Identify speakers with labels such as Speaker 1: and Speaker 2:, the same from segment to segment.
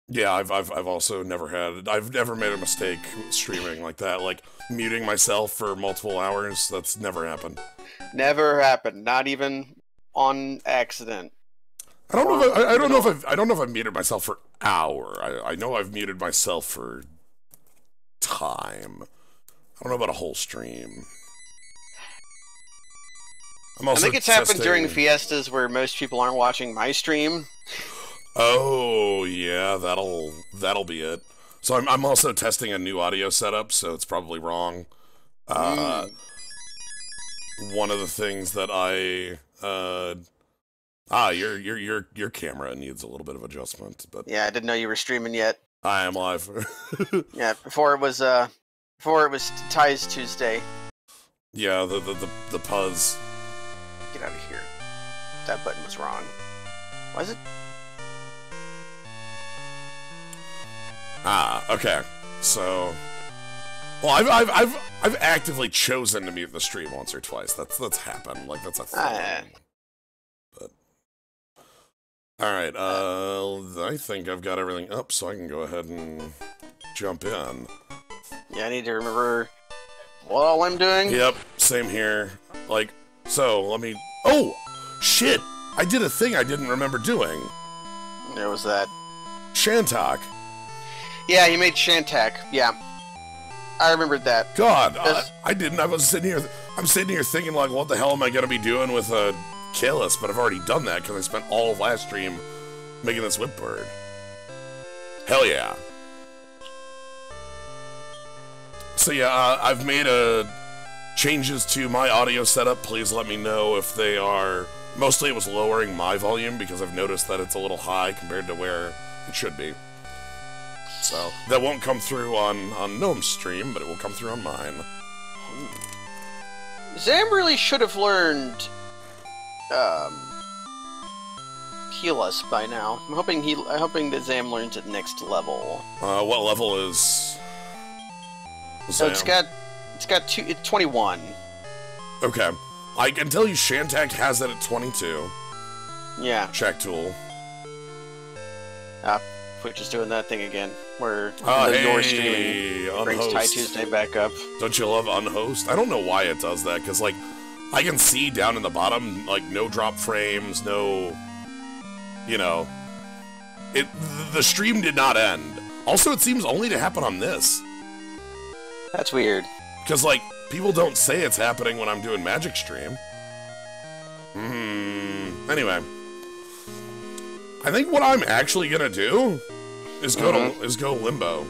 Speaker 1: Yeah, I've also never had. I've never made a mistake streaming like that, like muting myself for multiple hours. That's never happened.
Speaker 2: Never happened. Not even on accident.
Speaker 1: I don't know.
Speaker 2: Or
Speaker 1: If I don't
Speaker 2: even
Speaker 1: know if
Speaker 2: on.
Speaker 1: I don't know if I've muted myself for hour. I know I've muted myself for time. I don't know about a whole stream. I'm
Speaker 2: I
Speaker 1: also
Speaker 2: think it's happened during
Speaker 1: testing.
Speaker 2: fiestas where most people aren't watching my stream.
Speaker 1: Oh yeah, that'll be it. So I'm also testing a new audio setup, so it's probably wrong. Uh,
Speaker 2: Mm.
Speaker 1: one of the things that your camera needs a little bit of adjustment, but
Speaker 2: Yeah, I didn't know you were streaming yet.
Speaker 1: I am live.
Speaker 2: Yeah, before it was Ties Tuesday.
Speaker 1: Yeah, the puzz.
Speaker 2: Get out of here. That button was wrong. Was it?
Speaker 1: Okay. So, well, I've actively chosen to mute the stream once or twice. That's happened. Like that's a thing. But all right. I think I've got everything up, so I can go ahead and jump in.
Speaker 2: Yeah, I need to remember what all I'm doing.
Speaker 1: Yep. Same here. Like, so let me. Oh, shit! I did a thing I didn't remember doing.
Speaker 2: There was that.
Speaker 1: Shantok.
Speaker 2: Yeah, you made Shantak. Yeah, I remembered that.
Speaker 1: God, I didn't. I was sitting here. I'm sitting here thinking, like, what the hell am I gonna be doing with a Kalis? But I've already done that because I spent all of last stream making this whip bird. Hell yeah. So yeah, I've made changes to my audio setup. Please let me know if they are. Mostly it was lowering my volume because I've noticed that it's a little high compared to where it should be. So that won't come through on Gnome's stream, but it will come through on mine.
Speaker 2: Zam really should have learned Heal Us by now. I'm hoping that Zam learns it next level.
Speaker 1: What level is
Speaker 2: So
Speaker 1: Zam?
Speaker 2: it's 21.
Speaker 1: Okay. I can tell you Shantak has it at 22.
Speaker 2: Yeah.
Speaker 1: Check tool.
Speaker 2: Twitch is doing that thing again, where
Speaker 1: Hey,
Speaker 2: you're streaming brings
Speaker 1: unhost.
Speaker 2: Tie Tuesday back up.
Speaker 1: Don't you love unhost? I don't know why it does that, because, like, I can see down in the bottom, like, no drop frames, no... You know... The stream did not end. Also, it seems only to happen on this.
Speaker 2: That's weird.
Speaker 1: Because, like, people don't say it's happening when I'm doing Magic Stream. Anyway. I think what I'm actually gonna do is go Limbo.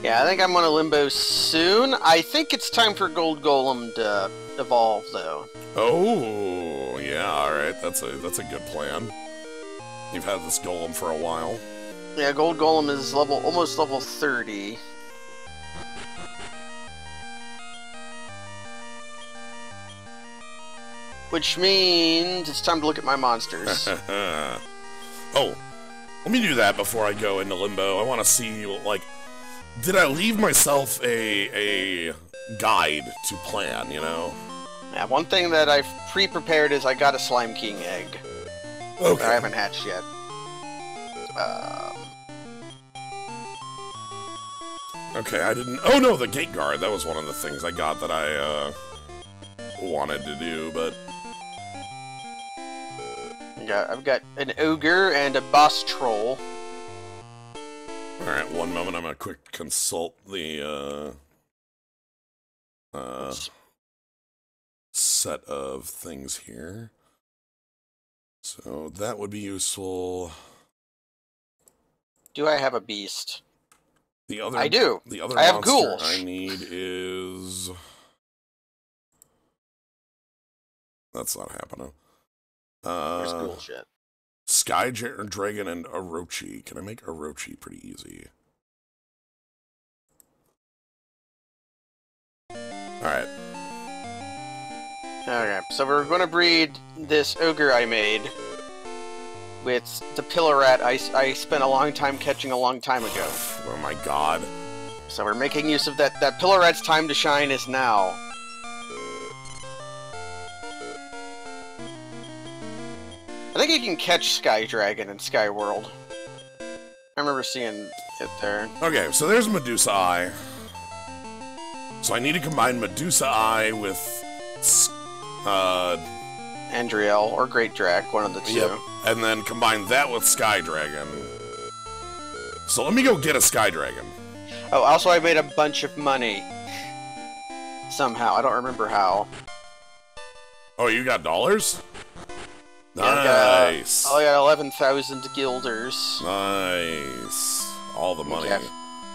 Speaker 2: Yeah, I think I'm gonna Limbo soon. I think it's time for Gold Golem to evolve, though.
Speaker 1: Oh, yeah, alright. That's a good plan. You've had this golem for a while.
Speaker 2: Yeah, Gold Golem is almost level 30. Which means it's time to look at my monsters.
Speaker 1: Oh, let me do that before I go into Limbo. I want to see, like, did I leave myself a guide to plan, you know?
Speaker 2: Yeah, one thing that I've pre-prepared is I got a Slime King egg.
Speaker 1: Okay.
Speaker 2: That I haven't hatched yet.
Speaker 1: Okay, I didn't... Oh, no, the gate guard. That was one of the things I got that I, wanted to do, but...
Speaker 2: Yeah, I've got an ogre and a boss troll.
Speaker 1: Alright, one moment. I'm gonna quick consult the, set of things here. So that would be useful.
Speaker 2: Do I have a beast?
Speaker 1: The other...
Speaker 2: I do.
Speaker 1: The other
Speaker 2: I have
Speaker 1: monster
Speaker 2: ghouls.
Speaker 1: I need is... That's not happening.
Speaker 2: There's cool shit.
Speaker 1: Sky Dragon and Orochi. Can I make Orochi pretty easy? Alright.
Speaker 2: Okay, so we're gonna breed this ogre I made with the pillar rat I spent a long time catching a long time ago.
Speaker 1: Oh my god.
Speaker 2: So we're making use of that. That pillar rat's time to shine is now. I think you can catch Sky Dragon in Sky World. I remember seeing it there.
Speaker 1: Okay, so there's Medusa Eye. So I need to combine Medusa Eye with
Speaker 2: Andriel or Great Drac, one of the two.
Speaker 1: Yep. And then combine that with Sky Dragon. So let me go get a Sky Dragon.
Speaker 2: Oh, also I made a bunch of money. Somehow, I don't remember how.
Speaker 1: Oh, you got dollars?
Speaker 2: Yeah,
Speaker 1: Nice.
Speaker 2: I got 11,000 guilders.
Speaker 1: Nice. All the money.
Speaker 2: I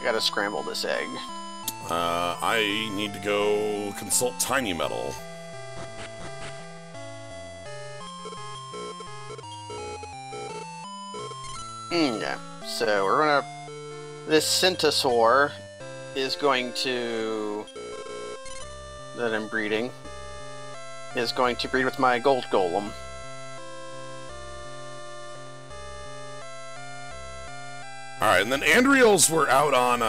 Speaker 2: gotta scramble this egg.
Speaker 1: I need to go consult Tiny Metal.
Speaker 2: Yeah. So we're gonna. This Centasaur is going to. That I'm breeding. Is going to breed with my Gold Golem.
Speaker 1: Alright, and then Andriels were out on,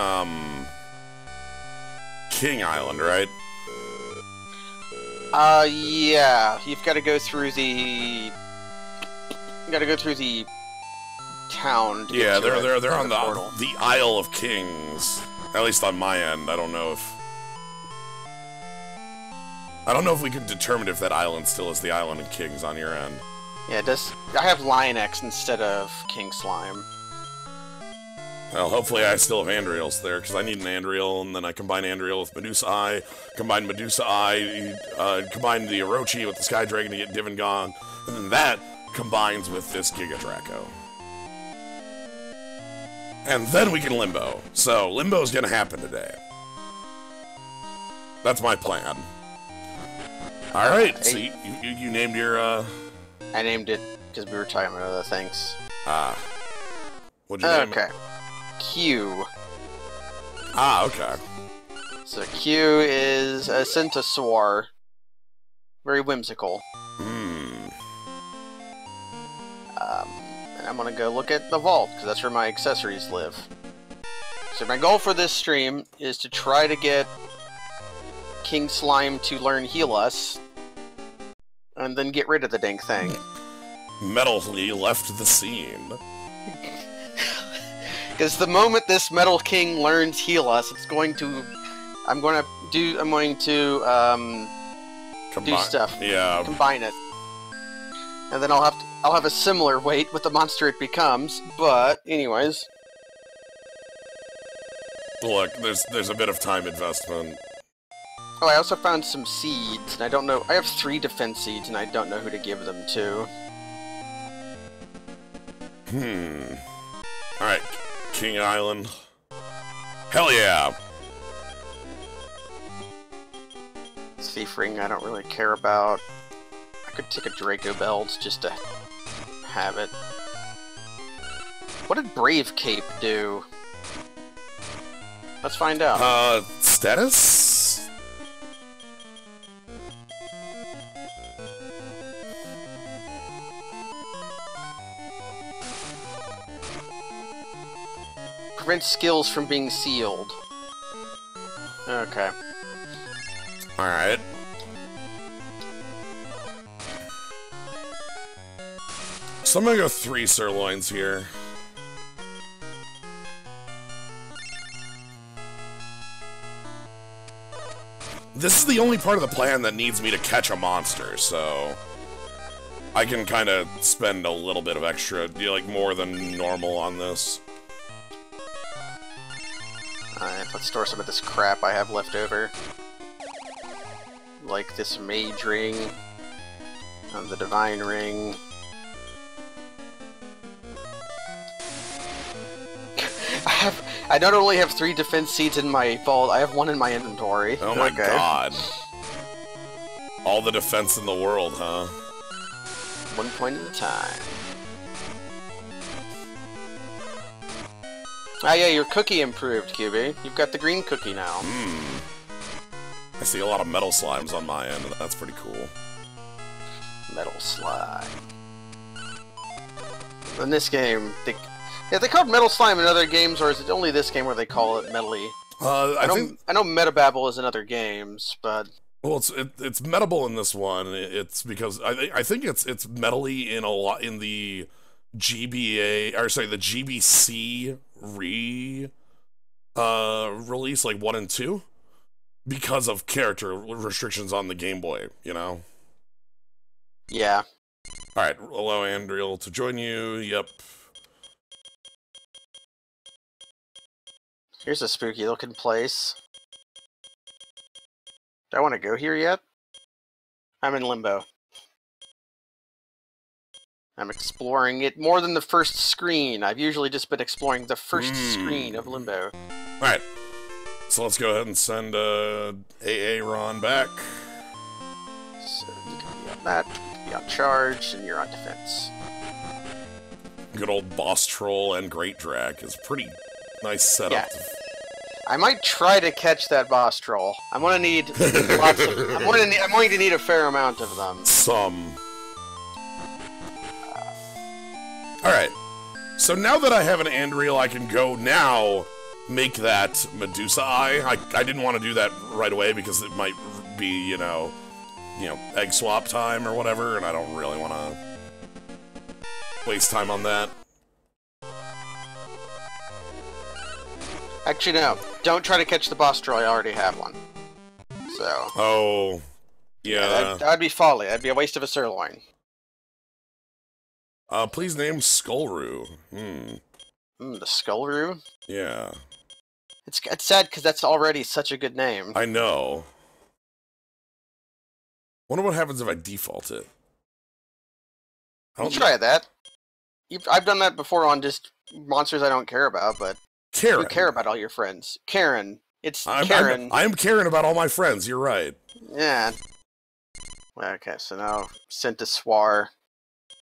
Speaker 1: King Island, right?
Speaker 2: Yeah. You've got to go through the. You got to go through the town. To
Speaker 1: Yeah,
Speaker 2: get to
Speaker 1: they're on
Speaker 2: portal.
Speaker 1: the Isle of Kings. At least on my end. I don't know if we can determine if that island still is the Island of Kings on your end.
Speaker 2: Yeah, it does. I have Lion X instead of King Slime.
Speaker 1: Well, hopefully I still have Andriels there, because I need an Andriel, and then I combine Andriel with Medusa Eye, combine Medusa Eye, combine the Orochi with the Sky Dragon to get Divin Gone, and then that combines with this Giga Draco. And then we can Limbo. So, Limbo's gonna happen today. That's my plan. Alright, so you named your,
Speaker 2: I named it because we were talking about other things.
Speaker 1: What'd you name it?
Speaker 2: Okay. Q.
Speaker 1: Okay.
Speaker 2: So Q is a Centasaur. Very whimsical. And I'm gonna go look at the vault, because that's where my accessories live. So my goal for this stream is to try to get King Slime to learn Heal Us, and then get rid of the dang thing.
Speaker 1: Metally left the scene.
Speaker 2: Because the moment this Metal King learns Heal Us, it's going to... I'm going to do stuff.
Speaker 1: Yeah.
Speaker 2: Combine it. And then I'll have a similar weight with the monster it becomes, but anyways.
Speaker 1: Look, there's a bit of time investment.
Speaker 2: Oh, I also found some seeds, and I don't know... I have 3 defense seeds, and I don't know who to give them to.
Speaker 1: Alright, King Island. Hell yeah!
Speaker 2: Thief Ring I don't really care about. I could take a Draco Belt just to have it. What did Brave Cape do? Let's find out.
Speaker 1: Status?
Speaker 2: Prevents skills from being sealed. Okay.
Speaker 1: Alright. So I'm gonna go 3 sirloins here. This is the only part of the plan that needs me to catch a monster, so I can kind of spend a little bit of extra, like more than normal on this.
Speaker 2: Alright, let's store some of this crap I have left over. Like this Mage Ring, and the Divine Ring. I not only have 3 defense seeds in my vault, I have 1 in my inventory.
Speaker 1: Oh my god. All the defense in the world, huh?
Speaker 2: 1 point at a time. Ah yeah, your cookie improved, QB. You've got the green cookie now.
Speaker 1: I see a lot of metal slimes on my end, and that's pretty cool.
Speaker 2: Metal slime. In this game, they called Metal Slime in other games, or is it only this game where they call it Metally? I know Metababble is in other games, but
Speaker 1: well, it's metable in this one. It's because I think it's metally in a lot in the the GBC release, like 1 and 2, because of character restrictions on the Game Boy, you know?
Speaker 2: Yeah.
Speaker 1: Alright, allow Andriel to join you, yep.
Speaker 2: Here's a spooky looking place. Do I want to go here yet? I'm in Limbo. I'm exploring it more than the first screen. I've usually just been exploring the first screen of Limbo.
Speaker 1: Alright, so let's go ahead and send AA Ron back.
Speaker 2: So you can be on that, you can be on charge, and you're on defense.
Speaker 1: Good old boss troll and great drag is pretty nice setup.
Speaker 2: Yeah. I might try to catch that boss troll. I'm gonna need lots of. I'm going to need a fair amount of them.
Speaker 1: Some. Alright. So now that I have an Andriel, I can go now make that Medusa Eye. I didn't want to do that right away because it might be, you know, egg swap time or whatever, and I don't really want to waste time on that.
Speaker 2: Actually, no. Don't try to catch the boss troll. I already have one. So.
Speaker 1: Oh. Yeah.
Speaker 2: That'd be folly. That'd be a waste of a sirloin.
Speaker 1: Please name Skullroo.
Speaker 2: The Skullroo?
Speaker 1: Yeah.
Speaker 2: It's sad because that's already such a good name.
Speaker 1: I know. Wonder what happens if I default it.
Speaker 2: I'll try that. I've done that before on just monsters I don't care about, but
Speaker 1: Karen.
Speaker 2: you care about all your friends. Karen. It's Karen.
Speaker 1: I'm caring about all my friends, you're right.
Speaker 2: Yeah. Okay, so now Centiswar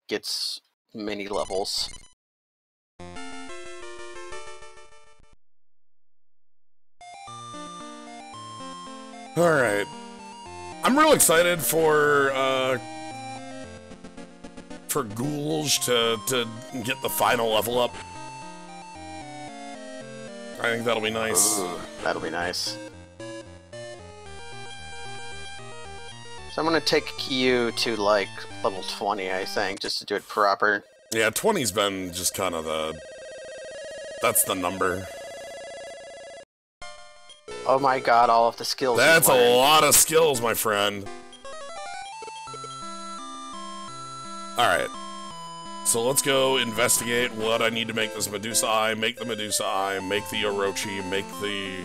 Speaker 2: gets mini levels.
Speaker 1: Alright. I'm real excited for Ghouls to get the final level up. I think that'll be nice.
Speaker 2: Ooh, that'll be nice. So I'm gonna take Kyu to, like, level 20, I think, just to do it proper.
Speaker 1: Yeah, 20's been just kind of that's the number.
Speaker 2: Oh my god, all of the skills.
Speaker 1: That's a lot of skills, my friend. Alright. So let's go investigate what I need to make this Medusa Eye, make the Medusa Eye, make the Orochi, make the...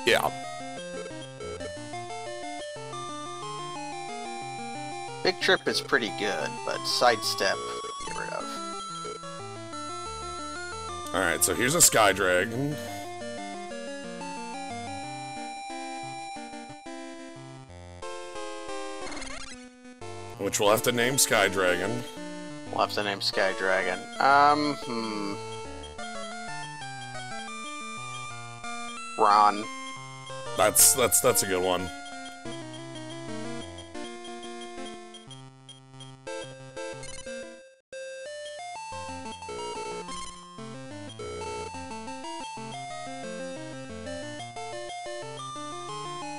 Speaker 1: Yeah.
Speaker 2: Big Trip is pretty good, but Sidestep, get rid of.
Speaker 1: Alright, so here's a Sky Dragon. Which we'll have to name Sky Dragon.
Speaker 2: We'll have to name Sky Dragon. Ron.
Speaker 1: That's a good one.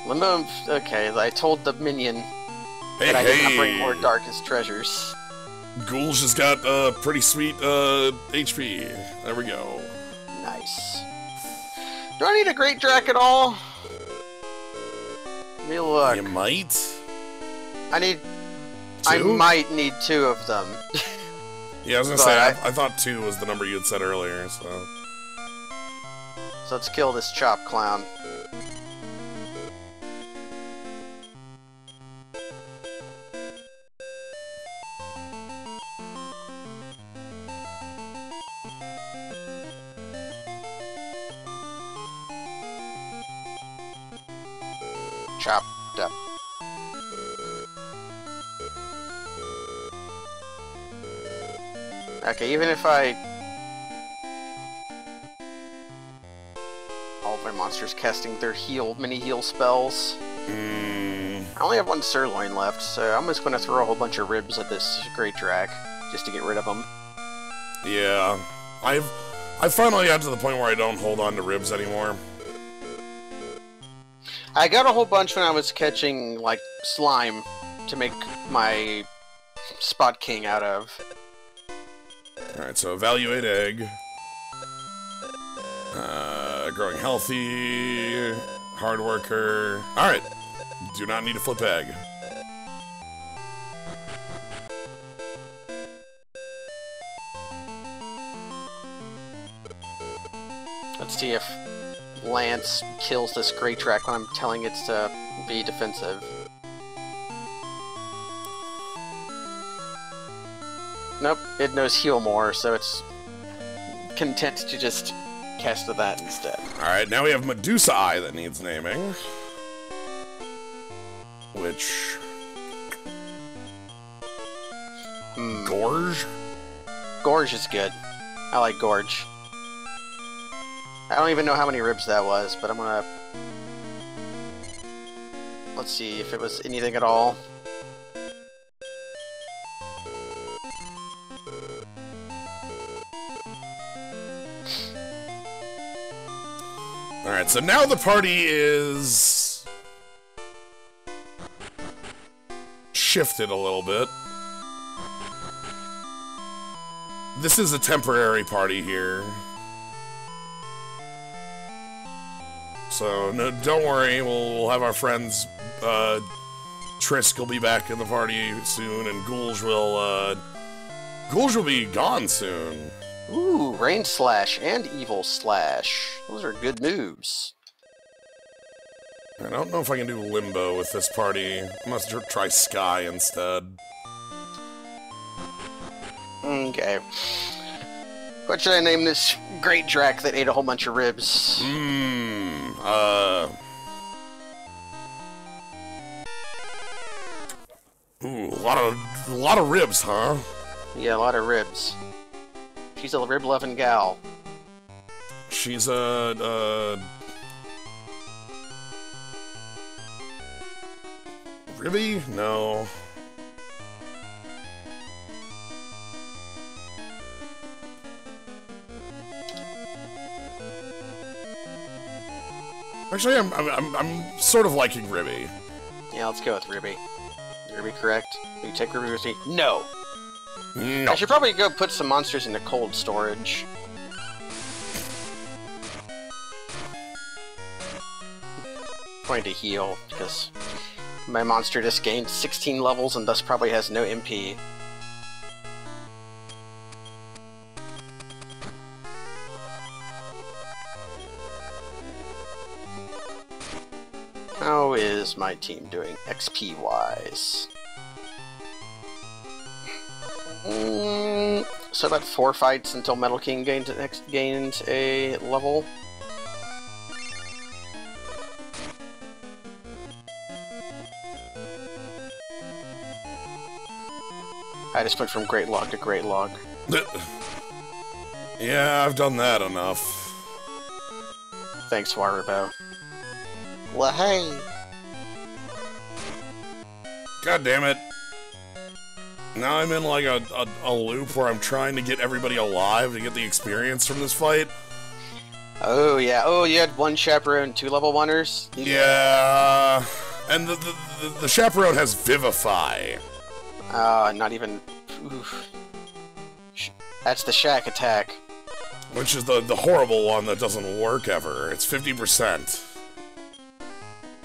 Speaker 2: Limbo, okay, I told the minion that I did not bring more Darkest Treasures.
Speaker 1: Ghouls just got pretty sweet HP. There we go.
Speaker 2: Nice. Do I need a Great Drac at all? Let me look.
Speaker 1: You might.
Speaker 2: I might need 2 of them.
Speaker 1: Yeah, I was gonna say, I thought 2 was the number you had said earlier, so...
Speaker 2: So let's kill this Chop Clown. Chopped up. Okay, even if all of my monsters casting their mini heal spells. I only have 1 Sirloin left, so I'm just gonna throw a whole bunch of ribs at this Great Drac, just to get rid of them.
Speaker 1: Yeah. I've finally got to the point where I don't hold on to ribs anymore.
Speaker 2: I got a whole bunch when I was catching, like, slime to make my Spot King out of.
Speaker 1: Alright, so evaluate egg. Growing healthy. Hard worker. Alright. Do not need to flip egg.
Speaker 2: Let's see if Lance kills this Great Track when I'm telling it to be defensive. Nope, it knows heal more, so it's content to just cast to that instead.
Speaker 1: Alright, now we have Medusa Eye that needs naming. Which... Gorge?
Speaker 2: Gorge is good. I like Gorge. I don't even know how many ribs that was, but I'm gonna... Let's see if it was anything at all.
Speaker 1: Alright, so now the party is... shifted a little bit. This is a temporary party here. So, no, don't worry, we'll have our friends, Trisk will be back in the party soon, and Ghouls will be gone soon.
Speaker 2: Ooh, Rain Slash and Evil Slash. Those are good moves.
Speaker 1: I don't know if I can do Limbo with this party. I must try Sky instead.
Speaker 2: Okay. What should I name this Great Drac that ate a whole bunch of ribs?
Speaker 1: Ooh, a lot of ribs, huh?
Speaker 2: Yeah, a lot of ribs. She's a rib-loving gal.
Speaker 1: She's a, Ribby? No. Actually, I'm sort of liking Ribby.
Speaker 2: Yeah, let's go with Ribby. Is Ribby correct? Will you take Ribby with me? No!
Speaker 1: No.
Speaker 2: I should probably go put some monsters into cold storage. Going to heal, because my monster just gained 16 levels and thus probably has no MP. How is my team doing XP-wise? So about 4 fights until Metal King gains a level. I just went from Great Log to Great Log.
Speaker 1: Yeah, I've done that enough.
Speaker 2: Thanks, Warubo. Well, hey!
Speaker 1: God damn it. Now I'm in like a loop where I'm trying to get everybody alive to get the experience from this fight.
Speaker 2: Oh, yeah. Oh, you had 1 chaperone, 2 level 1ers?
Speaker 1: Yeah. And the chaperone has Vivify.
Speaker 2: Not even... Oof. That's the Shack attack.
Speaker 1: Which is the horrible one that doesn't work ever. It's 50%.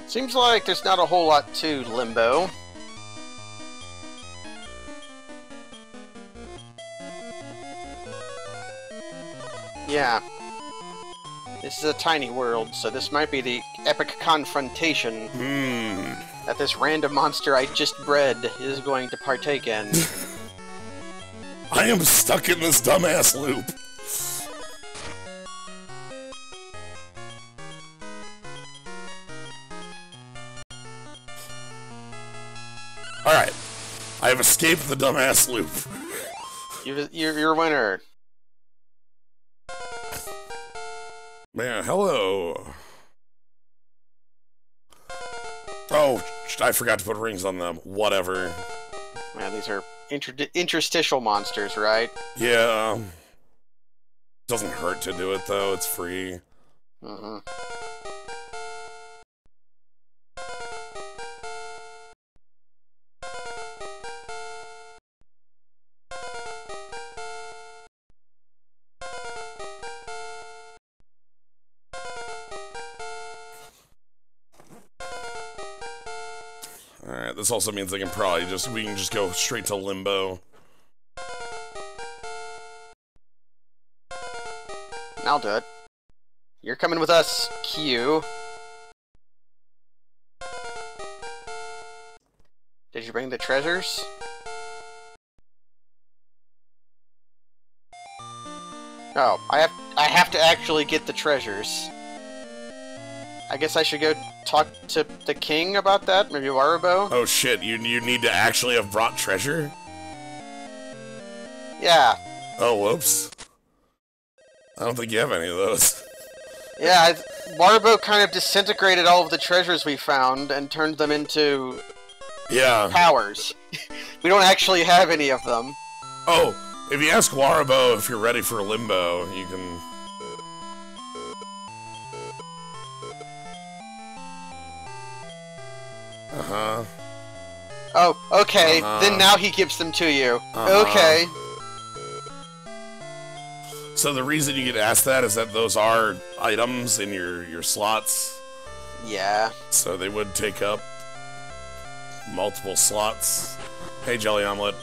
Speaker 2: Seems like there's not a whole lot to Limbo. Yeah. This is a tiny world, so this might be the epic confrontation that this random monster I just bred is going to partake in.
Speaker 1: I am stuck in this dumbass loop. Alright. I have escaped the dumbass loop.
Speaker 2: You're a winner.
Speaker 1: Man, hello. Oh, I forgot to put rings on them. Whatever.
Speaker 2: Man, these are interstitial monsters, right?
Speaker 1: Yeah. Doesn't hurt to do it, though. It's free.
Speaker 2: Mm-hmm.
Speaker 1: Alright, this also means we can just go straight to Limbo.
Speaker 2: I'll do it. You're coming with us, Q. Did you bring the treasures? Oh, I have to actually get the treasures. I guess I should go talk to the king about that, maybe Warubo?
Speaker 1: Oh shit, you need to actually have brought treasure?
Speaker 2: Yeah.
Speaker 1: Oh, whoops. I don't think you have any of those.
Speaker 2: Yeah, Warubo kind of disintegrated all of the treasures we found and turned them into... powers. We don't actually have any of them.
Speaker 1: Oh, if you ask Warubo if you're ready for Limbo, you can... Uh-huh.
Speaker 2: Oh, okay. Then now he gives them to you. Okay.
Speaker 1: So the reason you get asked that is that those are items in your slots.
Speaker 2: Yeah.
Speaker 1: So they would take up multiple slots. Hey, Jelly Omelet.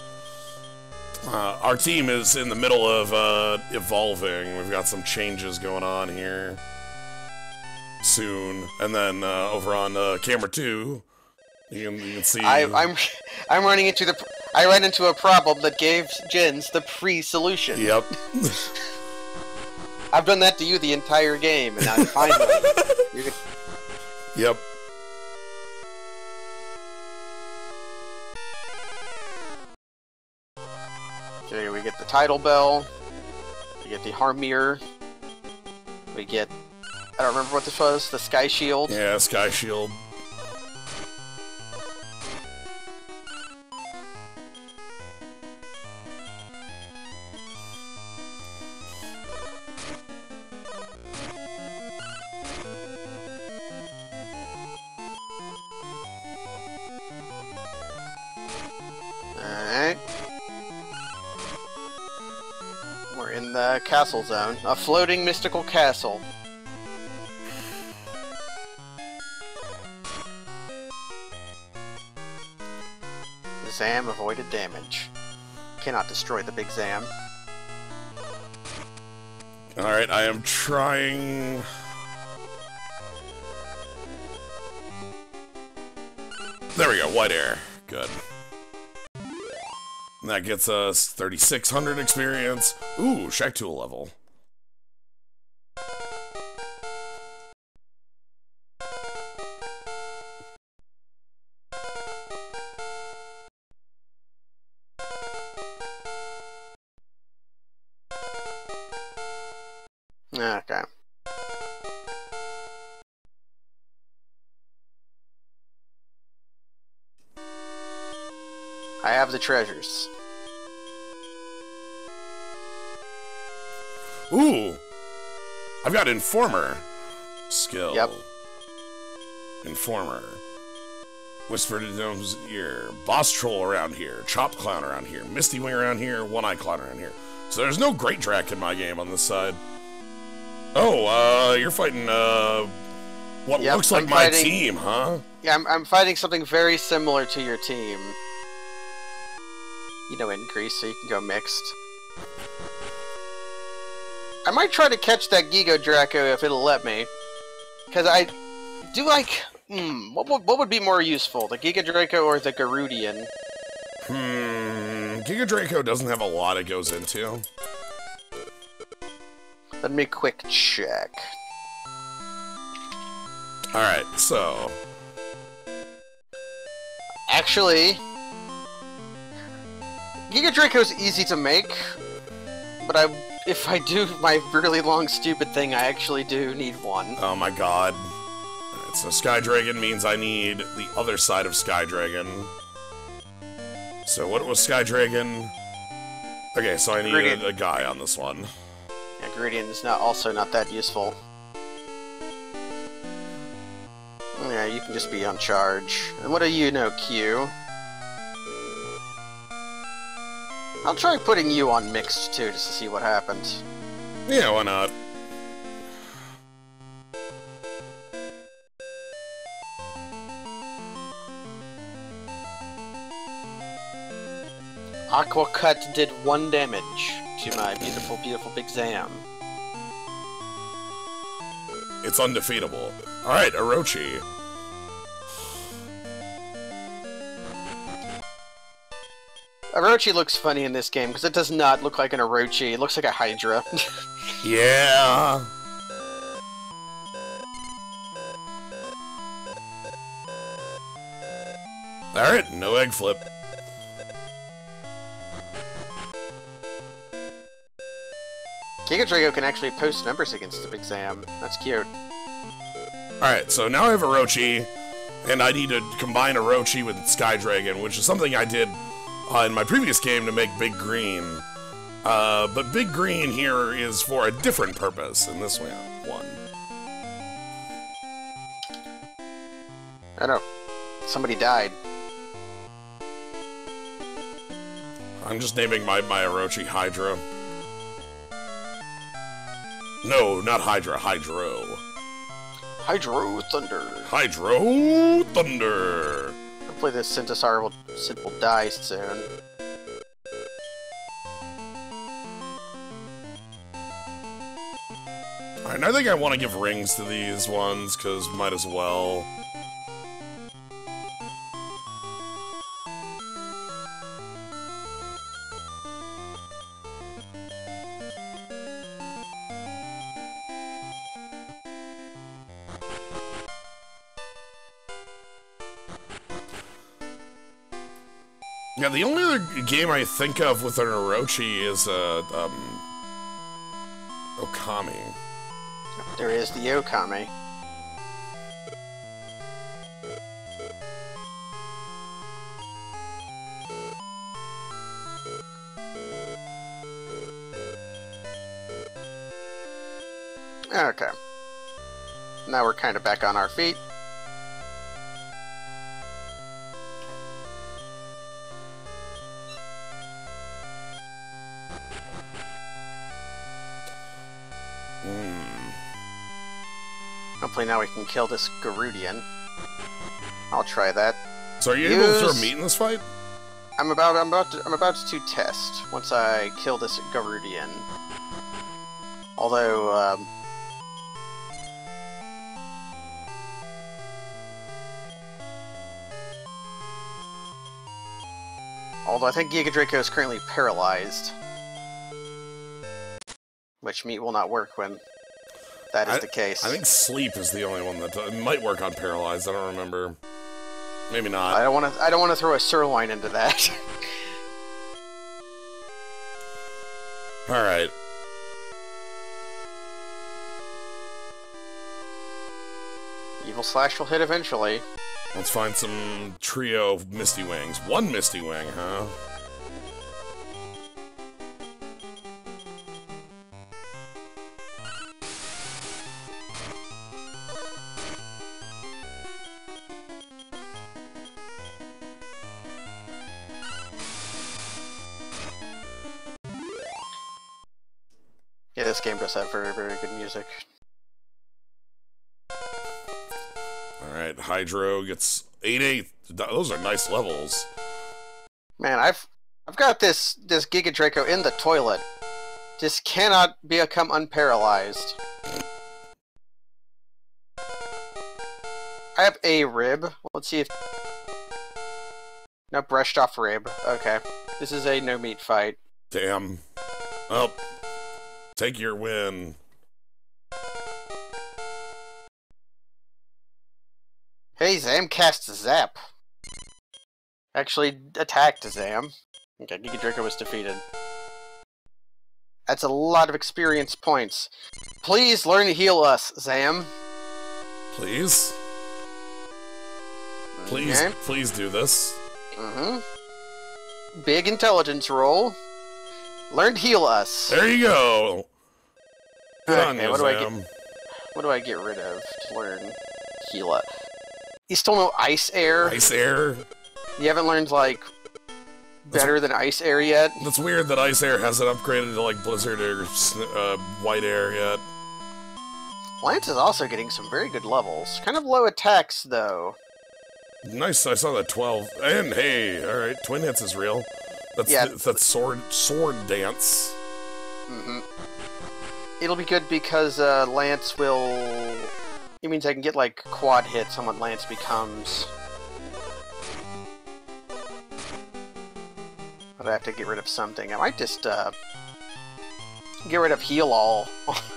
Speaker 1: Our team is in the middle of evolving. We've got some changes going on here soon. And then over on camera 2, you can see...
Speaker 2: I'm running into I ran into a problem that gave Jins the pre-solution.
Speaker 1: Yep.
Speaker 2: I've done that to you the entire game, and I'm finally...
Speaker 1: Yep.
Speaker 2: Okay, we get the title bell, we get the Harmir, we get... I don't remember what this was, the Sky Shield.
Speaker 1: Yeah, Sky Shield.
Speaker 2: Alright. We're in the castle zone. A floating mystical castle. The Zam avoided damage. Cannot destroy the big Zam.
Speaker 1: Alright, I am trying... There we go, white air. Good. And that gets us 3,600 experience. Ooh, Shack Tool level.
Speaker 2: Okay. I have the treasures.
Speaker 1: Ooh! I've got Informer skill.
Speaker 2: Yep.
Speaker 1: Informer. Whisper to Dome's ear. Boss Troll around here. Chopped Clown around here. Misty Wing around here. One-Eye Clown around here. So there's no Great Drac in my game on this side. Oh, you're fighting, what looks like my team, huh?
Speaker 2: Yeah, I'm fighting something very similar to your team. You know, increase, so you can go mixed. I might try to catch that Giga Draco if it'll let me. Because I do like... what would be more useful? The Giga Draco or the Garudian?
Speaker 1: Giga Draco doesn't have a lot it goes into.
Speaker 2: Let me quick check.
Speaker 1: Alright, so...
Speaker 2: Actually... Giga Draco's easy to make, but if I do my really long stupid thing, I actually do need one.
Speaker 1: Oh my god. Alright, so Sky Dragon means I need the other side of Sky Dragon. So what was Sky Dragon? Okay, so I need a guy on this one.
Speaker 2: Yeah, Gradient is also not that useful. Yeah, you can just be on charge. And what do you know, Q? I'll try putting you on mixed too, just to see what happens.
Speaker 1: Yeah, why not?
Speaker 2: Aqua Cut did 1 damage to my beautiful, beautiful Big Zam.
Speaker 1: It's undefeatable. Alright, Orochi.
Speaker 2: Orochi looks funny in this game, because it does not look like an Orochi. It looks like a Hydra.
Speaker 1: Yeah. Alright, no egg flip.
Speaker 2: Giga Drago can actually post numbers against the Big Zam. That's cute.
Speaker 1: Alright, so now I have Orochi, and I need to combine Orochi with Sky Dragon, which is something I did in my previous game to make Big Green. But Big Green here is for a different purpose in this one.
Speaker 2: I know. Somebody died.
Speaker 1: I'm just naming my Orochi Hydra. No, not Hydra, Hydro.
Speaker 2: Hydro Thunder.
Speaker 1: Hydro Thunder.
Speaker 2: Hopefully this Synthesar will die soon.
Speaker 1: Alright, I think I want to give rings to these ones, because might as well. Yeah, the only other game I think of with an Orochi is, Okami.
Speaker 2: There is the Okami. Okay. Now we're kind of back on our feet. Hopefully now we can kill this Garudian. I'll try that.
Speaker 1: So are you able to throw meat in this fight?
Speaker 2: I'm about to test once I kill this Garudian. Although I think Giga Draco is currently paralyzed, which meat will not work when that is the case.
Speaker 1: I think sleep is the only one that might work on paralyzed. I don't remember. Maybe not.
Speaker 2: I don't want to throw a sirloin into that.
Speaker 1: All right.
Speaker 2: Evil Slash will hit eventually.
Speaker 1: Let's find some trio of Misty Wings. 1 Misty Wing, huh?
Speaker 2: Yeah, this game does have very, very good music.
Speaker 1: Alright, Hydro gets 8/8. Those are nice levels.
Speaker 2: Man, I've got this Giga Draco in the toilet. Just cannot become unparalyzed. I have a rib. Let's see if... No, brushed off rib. Okay. This is a no-meat fight.
Speaker 1: Damn. Well, take your win.
Speaker 2: Hey, Zam cast Zap. Actually attacked Zam. Okay, Giga Draco was defeated. That's a lot of experience points. Please learn to heal us, Zam.
Speaker 1: Please? Please,
Speaker 2: okay.
Speaker 1: Please do this.
Speaker 2: Big intelligence roll. Learn to heal us.
Speaker 1: There you go. Good on you, Zam.
Speaker 2: What do I get rid of to learn heal us? You still know Ice Air?
Speaker 1: Ice Air?
Speaker 2: You haven't learned, like, better than Ice Air yet?
Speaker 1: That's weird that Ice Air hasn't upgraded to, like, Blizzard or White Air yet.
Speaker 2: Lance is also getting some very good levels. Kind of low attacks, though.
Speaker 1: Nice, I saw that 12. And, hey, alright, Twin Hits is real. That's sword dance.
Speaker 2: Mm-hmm. It'll be good because Lance will... It means I can get, like, quad hits on what Lance becomes. But I have to get rid of something. I might just, get rid of Heal All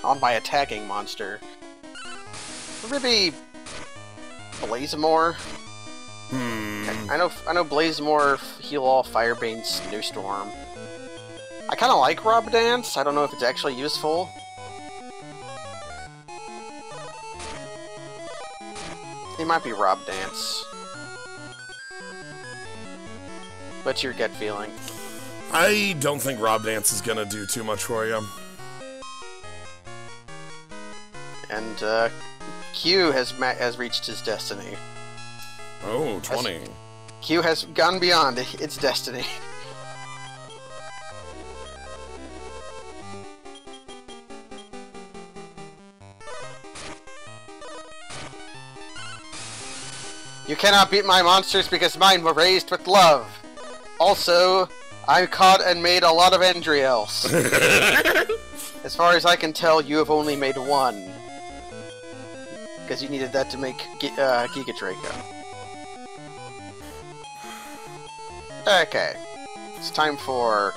Speaker 2: on my attacking monster. Maybe... Blazemore? I know Blazemore, Heal All, Firebane, Snowstorm. I kinda like Rob Dance. I don't know if it's actually useful. It might be Rob Dance. What's your gut feeling?
Speaker 1: I don't think Rob Dance is gonna do too much for you.
Speaker 2: And Q has reached his destiny.
Speaker 1: Oh, 20.
Speaker 2: Q has gone beyond its destiny. You cannot beat my monsters because mine were raised with love. Also, I caught and made a lot of Andriels. As far as I can tell, you have only made one. Because you needed that to make Giga Draco. Okay. It's time for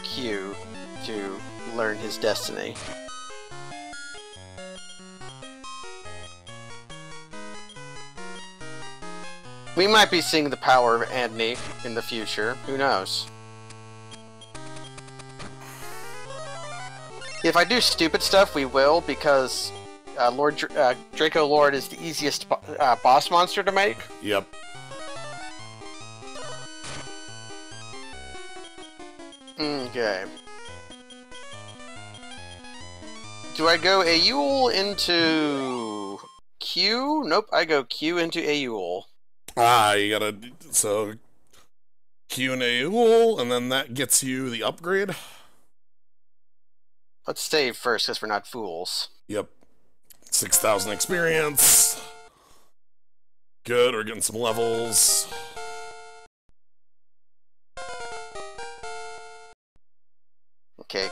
Speaker 2: Q to learn his destiny. We might be seeing the power of Anthony in the future. Who knows? If I do stupid stuff, we will, because Draco Lord is the easiest boss monster to make.
Speaker 1: Yep.
Speaker 2: Okay. Do I go Aul into Q? Nope, I go Q into Aul.
Speaker 1: Ah, you gotta... So... Q and Aul, and then that gets you the upgrade.
Speaker 2: Let's save first, because we're not fools.
Speaker 1: Yep. 6,000 experience. Good, we're getting some levels.
Speaker 2: Okay,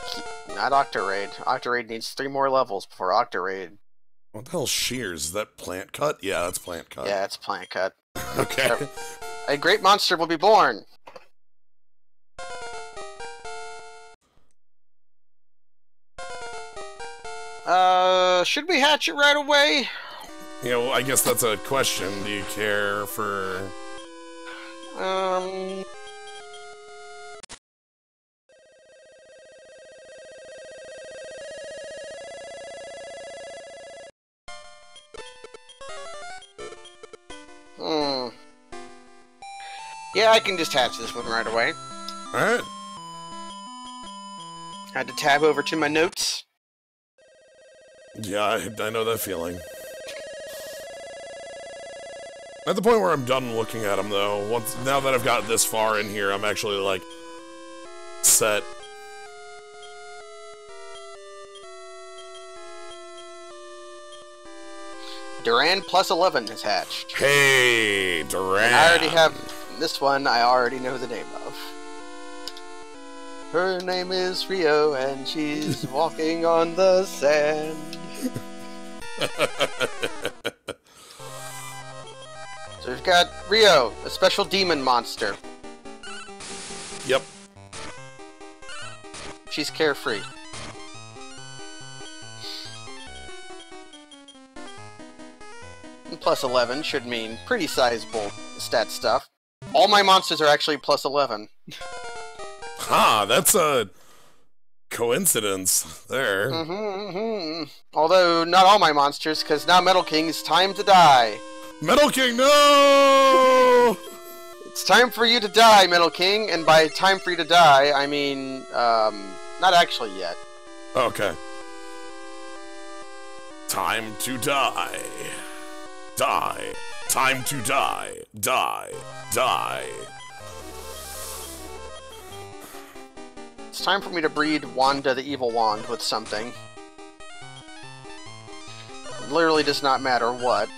Speaker 2: not Octaraid. Octaraid needs 3 more levels before Octaraid.
Speaker 1: What the hell shears? Is that plant cut? Yeah, that's plant cut.
Speaker 2: Yeah, it's plant cut.
Speaker 1: Okay.
Speaker 2: A great monster will be born! Should we hatch it right away?
Speaker 1: You know, I guess that's a question. Do you care for...
Speaker 2: Yeah, I can just hatch this one right away.
Speaker 1: Alright.
Speaker 2: I had to tab over to my notes.
Speaker 1: Yeah, I know that feeling. At the point where I'm done looking at them, though, now that I've got this far in here, I'm actually, like, set.
Speaker 2: Duran plus 11 has hatched.
Speaker 1: Hey, Duran!
Speaker 2: And I already have... This one I already know the name of. Her name is Rio, and she's walking on the sand. So we've got Rio, a special demon monster.
Speaker 1: Yep.
Speaker 2: She's carefree. And plus 11 should mean pretty sizable stat stuff. All my monsters are actually plus 11.
Speaker 1: Huh, that's a coincidence there.
Speaker 2: Although, not all my monsters, because now Metal King's time to die.
Speaker 1: Metal King, no!
Speaker 2: It's time for you to die, Metal King, and by time for you to die, I mean, not actually yet.
Speaker 1: Okay. Time to die. Die. Time to die. Die. Die.
Speaker 2: It's time for me to breed Wanda the Evil Wand with something. It literally does not matter what.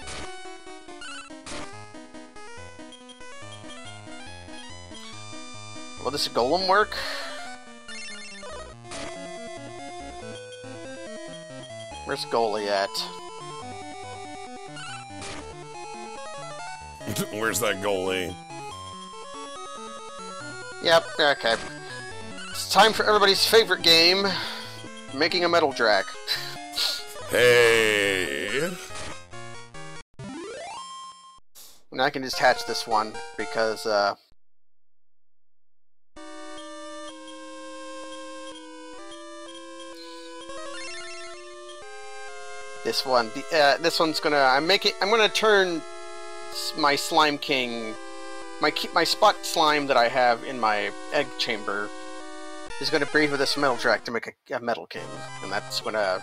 Speaker 2: will this golem work? Where's Goalie at?
Speaker 1: Where's that goalie?
Speaker 2: Yep, okay. It's time for everybody's favorite game, making a metal drac.
Speaker 1: Hey!
Speaker 2: And I can just hatch this one, because, this one's gonna, I'm gonna turn my Slime King, my spot slime that I have in my egg chamber is gonna breed with this metal drac to make a metal king, and that's gonna...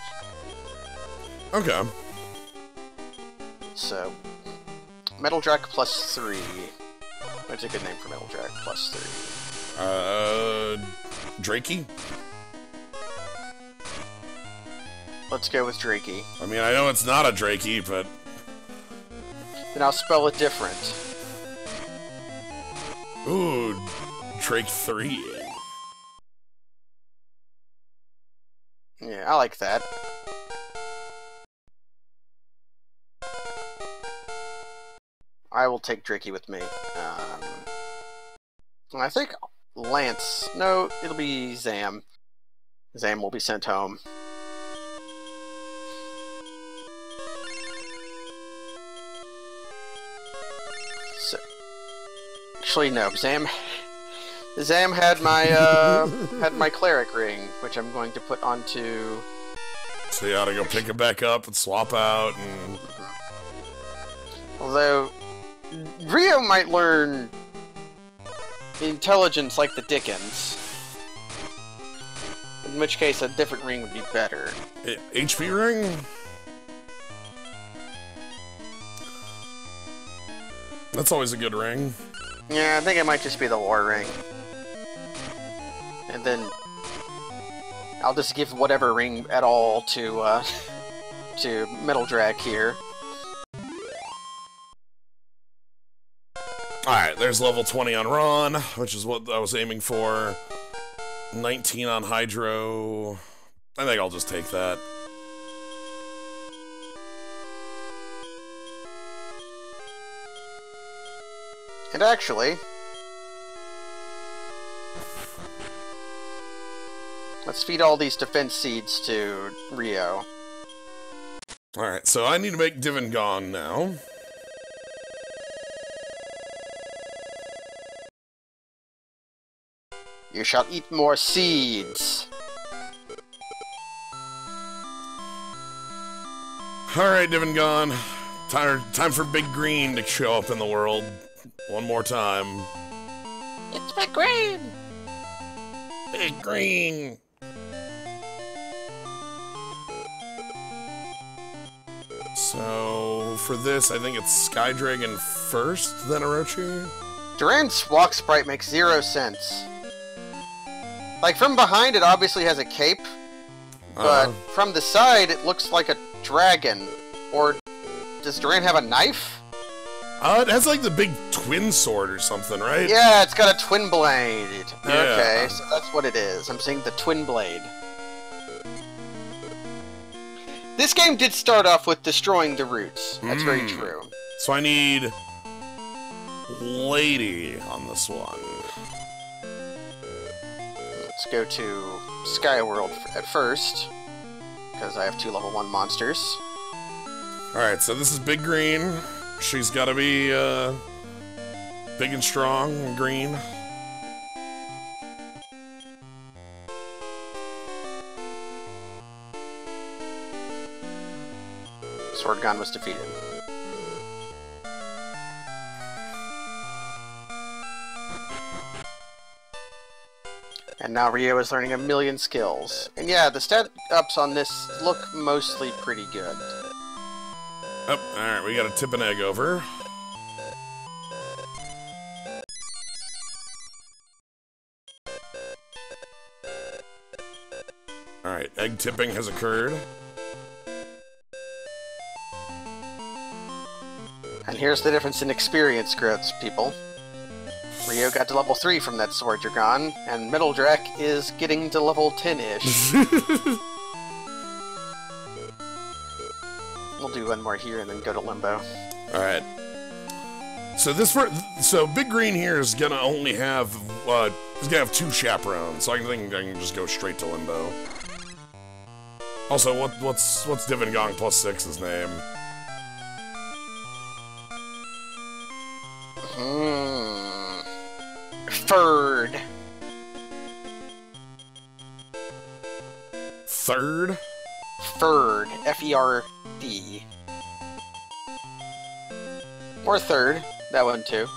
Speaker 1: Okay.
Speaker 2: So, metal drac plus 3. What's a good name for metal drac plus 3?
Speaker 1: Drakey?
Speaker 2: Let's go with Drakey.
Speaker 1: I mean, I know it's not a Drakey, but...
Speaker 2: Then I'll spell it different.
Speaker 1: Ooh, Drake 3.
Speaker 2: Yeah, I like that. I will take Drakey with me. I think Lance... No, it'll be Zam. Zam will be sent home. So, actually, no. Zam had my had my cleric ring, which I'm going to put onto.
Speaker 1: So you ought to go pick it back up and swap out and.
Speaker 2: Although Rio might learn intelligence like the Dickens, in which case a different ring would be better.
Speaker 1: HP ring? That's always a good ring.
Speaker 2: Yeah, I think it might just be the war ring. And then I'll just give whatever ring at all to Metal Drac here.
Speaker 1: Alright, there's level 20 on Ron, which is what I was aiming for. 19 on Hydro. I think I'll just take that.
Speaker 2: And actually, let's feed all these defense seeds to Rio.
Speaker 1: Alright, so I need to make Divin Gone now.
Speaker 2: You shall eat more seeds.
Speaker 1: Alright, Divin Gone. Time for Big Green to show up in the world. One more time.
Speaker 2: It's Big Green!
Speaker 1: Big Green! So, for this, I think it's Sky Dragon first, then Orochi?
Speaker 2: Duran's walk sprite makes 0 sense. Like, from behind it obviously has a cape, but from the side it looks like a dragon. Or does Duran have a knife?
Speaker 1: It has like the big twin sword or something, right?
Speaker 2: Yeah, it's got a twin blade.
Speaker 1: Yeah.
Speaker 2: Okay, so that's what it is. I'm seeing the twin blade. This game did start off with destroying the roots. That's very true.
Speaker 1: So I need Lady on this one.
Speaker 2: Let's go to Skyworld at first, because I have 2 level 1 monsters.
Speaker 1: Alright, so this is Big Green. She's gotta be, big and strong and green.
Speaker 2: Swordgon was defeated. And now Rio is learning a million skills. And yeah, the stat ups on this look mostly pretty good.
Speaker 1: Oh, alright, we gotta tip an egg over. Alright, egg tipping has occurred.
Speaker 2: And here's the difference in experience growths, people. Rio got to level 3 from that Sword Dragon, and Metal Drac is getting to level 10-ish. We'll do one more here and then go to Limbo.
Speaker 1: Alright. So Big Green here is gonna only have, he's gonna have 2 chaperones, so I think I can just go straight to Limbo. Also, what's Divangong plus 6's name?
Speaker 2: Ferd.
Speaker 1: Third?
Speaker 2: Ferd. F-E-R-D. Or Third. That one too.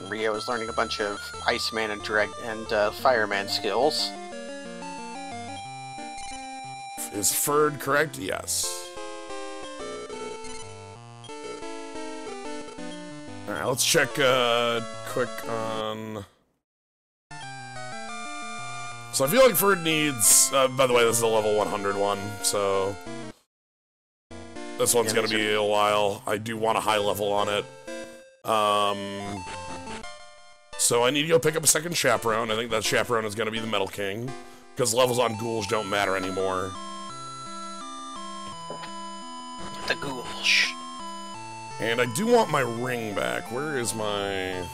Speaker 2: Rio is learning a bunch of Iceman and Fireman skills.
Speaker 1: Is Ferd correct? Yes. Alright, let's check quick on... So I feel like Ferd needs... by the way, this is a level 100 one, so... This one's gonna be a while. I do want a high level on it. So I need to go pick up a second chaperone. I think that chaperone is gonna be the Metal King. Because levels on ghouls don't matter anymore.
Speaker 2: The ghouls.
Speaker 1: And I do want my ring back. Where is my...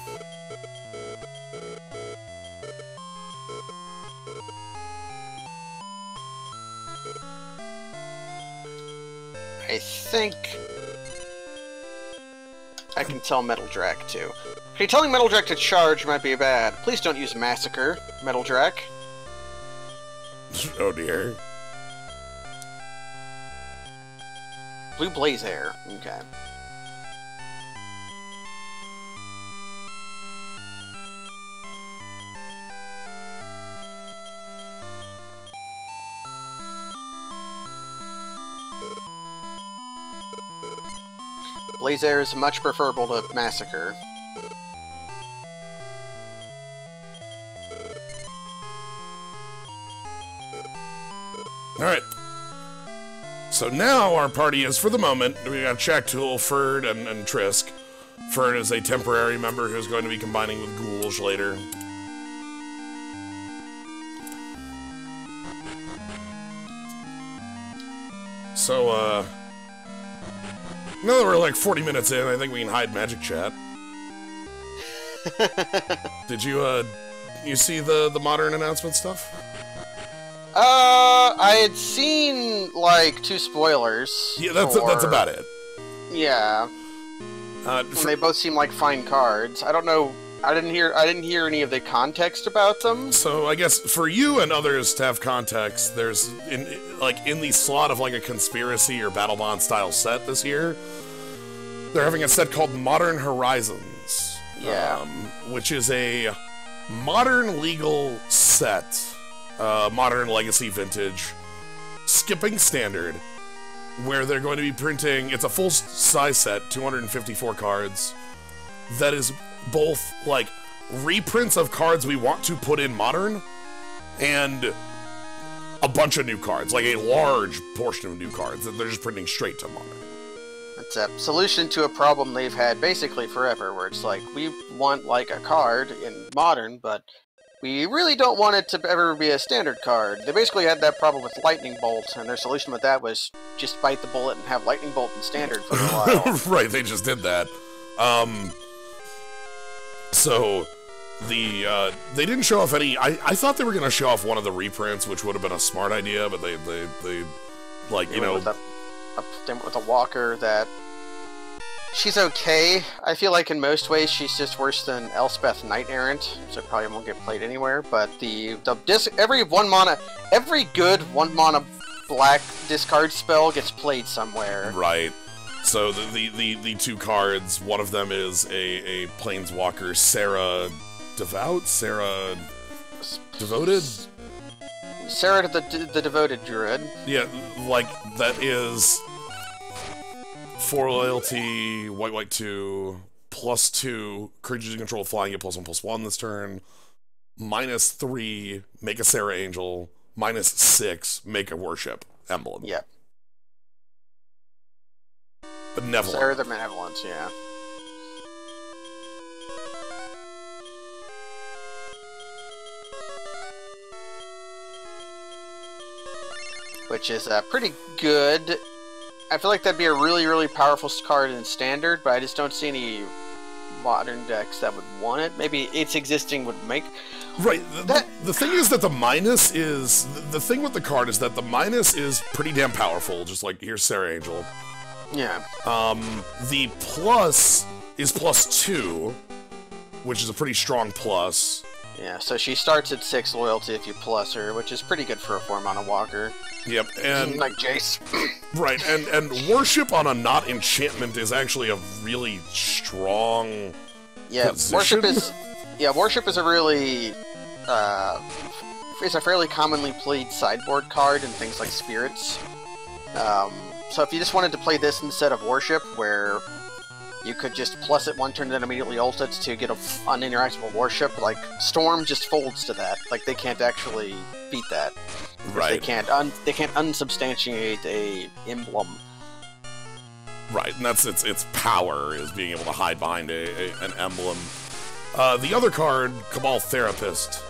Speaker 2: I think I can tell Metal Drac too. Okay, telling Metal Drac to charge might be bad. Please don't use Massacre, Metal Drac.
Speaker 1: Oh dear.
Speaker 2: Blue Blaze Air. Okay. Blaze Air is much preferable to Massacre.
Speaker 1: Alright. So now our party is, for the moment, we got Shaktul, Ferd, and Trisk. Ferd is a temporary member who's going to be combining with ghouls later. So, now that we're like 40 minutes in, I think we can hide Magic Chat. Did you, you see the modern announcement stuff?
Speaker 2: I had seen, like, 2 spoilers.
Speaker 1: Yeah, that's about it.
Speaker 2: Yeah. And they both seem like fine cards. I don't know. I didn't hear any of the context about them.
Speaker 1: So I guess for you and others to have context, there's in the slot of like a conspiracy or battle bond style set this year, they're having a set called Modern Horizons.
Speaker 2: Yeah.
Speaker 1: Which is a modern legal set, modern legacy vintage, skipping standard, where they're going to be printing, it's a full size set, 254 cards, that is both, like, reprints of cards we want to put in Modern, and a bunch of new cards, like a large portion of new cards that they're just printing straight to Modern.
Speaker 2: It's a solution to a problem they've had basically forever, where it's like, we want, like, a card in Modern, but we really don't want it to ever be a standard card. They basically had that problem with Lightning Bolt, and their solution with that was just bite the bullet and have Lightning Bolt in standard for a while.
Speaker 1: Right, they just did that. So, they didn't show off any... I thought they were going to show off one of the reprints, which would have been a smart idea, but they like, you know...
Speaker 2: They went with a Walker that... She's okay. I feel like in most ways she's just worse than Elspeth Knight Errant, so probably won't get played anywhere, but every good 1 mana black discard spell gets played somewhere.
Speaker 1: Right. So the 2 cards, one of them is a Planeswalker, Sarah Devout? Sarah Devoted?
Speaker 2: Sarah the Devoted Druid.
Speaker 1: Yeah, like, that is 4 loyalty, white 2, +2, creatures you control flying, get +1/+1 this turn, -3, make a Sarah Angel, -6, make a worship emblem.
Speaker 2: Yep.
Speaker 1: Benevolent.
Speaker 2: Sarah the Benevolence, yeah. Which is pretty good. I feel like that'd be a really, really powerful card in Standard, but I just don't see any modern decks that would want it. Maybe its existing would make...
Speaker 1: Right. The thing is that the minus is... The thing with the card is that the minus is pretty damn powerful, just like, here's Sarah Angel.
Speaker 2: Yeah.
Speaker 1: The plus is +2, which is a pretty strong plus.
Speaker 2: Yeah, so she starts at 6 loyalty if you plus her, which is pretty good for a 4-mana walker.
Speaker 1: Yep, and...
Speaker 2: Like Jace.
Speaker 1: Right, and worship on a not enchantment is actually a really strong position.
Speaker 2: Worship is a really... it's a fairly commonly played sideboard card in things like Spirits. So if you just wanted to play this instead of Worship, where you could just plus it one turn and then immediately ult it to get an uninteractable Worship, like Storm just folds to that. Like they can't actually beat that.
Speaker 1: Right.
Speaker 2: They can't unsubstantiate a emblem.
Speaker 1: Right, and that's its power is being able to hide behind an emblem. The other card, Cabal Therapist,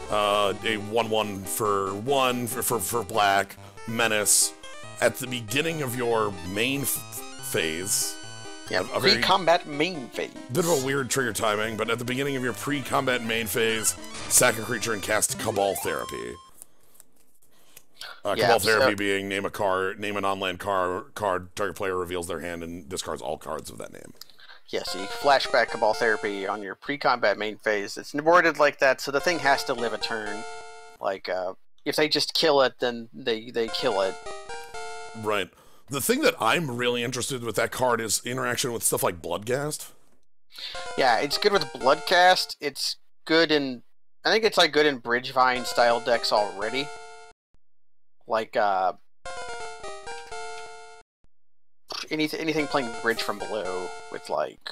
Speaker 1: a 1/1 for black, menace. At the beginning of your main phase...
Speaker 2: Yeah, pre-combat main phase.
Speaker 1: Bit of a weird trigger timing, but at the beginning of your pre-combat main phase, sack a creature and cast Cabal Therapy. Cabal Therapy being name a non-land card, target player reveals their hand and discards all cards of that name.
Speaker 2: Yeah, so you flashback Cabal Therapy on your pre-combat main phase. It's worded like that, so the thing has to live a turn. Like, if they just kill it, then they kill it.
Speaker 1: Right. The thing that I'm really interested with that card is interaction with stuff like Bloodcast.
Speaker 2: Yeah, it's good with Bloodcast. It's good in... I think it's like good in Bridgevine style decks already. Like, anything playing Bridge from Below with, like,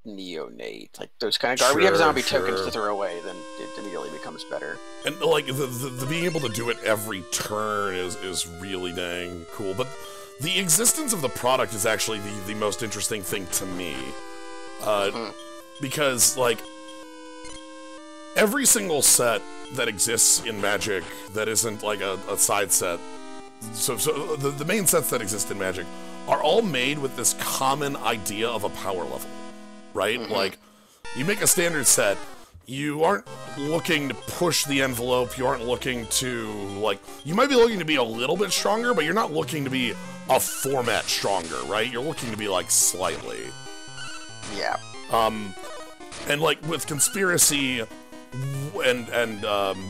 Speaker 2: Neonate, like those kind of cards. We have zombie tokens to throw away, then it immediately becomes better.
Speaker 1: And, like, the being able to do it every turn is really dang cool. But the existence of the product is actually the most interesting thing to me. Because, like, every single set that exists in Magic that isn't, like, a side set, so the main sets that exist in Magic are all made with this common idea of a power level, right? Like, you make a standard set, you aren't looking to push the envelope, you aren't looking to, like, you might be looking to be a little bit stronger, but you're not looking to be a format stronger, right? You're looking to be, like, slightly.
Speaker 2: Yeah.
Speaker 1: And, like, with Conspiracy and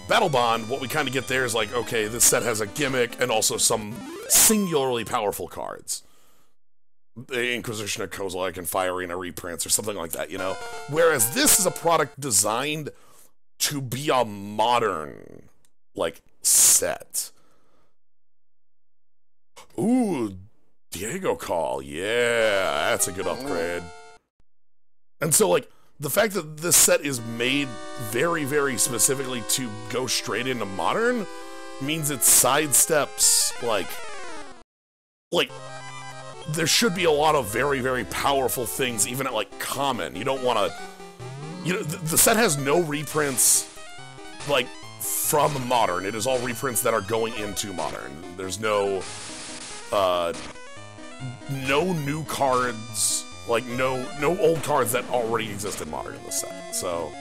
Speaker 1: Battle Bond, what we kind of get there is, like, okay, this set has a gimmick and also some singularly powerful cards. The Inquisition of Kozilek and Fire Arena reprints or something like that, you know? Whereas this is a product designed to be a modern, like, set. Ooh, Diego Call, yeah, that's a good upgrade. And so, like, the fact that this set is made very, very specifically to go straight into modern means it sidesteps, like, there should be a lot of very, very powerful things, even at, like, common. You don't want to... You know, the set has no reprints, like, from modern. It is all reprints that are going into modern. There's no... no new cards, like, no old cards that already exist in modern in the set. So,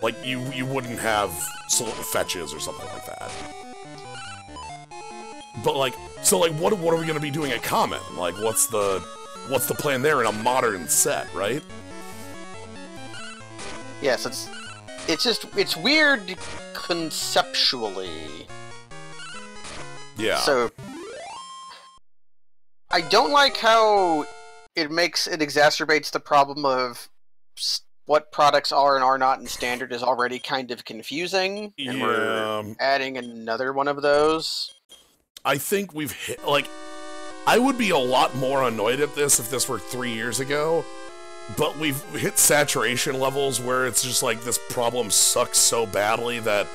Speaker 1: like, you wouldn't have fetches or something like that. But, like, so, like, what are we going to be doing at Common? Like, what's the plan there in a modern set, right?
Speaker 2: Yes, it's weird conceptually.
Speaker 1: Yeah.
Speaker 2: So, I don't like how it exacerbates the problem of what products are and are not in Standard is already kind of confusing, and we're adding another one of those.
Speaker 1: I think we've hit, like, I would be a lot more annoyed at this if this were 3 years ago, but we've hit saturation levels where it's just like this problem sucks so badly that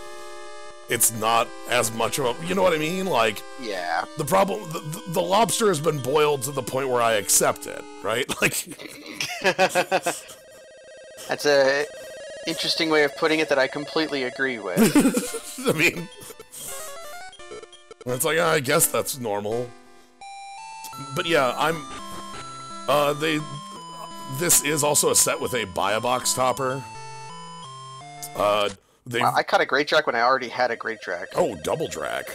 Speaker 1: it's not as much of a, you know what I mean? Like,
Speaker 2: Yeah.
Speaker 1: the problem, the lobster has been boiled to the point where I accept it, right? Like,
Speaker 2: That's a interesting way of putting it that I completely agree with.
Speaker 1: I mean, it's like, I guess that's normal. But yeah, this is also a set with a buy-a-box topper.
Speaker 2: Wow, I caught a Great Drac when I already had a Great Drac.
Speaker 1: Oh, double Drac.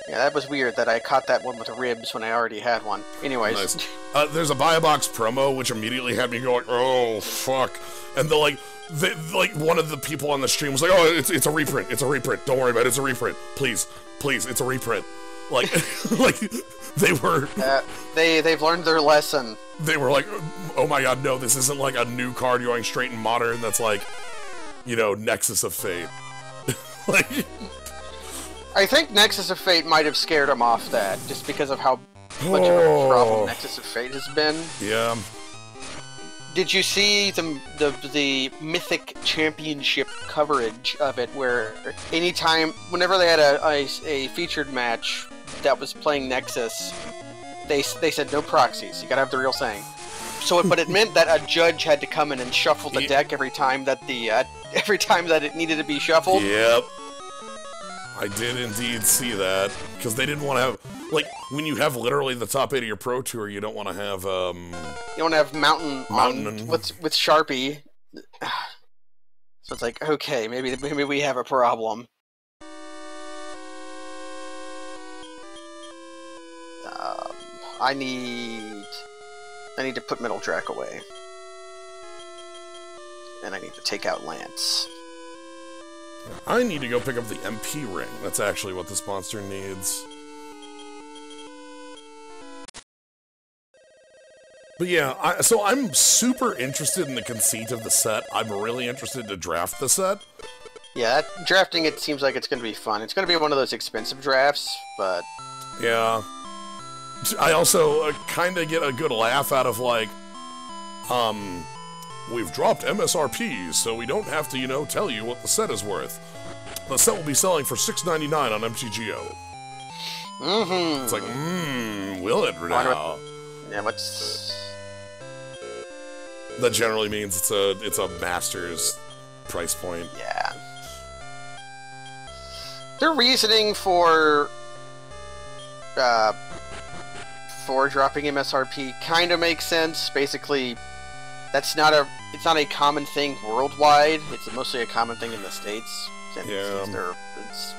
Speaker 2: Yeah, that was weird that I caught that one with the ribs when I already had one. Anyways.
Speaker 1: Nice. There's a buy-a-box promo, which immediately had me going, oh, fuck. And one of the people on the stream was like, oh, it's a reprint, don't worry about it, it's a reprint. Please, it's a reprint. Like, they were...
Speaker 2: they've learned their lesson.
Speaker 1: They were like, oh my god, no, this isn't like a new card going straight in Modern that's like, you know, Nexus of Fate. Like...
Speaker 2: I think Nexus of Fate might have scared him off that, just because of how much of a problem Nexus of Fate has been.
Speaker 1: Yeah.
Speaker 2: Did you see the Mythic Championship coverage of it, where whenever they had a featured match that was playing Nexus, they said no proxies, you gotta have the real thing. But it meant that a judge had to come in and shuffle the deck every time that it needed to be shuffled.
Speaker 1: Yep. I did indeed see that, because they didn't want to have, like, when you have literally the top 8 of your Pro Tour, you don't want to have,
Speaker 2: You don't have Mountain with Sharpie. So it's like, okay, maybe we have a problem. I need to put Middle Drac away. And I need to take out Lance.
Speaker 1: I need to go pick up the MP ring. That's actually what this monster needs. But yeah, so I'm super interested in the conceit of the set. I'm really interested to draft the set.
Speaker 2: Yeah, drafting it seems like it's going to be fun. It's going to be one of those expensive drafts, but...
Speaker 1: Yeah. I also kind of get a good laugh out of, like, we've dropped MSRPs, so we don't have to, you know, tell you what the set is worth. The set will be selling for $6.99 on MTGO.
Speaker 2: Mm-hmm.
Speaker 1: It's like, will it now?
Speaker 2: Yeah, what's...
Speaker 1: That generally means it's a master's price point.
Speaker 2: Yeah. Their reasoning for dropping MSRP kind of makes sense. Basically, it's not a common thing worldwide. It's mostly a common thing in the States. And
Speaker 1: yeah.
Speaker 2: Since it's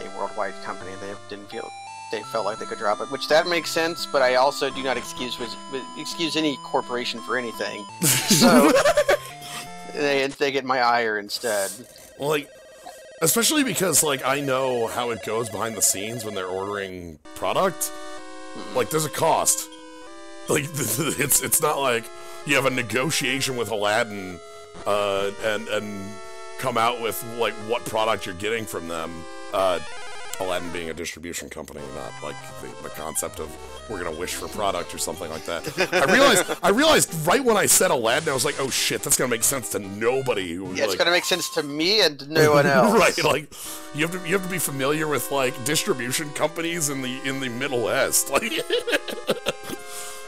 Speaker 2: a worldwide company, they felt like they could drop it, which that makes sense. But I also do not excuse any corporation for anything. So they get my ire instead.
Speaker 1: Well, like, especially because, like, I know how it goes behind the scenes when they're ordering product. Like, there's a cost. Like, it's not like you have a negotiation with Aladdin and come out with, like, what product you're getting from them. Aladdin being a distribution company, not, like, the concept of we're gonna wish for product or something like that. I realized right when I said Aladdin, I was like, oh shit, that's gonna make sense to nobody who
Speaker 2: it's gonna make sense to me and no one else.
Speaker 1: Right, like, you have to be familiar with, like, distribution companies in the Middle West. Like,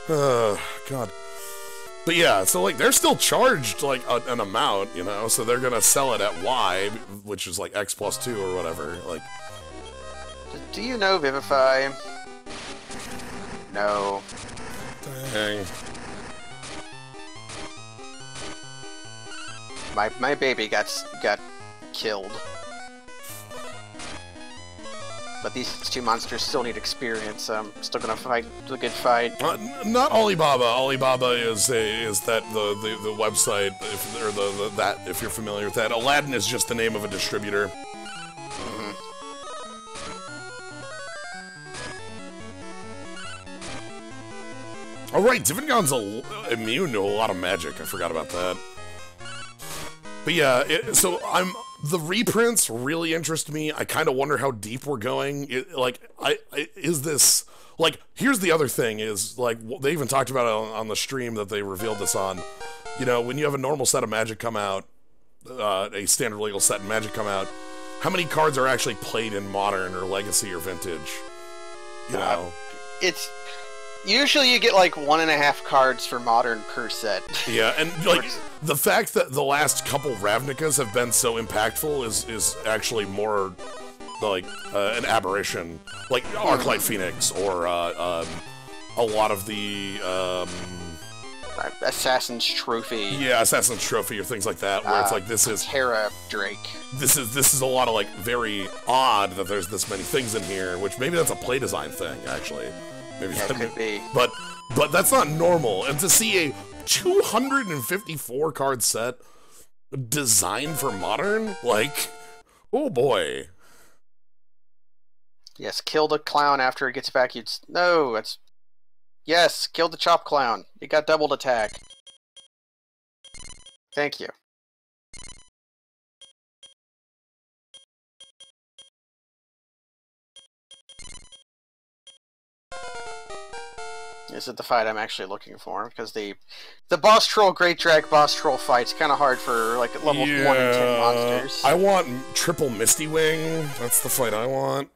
Speaker 1: God. But yeah, so, like, they're still charged, like, an amount, you know, so they're gonna sell it at Y, which is, like, X plus 2 or whatever, like...
Speaker 2: Do you know Vivify? No.
Speaker 1: Dang.
Speaker 2: My baby got killed. But these two monsters still need experience, so I'm still gonna fight the good fight.
Speaker 1: Not Alibaba. Alibaba is that the website, if you're familiar with that. Aladdin is just the name of a distributor. Oh right, Divingon's immune to a lot of magic. I forgot about that. But yeah, the reprints really interest me. I kind of wonder how deep we're going. Is this... Like, here's the other thing is, like, they even talked about it on the stream that they revealed this on. You know, when you have a normal set of Magic come out, a standard legal set and Magic come out, how many cards are actually played in Modern or Legacy or Vintage? You know?
Speaker 2: It's... Usually you get like 1.5 cards for Modern per set.
Speaker 1: Yeah, and like the fact that the last couple Ravnicas have been so impactful is actually more like an aberration. Like Arclight Phoenix or a lot of the
Speaker 2: Assassin's Trophy.
Speaker 1: Yeah, Assassin's Trophy or things like that, where it's like this is
Speaker 2: Terra Drake.
Speaker 1: This is a lot of like very odd that there's this many things in here, which maybe that's a play design thing actually. Maybe
Speaker 2: yeah, it could be.
Speaker 1: But that's not normal. And to see a 254 card set designed for Modern, like, oh boy.
Speaker 2: Yes, kill the clown after it gets back. No, it's... Yes, kill the chop clown. It got doubled attack. Thank you. Is it the fight I'm actually looking for? Because the boss troll, Great Drag boss troll fight's kind of hard for like level 1 and 10 monsters.
Speaker 1: I want triple Misty Wing. That's the fight I want.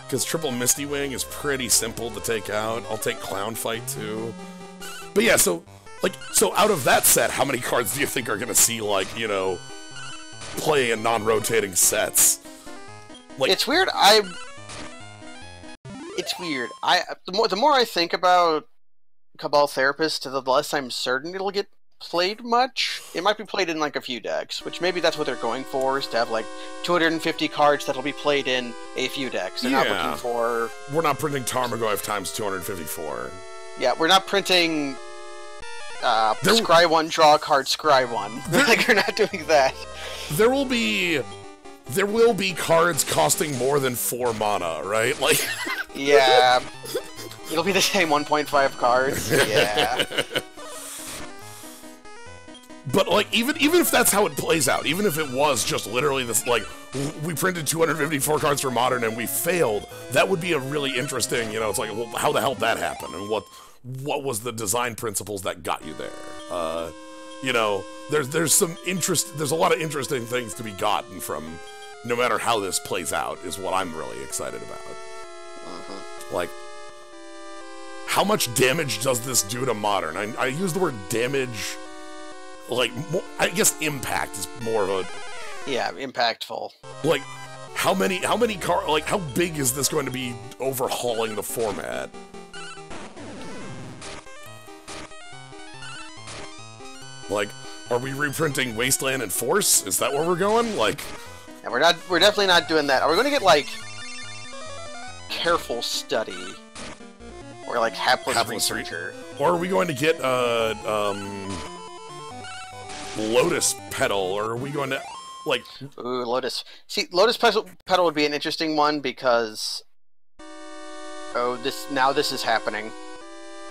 Speaker 1: Because triple Misty Wing is pretty simple to take out. I'll take Clown Fight too. But yeah, so out of that set, how many cards do you think are gonna see like, you know, play in non-rotating sets? Like,
Speaker 2: it's weird. It's weird. The more I think about Cabal Therapist, the less I'm certain it'll get played much. It might be played in like a few decks, which maybe that's what they're going for, is to have like 250 cards that'll be played in a few decks. They're not looking for...
Speaker 1: We're not printing Tarmogoyf times 254.
Speaker 2: Yeah, we're not printing Scry 1, draw a card, Scry 1. Like, we're not doing that.
Speaker 1: There will be cards costing more than 4 mana, right? Like...
Speaker 2: Yeah. It'll be the same 1.5 cards. Yeah.
Speaker 1: But, like, even if that's how it plays out, even if it was just literally this, like, we printed 254 cards for Modern and we failed, that would be a really interesting, you know, it's like, well, how the hell did that happen? And what was the design principles that got you there? You know, there's a lot of interesting things to be gotten from no matter how this plays out, is what I'm really excited about. Like, how much damage does this do to Modern? I use the word damage, like, I guess impact is more of a...
Speaker 2: Yeah, impactful.
Speaker 1: Like, how big is this going to be overhauling the format? Like, are we reprinting Wasteland and Force? Is that where we're going? Like...
Speaker 2: Yeah, we're definitely not doing that. Are we going to get, like... Careful Study, or like Hapless Researcher,
Speaker 1: or are we going to get Lotus Petal, or are we going to like...
Speaker 2: Ooh, Lotus. See, Lotus Petal would be an interesting one because this is happening.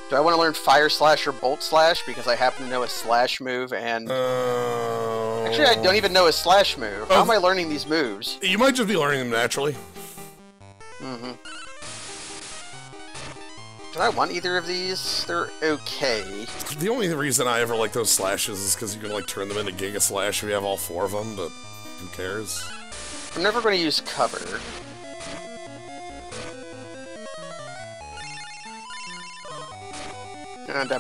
Speaker 2: Do I want to learn Fire Slash or Bolt Slash because I happen to know a Slash move and actually I don't even know a Slash move. How am I learning these moves?
Speaker 1: You might just be learning them naturally.
Speaker 2: Mm-hmm. Do I want either of these? They're okay.
Speaker 1: The only reason I ever like those slashes is because you can like turn them into Giga Slash if you have all 4 of them, but who cares?
Speaker 2: I'm never going to use cover. And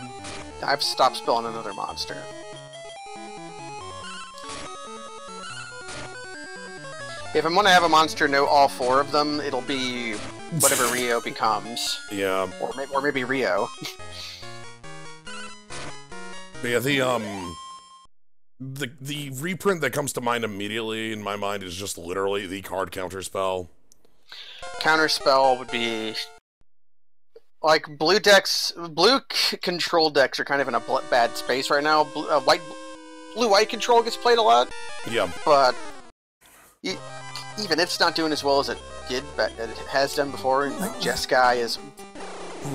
Speaker 2: I've stopped spelling another monster. If I'm going to have a monster know all 4 of them, it'll be whatever Rio becomes.
Speaker 1: Yeah.
Speaker 2: Or maybe Rio.
Speaker 1: But yeah, the reprint that comes to mind immediately in my mind is just literally the card counter spell.
Speaker 2: Counter spell would be like blue control decks are kind of in a bad space right now. Blue-white control gets played a lot.
Speaker 1: Yeah.
Speaker 2: But even it's not doing as well as it has done before. Like Jeskai is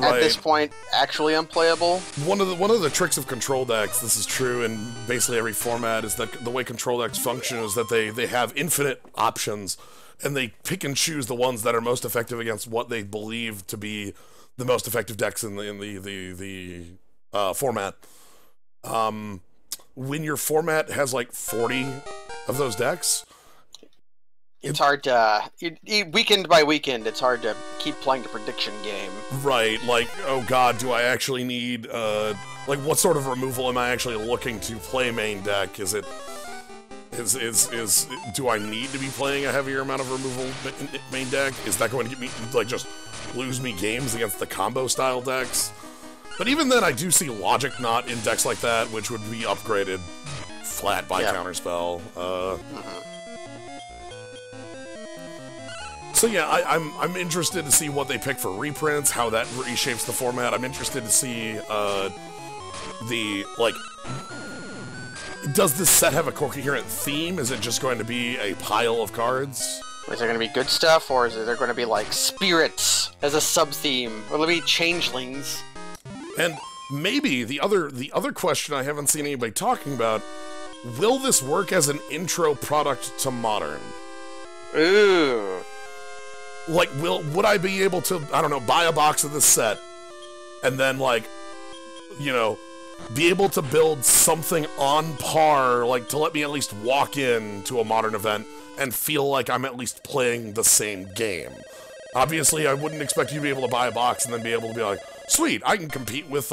Speaker 2: at this point actually unplayable.
Speaker 1: One of the tricks of control decks, this is true in basically every format, is that the way control decks function is that they have infinite options and they pick and choose the ones that are most effective against what they believe to be the most effective decks in the format. When your format has like 40 of those decks,
Speaker 2: It's hard to weekend by weekend. It's hard to keep playing the prediction game.
Speaker 1: Right, like, oh god, do I actually need, like, what sort of removal am I actually looking to play main deck? Is it, do I need to be playing a heavier amount of removal main deck? Is that going to get me, like, just lose me games against the combo style decks? But even then, I do see Logic Knot in decks like that, which would be upgraded flat by Counterspell. So yeah, I'm interested to see what they pick for reprints, how that reshapes the format. I'm interested to see does this set have a coherent theme? Is it just going to be a pile of cards?
Speaker 2: Is there going to be good stuff, or is there going to be like spirits as a sub-theme? Will there be changelings?
Speaker 1: And maybe the other question I haven't seen anybody talking about: will this work as an intro product to Modern?
Speaker 2: Ooh.
Speaker 1: Like, would I be able to, I don't know, buy a box of this set, and then, like, you know, be able to build something on par, like, to let me at least walk in to a Modern event and feel like I'm at least playing the same game? Obviously, I wouldn't expect you to be able to buy a box and then be able to be like, sweet, I can compete with,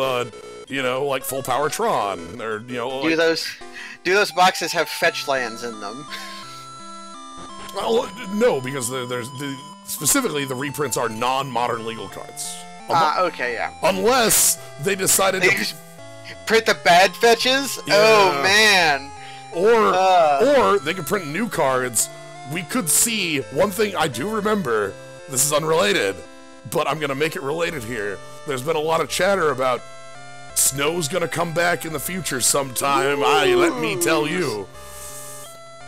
Speaker 1: you know, like, Full Power Tron, or, you know... Like,
Speaker 2: do those boxes have fetch lands in them?
Speaker 1: Well, no, because specifically, the reprints are non-modern legal cards.
Speaker 2: Okay, yeah.
Speaker 1: Unless they decided to
Speaker 2: just print the bad fetches? Yeah. Oh, man.
Speaker 1: Or they could print new cards. We could see, one thing I do remember, this is unrelated, but I'm going to make it related here. There's been a lot of chatter about Snow's going to come back in the future sometime. Let me tell you.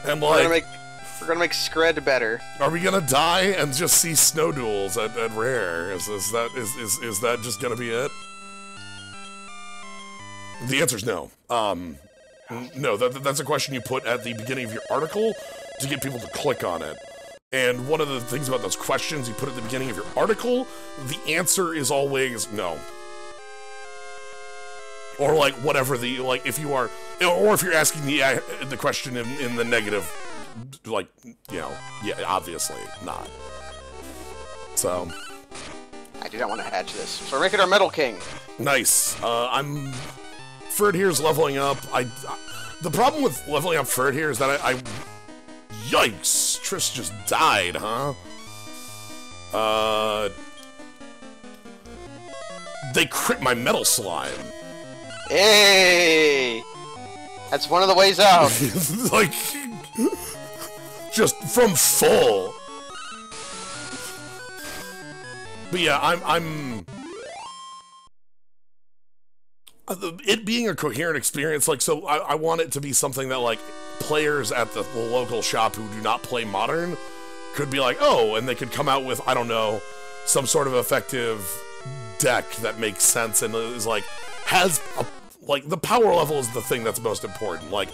Speaker 1: And like...
Speaker 2: We're gonna make Scred better.
Speaker 1: Are we gonna die and just see Snow duels at Rare? Is that just gonna be it? The answer's no. No, that's a question you put at the beginning of your article to get people to click on it. And one of the things about those questions you put at the beginning of your article, the answer is always no. Or like whatever the, like if you are, or if you're asking the question in the negative, like, you know, yeah, obviously not. So.
Speaker 2: I do not want to hatch this. So we're making our Metal King.
Speaker 1: Nice. Ferd here's leveling up. The problem with leveling up Ferd here is that yikes! Triss just died, huh? They crit my Metal Slime.
Speaker 2: Hey! That's one of the ways out.
Speaker 1: Like, just from full. But yeah, it being a coherent experience, like, so I want it to be something that, like, players at the local shop who do not play Modern could be like, oh, and they could come out with, I don't know, some sort of effective deck that makes sense and is, like, has a, like, the power level is the thing that's most important. Like,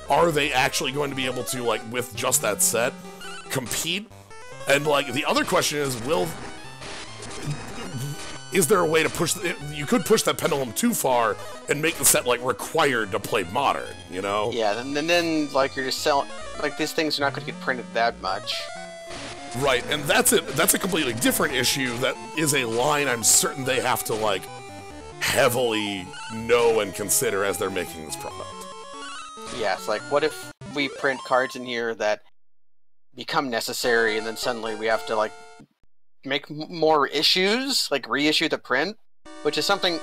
Speaker 1: are they actually going to be able to, like, with just that set, compete? And, like, the other question is there a way to push, you could push that pendulum too far and make the set, like, required to play Modern, you know?
Speaker 2: Yeah, and then like, you're just selling, like, these things are not going to get printed that much.
Speaker 1: Right, and that's a completely different issue that is a line I'm certain they have to, like, heavily know and consider as they're making this product.
Speaker 2: Yeah, it's like, what if we print cards in here that become necessary and then suddenly we have to, like, make more issues, like reissue the print, which is something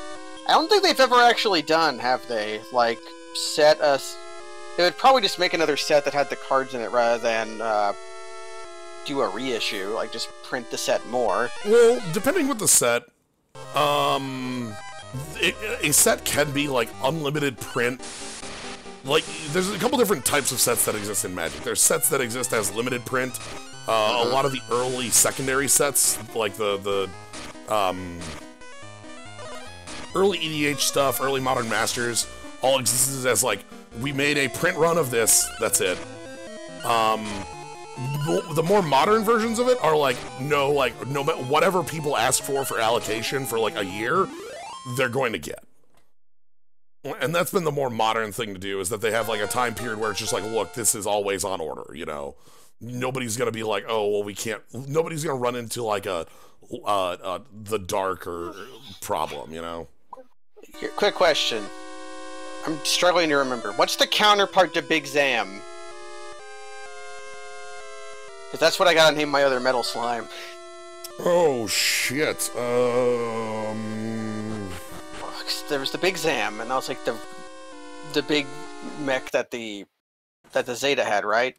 Speaker 2: I don't think they've ever actually done, have they? Like, set us. They would probably just make another set that had the cards in it rather than do a reissue, like just print the set more.
Speaker 1: Well, depending with the set, a set can be like unlimited print. Like, there's a couple different types of sets that exist in Magic. There's sets that exist as limited print. A lot of the early secondary sets, like the early EDH stuff, early Modern Masters, all existed as, like, we made a print run of this, that's it. The more modern versions of it are like, no, whatever people ask for allocation for, like, a year, they're going to get. And that's been the more modern thing to do, is that they have, like, a time period where it's just like, look, this is always on order, you know? nobody's gonna be like, oh, well, we can't. Nobody's gonna run into like the dark or problem, you know.
Speaker 2: Here, quick question. I'm struggling to remember. What's the counterpart to Big Zam? Because that's what I gotta name my other metal slime.
Speaker 1: Oh shit.
Speaker 2: There was the Big Zam, and that was like the big mech that the Zeta had, right?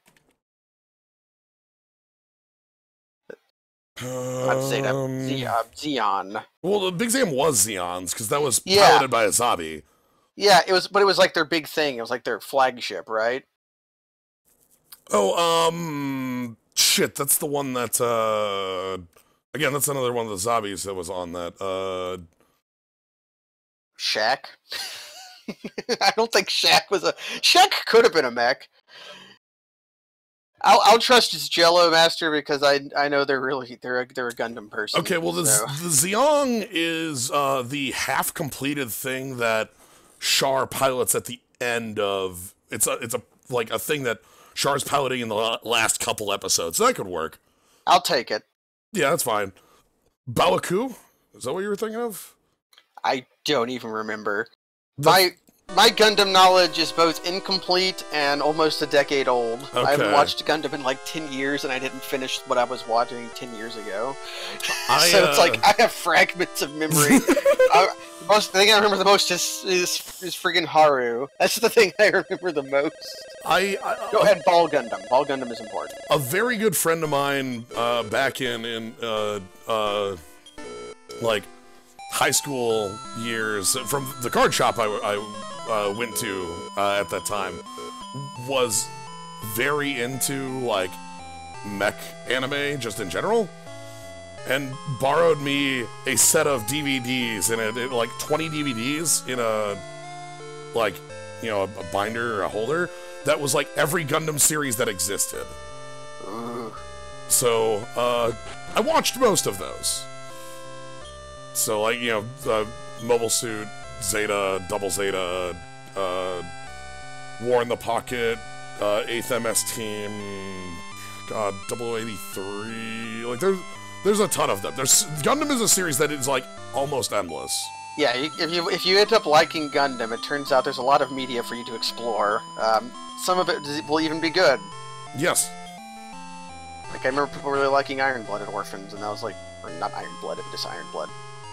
Speaker 2: Not Zeta, Xeon.
Speaker 1: Well, the Big Zam was Xeon's because that was piloted by Azabi.
Speaker 2: Yeah, it was, but it was like their big thing. It was like their flagship, right?
Speaker 1: Oh, shit, that's the one that, again, that's another one of the zombies that was on that,
Speaker 2: Shaq? I don't think Shaq was a... Shaq could have been a mech. I'll trust his Jello Master because I know they're a Gundam person.
Speaker 1: Okay, well, the Zeong is, the half-completed thing that Char pilots at the end of... It's like a thing that Char's piloting in the last couple episodes. So that could work.
Speaker 2: I'll take it.
Speaker 1: Yeah, that's fine. Bawaku? Is that what you were thinking of?
Speaker 2: I don't even remember. My Gundam knowledge is both incomplete and almost a decade old.
Speaker 1: Okay.
Speaker 2: I haven't watched Gundam in like 10 years, and I didn't finish what I was watching 10 years ago. So it's like I have fragments of memory. The thing I remember the most is friggin' Haru. That's the thing I remember the most. Go ahead, Ball Gundam. Ball Gundam is important.
Speaker 1: A very good friend of mine back in like high school years from the card shop I went to at that time was very into like mech anime just in general, and borrowed me a set of DVDs and like 20 DVDs in a like, you know, a binder or a holder that was like every Gundam series that existed. So I watched most of those. So like, you know, Mobile Suit, Zeta, Double Zeta, War in the Pocket, 8th MS Team, God, 0083, like there's a ton of them. Gundam is a series that is like almost endless.
Speaker 2: Yeah, if you end up liking Gundam, it turns out there's a lot of media for you to explore. Some of it will even be good.
Speaker 1: Yes.
Speaker 2: Like I remember people really liking Iron-Blooded Orphans, and I was like, or not Iron-Blooded, just Iron-Blood.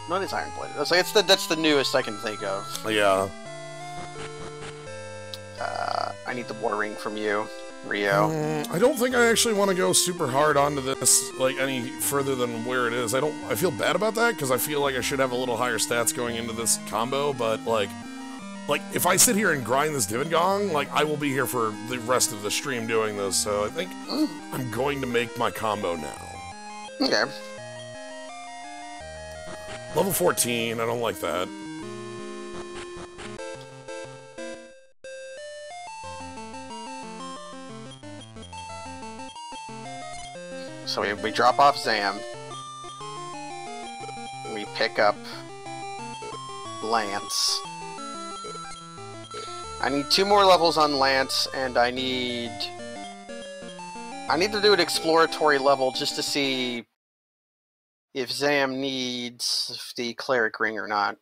Speaker 2: No, it is Iron-Blooded. I was like, that's the newest I can think of.
Speaker 1: Yeah.
Speaker 2: I need the War Ring from you, Rio.
Speaker 1: I don't think I actually want to go super hard onto this, like, any further than where it is. I feel bad about that, because I feel like I should have a little higher stats going into this combo, but, like, if I sit here and grind this Divan Gong, like, I will be here for the rest of the stream doing this, so I think I'm going to make my combo now.
Speaker 2: Okay.
Speaker 1: Level 14, I don't like that.
Speaker 2: So we drop off Zam. We pick up Lance. I need 2 more levels on Lance, and I need to do an exploratory level just to see if Zam needs the Cleric Ring or not.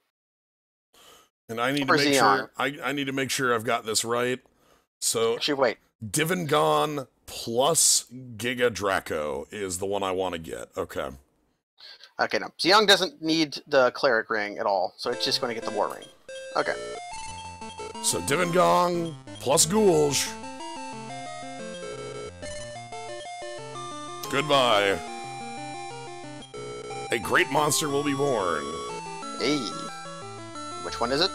Speaker 1: And I need to make sure I need to make sure I've got this right. So
Speaker 2: actually, wait.
Speaker 1: Divan plus Giga Draco is the one I want to get. Okay.
Speaker 2: Okay, no. Zeong doesn't need the Cleric Ring at all, so it's just going to get the War Ring. Okay.
Speaker 1: So Divan plus Ghouls. Goodbye. A great monster will be born.
Speaker 2: Hey. Which one is it?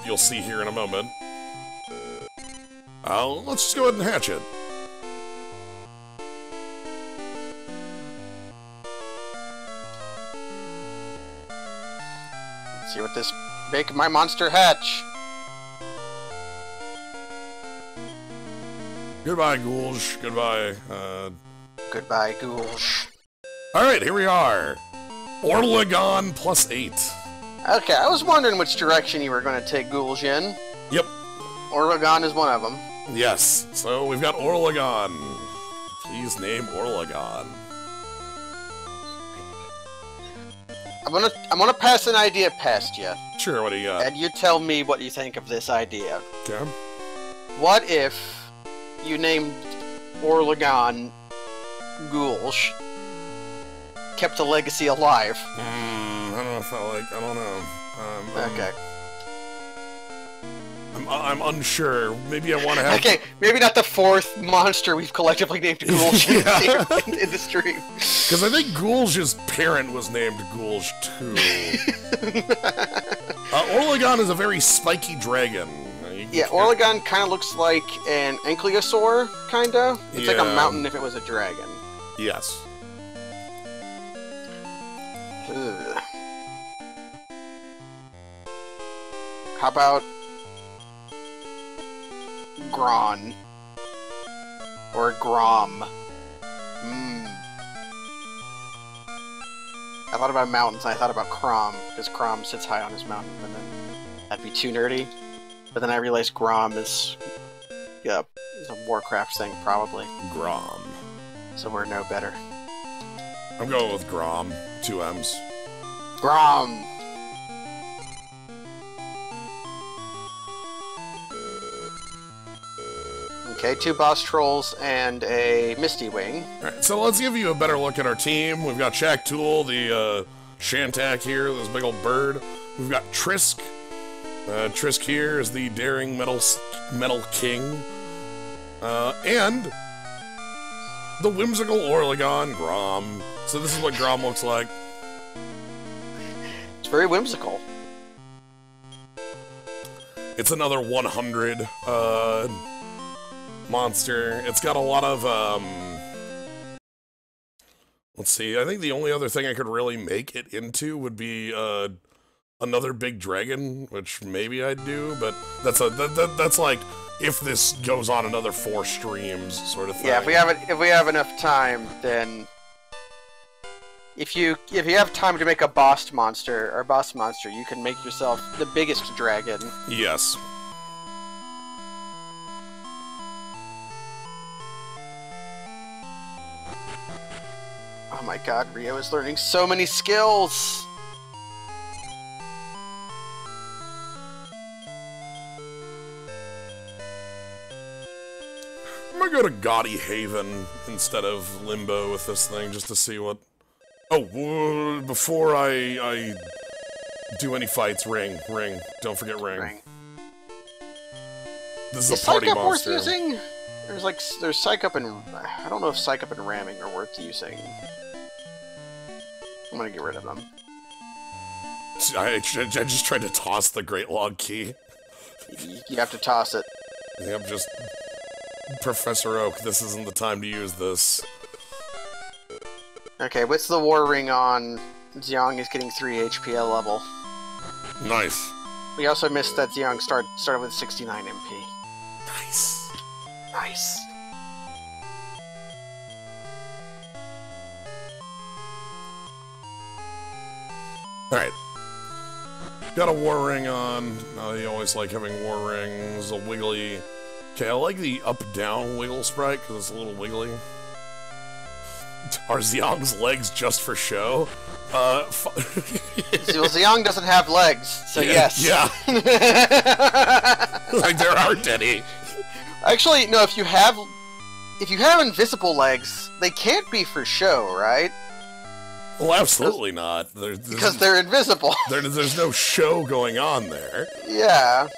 Speaker 1: You'll see here in a moment. Let's just go ahead and hatch it.
Speaker 2: Let's see what this make my monster hatch.
Speaker 1: Goodbye, Ghouls. Goodbye.
Speaker 2: Goodbye, Ghouls.
Speaker 1: Alright, here we are. Orlegon plus 8.
Speaker 2: Okay, I was wondering which direction you were going to take Ghouls in.
Speaker 1: Yep.
Speaker 2: Orlegon is one of them.
Speaker 1: Yes. So we've got Orlegon. Please name Orlegon.
Speaker 2: I'm gonna pass an idea past you.
Speaker 1: Sure. What do you got?
Speaker 2: And you tell me what you think of this idea.
Speaker 1: Okay.
Speaker 2: What if you named Orlegon Ghoulsh, kept the legacy alive?
Speaker 1: I don't know if I don't know.
Speaker 2: Okay.
Speaker 1: I'm unsure. Maybe I want to have...
Speaker 2: Okay, maybe not the fourth monster we've collectively named Ghoulsh in the stream.
Speaker 1: Because I think Ghoulsh's parent was named Ghoulsh too. Orlegon is a very spiky dragon.
Speaker 2: Yeah, Orlegon kind of looks like an ankylosaur, kinda. It's like a mountain if it was a dragon.
Speaker 1: Yes.
Speaker 2: Ugh. How about Gron? Or Grom? I thought about mountains, and I thought about Crom, because Crom sits high on his mountain, and then that'd be too nerdy. But then I realized Grom is, yeah, it's a Warcraft thing, probably.
Speaker 1: Grom.
Speaker 2: So we're no better.
Speaker 1: I'm going with Grom. 2 M's.
Speaker 2: Grom! Okay, 2 boss trolls and a Misty Wing.
Speaker 1: Alright, so let's give you a better look at our team. We've got Shaq Tool, the Shantak here, this big old bird. We've got Trisk. Trisk here is the Daring Metal King. And the whimsical Orlegon Grom. So this is what Grom looks like.
Speaker 2: It's very whimsical.
Speaker 1: It's another 100 monster. It's got a lot of, let's see, I think the only other thing I could really make it into would be, another big dragon, which maybe I'd do, but that's like, if this goes on another 4 streams, sort of thing.
Speaker 2: Yeah, if we have enough time, then if you have time to make a boss monster, you can make yourself the biggest dragon.
Speaker 1: Yes.
Speaker 2: Oh my god, Rio is learning so many skills!
Speaker 1: I'm gonna go to Gaudy Haven instead of Limbo with this thing, just to see what... Oh, before I do any fights, ring. Don't forget ring. This is a party monster.
Speaker 2: Worth using? There's Psych Up and... I don't know if Psych Up and Ramming are worth using. I'm gonna get rid of them.
Speaker 1: I just tried to toss the Great Log Key.
Speaker 2: You have to toss it.
Speaker 1: I think I'm just... Professor Oak, this isn't the time to use this.
Speaker 2: Okay, what's the War Ring on? Xiong is getting 3 HP a level.
Speaker 1: Nice.
Speaker 2: We also missed that Xiong started with 69 MP.
Speaker 1: Nice.
Speaker 2: Nice.
Speaker 1: Alright. Got a War Ring on. You always like having War Rings. A wiggly... Okay, I like the up-down wiggle sprite, because it's a little wiggly. Are Xiong's legs just for show?
Speaker 2: Well, Xiong doesn't have legs, so
Speaker 1: yeah,
Speaker 2: yes.
Speaker 1: Yeah. Like, there aren't any.
Speaker 2: Actually, no, if you have invisible legs, they can't be for show, right?
Speaker 1: Well, absolutely not.
Speaker 2: Because they're invisible.
Speaker 1: There's no show going on there.
Speaker 2: Yeah.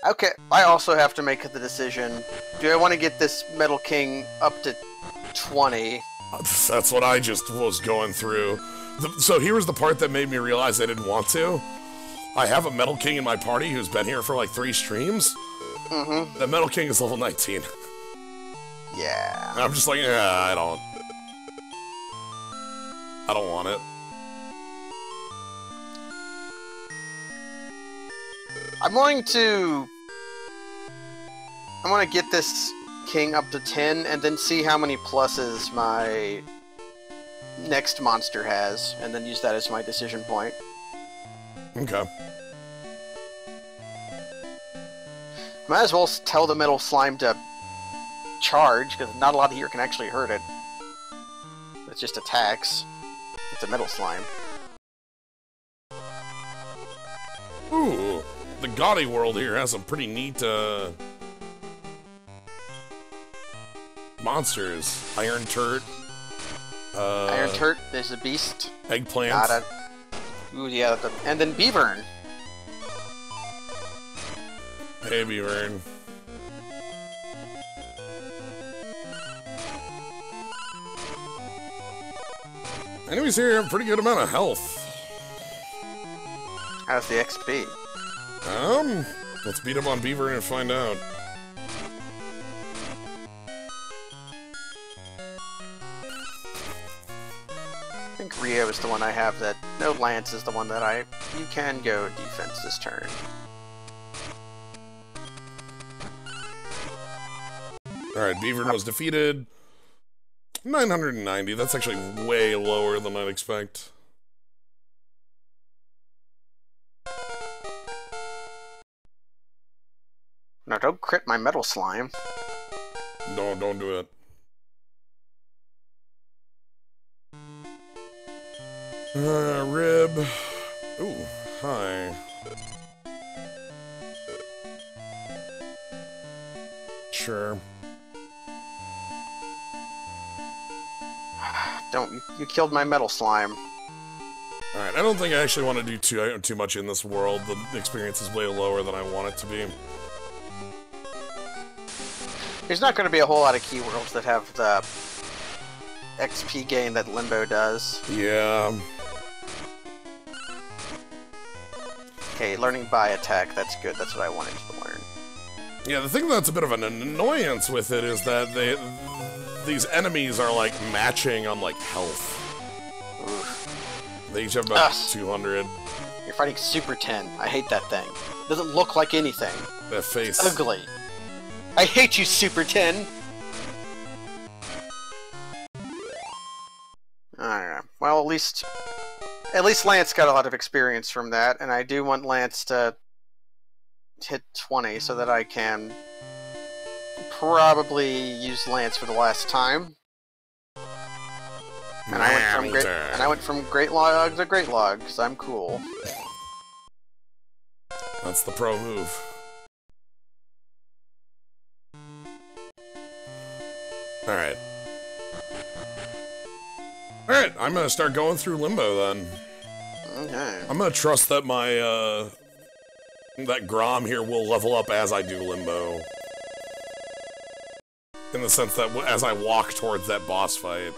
Speaker 2: Okay, I also have to make the decision. Do I want to get this Metal King up to 20?
Speaker 1: That's what I just was going through. So here was the part that made me realize I didn't want to. I have a Metal King in my party who's been here for like 3 streams.
Speaker 2: Mm-hmm.
Speaker 1: The Metal King is level 19.
Speaker 2: Yeah.
Speaker 1: And I'm just like, yeah, I don't want it.
Speaker 2: I'm going to get this king up to 10 and then see how many pluses my next monster has, and then use that as my decision point.
Speaker 1: Okay.
Speaker 2: Might as well tell the metal slime to charge, because not a lot here can actually hurt it. It's just attacks. It's a metal slime.
Speaker 1: Ooh, the gaudy world here has some pretty neat, monsters. Iron Turret.
Speaker 2: Iron Turret, there's a beast.
Speaker 1: Eggplant.
Speaker 2: Got it. Ooh, yeah, and then Beavern.
Speaker 1: Hey, Beavern. Enemies here have a pretty good amount of health.
Speaker 2: How's the XP?
Speaker 1: Let's beat up on Beavern and find out.
Speaker 2: I think Rio is the one I have that... No, Lance is the one that You can go defense this turn.
Speaker 1: Alright, Beavern was defeated. 990, that's actually way lower than I'd expect.
Speaker 2: No, don't crit my metal slime.
Speaker 1: No, don't do it. Rib. Ooh, hi. Sure.
Speaker 2: Don't. You killed my metal slime.
Speaker 1: Alright, I don't think I actually want to do too much in this world. The experience is way lower than I want it to be.
Speaker 2: There's not going to be a whole lot of key worlds that have the XP gain that Limbo does.
Speaker 1: Yeah.
Speaker 2: Okay, learning by attack, that's good. That's what I wanted to learn.
Speaker 1: Yeah, the thing that's a bit of an annoyance with it is that these enemies are, like, matching on, like, health. Oof. They each have about 200.
Speaker 2: You're fighting Super 10. I hate that thing. Doesn't look like anything.
Speaker 1: That face.
Speaker 2: It's ugly. I hate you, Super 10! Alright. Well, at least Lance got a lot of experience from that, and I do want Lance to hit 20 so that I can probably use Lance for the last time. And I went from Great Log to Great Log, because I'm cool.
Speaker 1: That's the pro move. Alright. Alright, I'm gonna start going through Limbo then.
Speaker 2: Okay.
Speaker 1: I'm gonna trust that my, that Grom here will level up as I do Limbo. In the sense that as I walk towards that boss fight.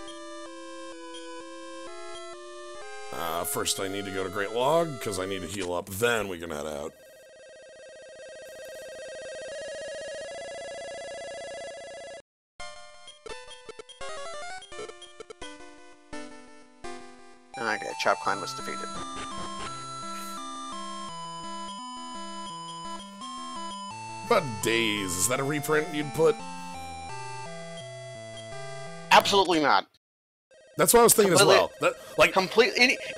Speaker 1: First I need to go to Great Log, because I need to heal up, then we can head out.
Speaker 2: Okay, Chop Clan was defeated.
Speaker 1: What about Days? Is that a reprint you'd put?
Speaker 2: Absolutely not.
Speaker 1: That's what I was thinking as well.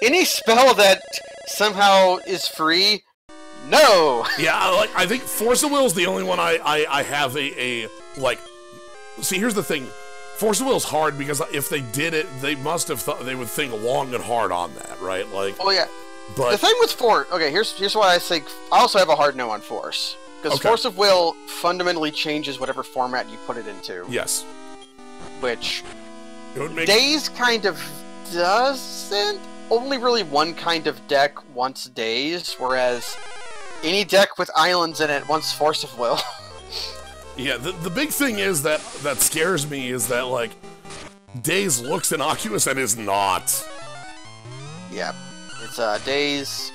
Speaker 2: Any spell that somehow is free, no!
Speaker 1: Yeah, I think Force of Will is the only one I have like... See, here's the thing. Force of Will is hard because if they did it, they must have thought they would think long and hard on that, right? Like,
Speaker 2: oh yeah.
Speaker 1: But
Speaker 2: the thing with Force, okay, here's why I think I also have a hard no on Force, because Force of Will fundamentally changes whatever format you put it into.
Speaker 1: Yes.
Speaker 2: Which
Speaker 1: it would make...
Speaker 2: Days kind of doesn't. Only really one kind of deck wants Days, whereas any deck with islands in it wants Force of Will.
Speaker 1: Yeah, the big thing is that scares me is that, like, Days looks innocuous and is not.
Speaker 2: Yeah, it's, Days...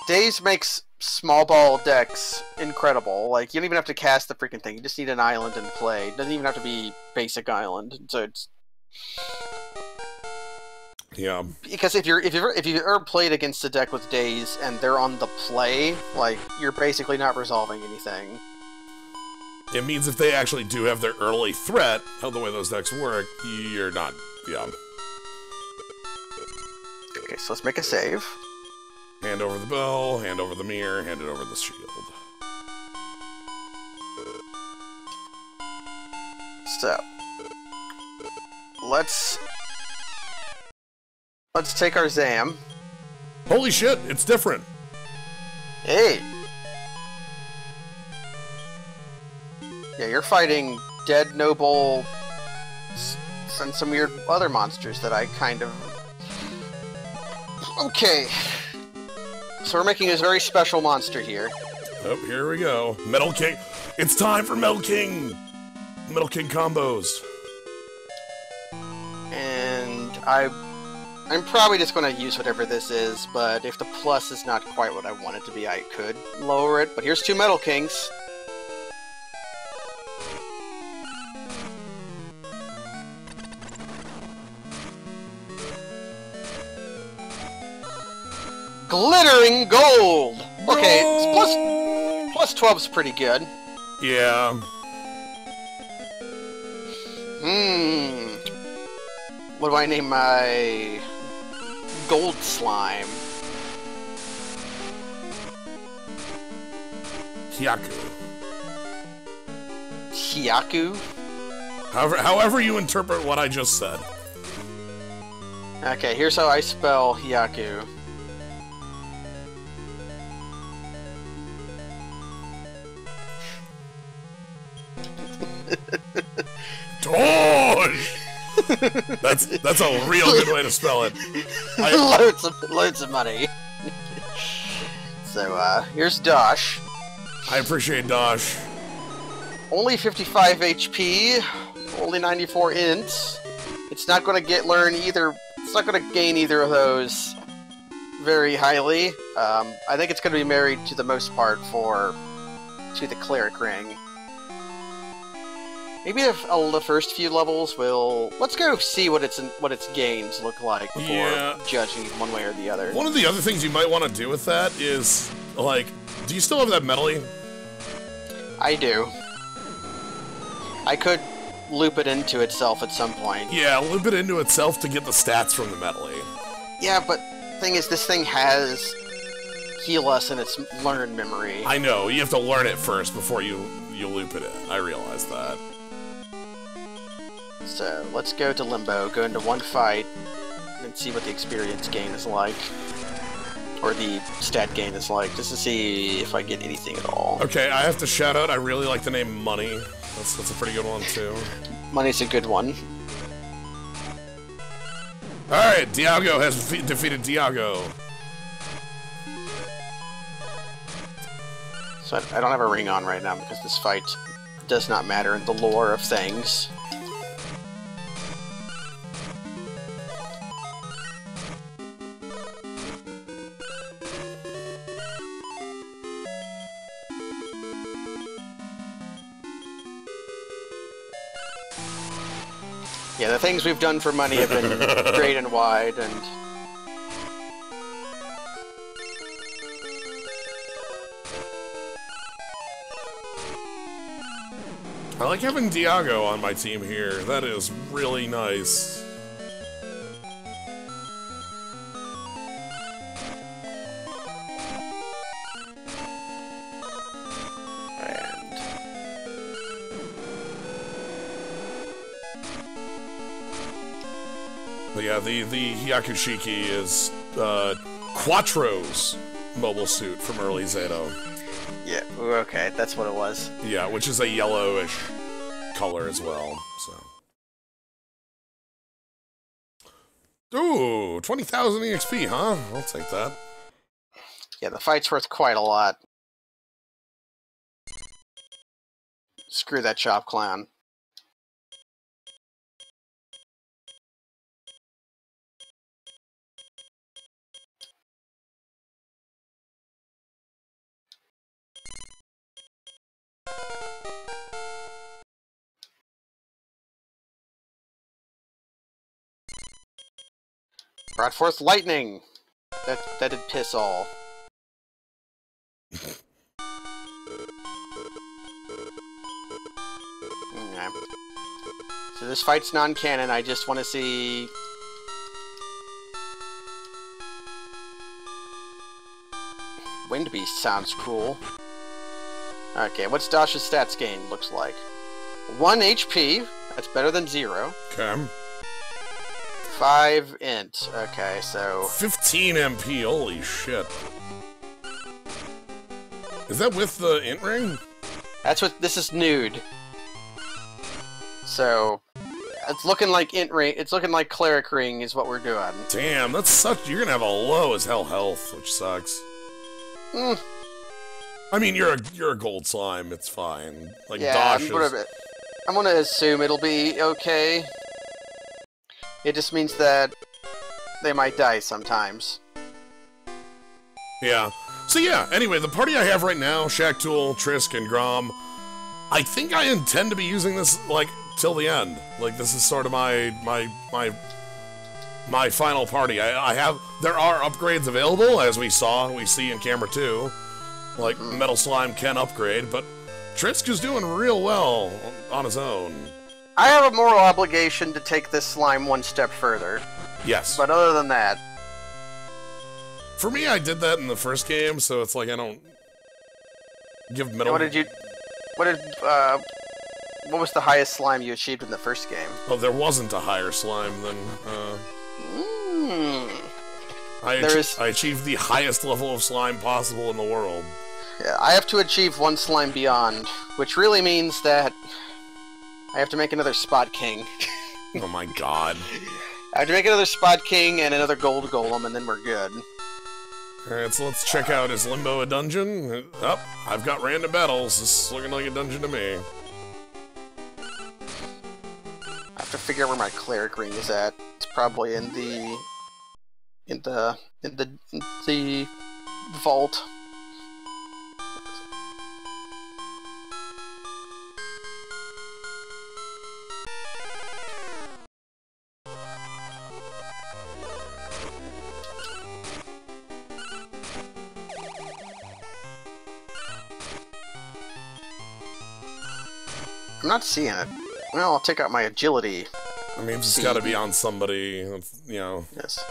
Speaker 2: Days makes small ball decks incredible. Like, you don't even have to cast the freaking thing, you just need an island and play. It doesn't even have to be basic island, so it's...
Speaker 1: Yeah.
Speaker 2: Because if you've ever played against a deck with Days and they're on the play, like, you're basically not resolving anything.
Speaker 1: It means if they actually do have their early threat, how the way those decks work, you're not, yeah.
Speaker 2: Okay, so let's make a save.
Speaker 1: Hand over the bell, hand over the mirror, hand it over the shield.
Speaker 2: So, let's take our Zam.
Speaker 1: Holy shit, it's different.
Speaker 2: Hey! Yeah, you're fighting dead noble and some weird other monsters that I kind of... Okay. So we're making this very special monster here.
Speaker 1: Oh, here we go. Metal King. It's time for Metal King! Metal King combos.
Speaker 2: And I'm probably just going to use whatever this is, but if the plus is not quite what I want it to be, I could lower it. But here's 2 Metal Kings. Glittering gold! Okay, it's plus 12's pretty good.
Speaker 1: Yeah.
Speaker 2: What do I name my gold slime?
Speaker 1: Hyaku.
Speaker 2: Hyaku?
Speaker 1: However you interpret what I just said.
Speaker 2: Okay, here's how I spell Hyaku.
Speaker 1: Dosh! That's a real good way to spell it.
Speaker 2: Loads of money. So, here's Dosh.
Speaker 1: I appreciate Dosh.
Speaker 2: Only 55 HP, only 94 int. It's not going to learn either. It's not going to gain either of those very highly. I think it's going to be married to the most part to the cleric ring. Maybe the first few levels will... Let's go see what its gains look like before judging one way or the other.
Speaker 1: One of the other things you might want to do with that is, like, do you still have that medley?
Speaker 2: I do. I could loop it into itself at some point.
Speaker 1: Yeah, loop it into itself to get the stats from the medley.
Speaker 2: Yeah, but the thing is, this thing has Heal Us in its learn memory.
Speaker 1: I know, you have to learn it first before you loop it in. I realize that.
Speaker 2: So, let's go to Limbo, go into one fight, and see what the experience gain is like. Or the stat gain is like, just to see if I get anything at all.
Speaker 1: Okay, I have to shout out, I really like the name Money. That's a pretty good one, too.
Speaker 2: Money's a good one.
Speaker 1: Alright, Diago has defeated Diago.
Speaker 2: So I don't have a ring on right now because this fight does not matter in the lore of things. Yeah, the things we've done for money have been great and wide, and...
Speaker 1: I like having Diago on my team here. That is really nice. But yeah, the Hyakushiki is Quattro's mobile suit from early Zato.
Speaker 2: Yeah, okay, that's what it was.
Speaker 1: Yeah, which is a yellowish color as well, so. Ooh, 20,000 EXP, huh? I'll take that.
Speaker 2: Yeah, the fight's worth quite a lot. Screw that Chop Clown. Brought forth lightning! That did piss all. Okay. So this fight's non-canon, I just want to see... Wind Beast sounds cool. Okay, what's Dash's stats gain looks like? 1 HP. That's better than 0.
Speaker 1: Okay.
Speaker 2: 5 int. Okay, so...
Speaker 1: 15 MP, holy shit. Is that with the int ring?
Speaker 2: That's what... This is nude. So... It's looking like int ring... It's looking like cleric ring is what we're doing.
Speaker 1: Damn, that's such... You're gonna have a low as hell health, which sucks. I mean, you're a gold slime, it's fine. Like,
Speaker 2: yeah,
Speaker 1: Dash is...
Speaker 2: I'm gonna assume it'll be okay. It just means that they might die sometimes.
Speaker 1: Yeah. So yeah, anyway, the party I have right now, Shacktool, Trisk, and Grom, I think I intend to be using this, like, till the end. Like, this is sort of my final party. I have... There are upgrades available, as we see in Camera 2. Like, Metal Slime can upgrade, but Trisk is doing real well on his own.
Speaker 2: I have a moral obligation to take this slime one step further.
Speaker 1: Yes.
Speaker 2: But other than that...
Speaker 1: For me, I did that in the first game, so it's like I don't give Metal...
Speaker 2: What was the highest slime you achieved in the first game?
Speaker 1: Oh, there wasn't a higher slime than... I achieved the highest level of slime possible in the world.
Speaker 2: Yeah, I have to achieve 1 slime beyond, which really means that I have to make another Spot King.
Speaker 1: Oh my god.
Speaker 2: I have to make another Spot King and another Gold Golem, and then we're good.
Speaker 1: Alright, so let's check out, is Limbo a dungeon? Oh, I've got random battles. This is looking like a dungeon to me.
Speaker 2: I have to figure out where my cleric ring is at. It's probably in the vault. I'm not seeing it. Well, I'll take out my agility.
Speaker 1: I mean, it's gotta be on somebody, you know.
Speaker 2: Yes.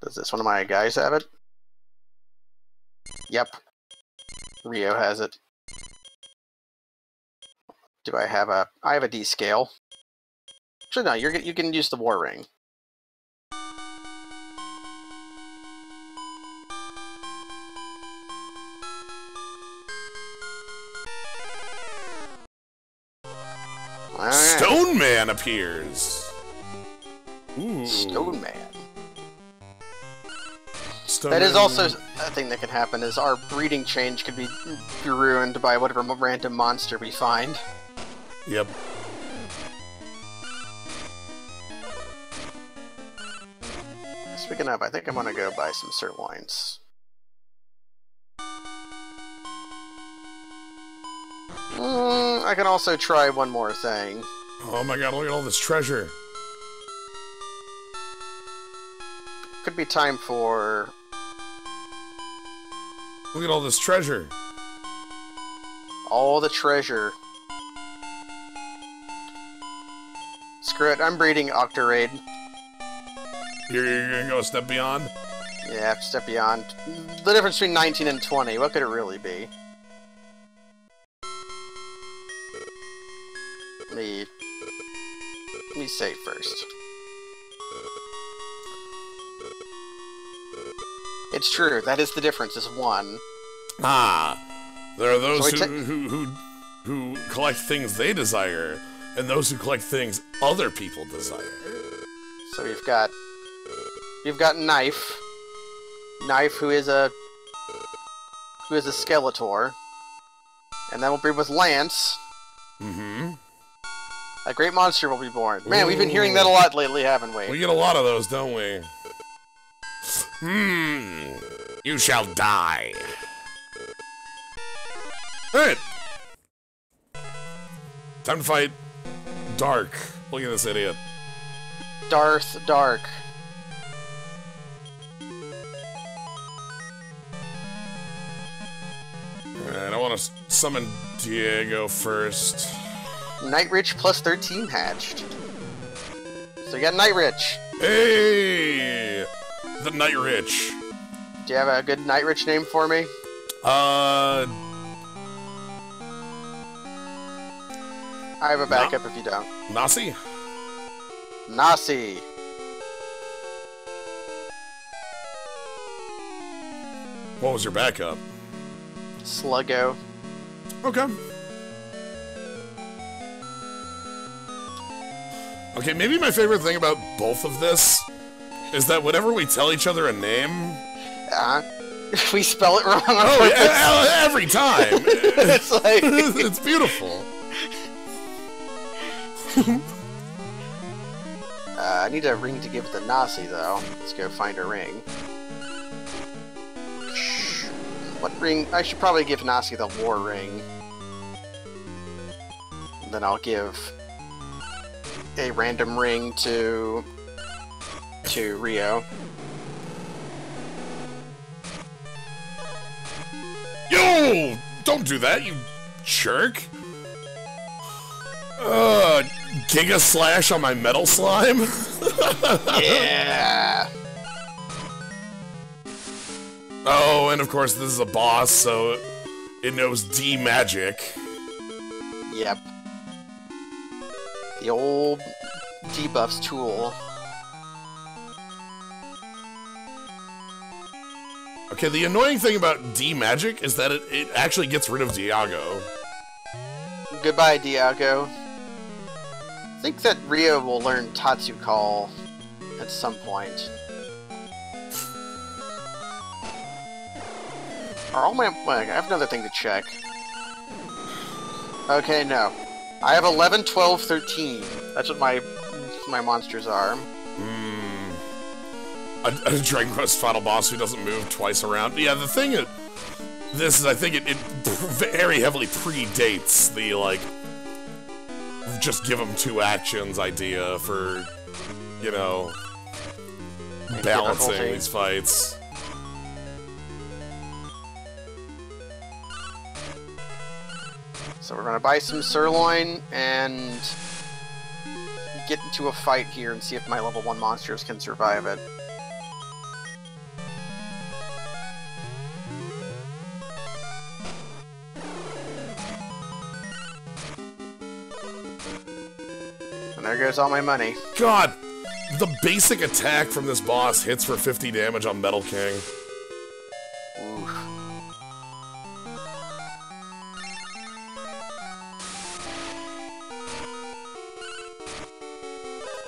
Speaker 2: Does this one of my guys have it? Yep. Rio has it. Do I have a... I have a D scale. Actually, no, you can use the war ring.
Speaker 1: Stone Man appears! Ooh.
Speaker 2: Stone Man.
Speaker 1: Stone
Speaker 2: That is
Speaker 1: Man.
Speaker 2: also a thing that can happen, is our breeding change could be ruined by whatever random monster we find.
Speaker 1: Yep.
Speaker 2: Speaking of, I think I'm gonna go buy some sirloins. I can also try one more thing.
Speaker 1: Oh my god, look at all this treasure.
Speaker 2: Could be time for...
Speaker 1: Look at all this treasure.
Speaker 2: all the treasure. Screw it, I'm breeding Octaraid.
Speaker 1: You're gonna go a step beyond?
Speaker 2: Yeah, step beyond. The difference between 19 and 20, what could it really be? Let me save first. It's true, that is the difference, is 1.
Speaker 1: Ah, there are those
Speaker 2: So
Speaker 1: who collect things they desire, and those who collect things other people desire.
Speaker 2: So we've got Knife. Knife, who is a Skeletor. And then we'll breed with Lance.
Speaker 1: Mm-hmm.
Speaker 2: A great monster will be born. Man, we've been hearing that a lot lately, haven't we?
Speaker 1: We get a lot of those, don't we? You shall die. Alright. Time to fight Dark. Look at this idiot.
Speaker 2: Darth Dark.
Speaker 1: Alright, I want to summon Diego first.
Speaker 2: Night Rich plus 13 hatched. So you got Night Rich.
Speaker 1: Hey! The Night Rich.
Speaker 2: Do you have a good Night Rich name for me? I have a backup if you don't.
Speaker 1: Nasi?
Speaker 2: Nasi.
Speaker 1: What was your backup?
Speaker 2: Sluggo.
Speaker 1: Okay. Okay, maybe my favorite thing about both of this is that whenever we tell each other a name...
Speaker 2: we spell it wrong on
Speaker 1: purpose. Yeah, every time.
Speaker 2: It's like...
Speaker 1: it's beautiful.
Speaker 2: I need a ring to give to Nasi, though. Let's go find a ring. What ring? I should probably give Nasi the war ring. And then I'll give a random ring to Rio.
Speaker 1: Yo! Don't do that, you jerk! Giga Slash on my metal slime?
Speaker 2: Yeah!
Speaker 1: Oh, and of course this is a boss, so it knows D-Magic.
Speaker 2: Yep. The old debuffs tool.
Speaker 1: Okay, the annoying thing about D-Magic is that it actually gets rid of Diago.
Speaker 2: Goodbye, Diago. I think that Rio will learn Tatsu Call at some point. Are all my... I have another thing to check. Okay, no. I have 11, 12, 13. That's what my monsters are.
Speaker 1: A Dragon Quest final boss who doesn't move twice around. Yeah, the thing is... This is, I think, it very heavily predates the, like... Just give them 2 actions idea for, you know... balancing these fights.
Speaker 2: So we're gonna buy some sirloin and get into a fight here and see if my level 1 monsters can survive it. And there goes all my money.
Speaker 1: God! The basic attack from this boss hits for 50 damage on Metal King.
Speaker 2: Oof.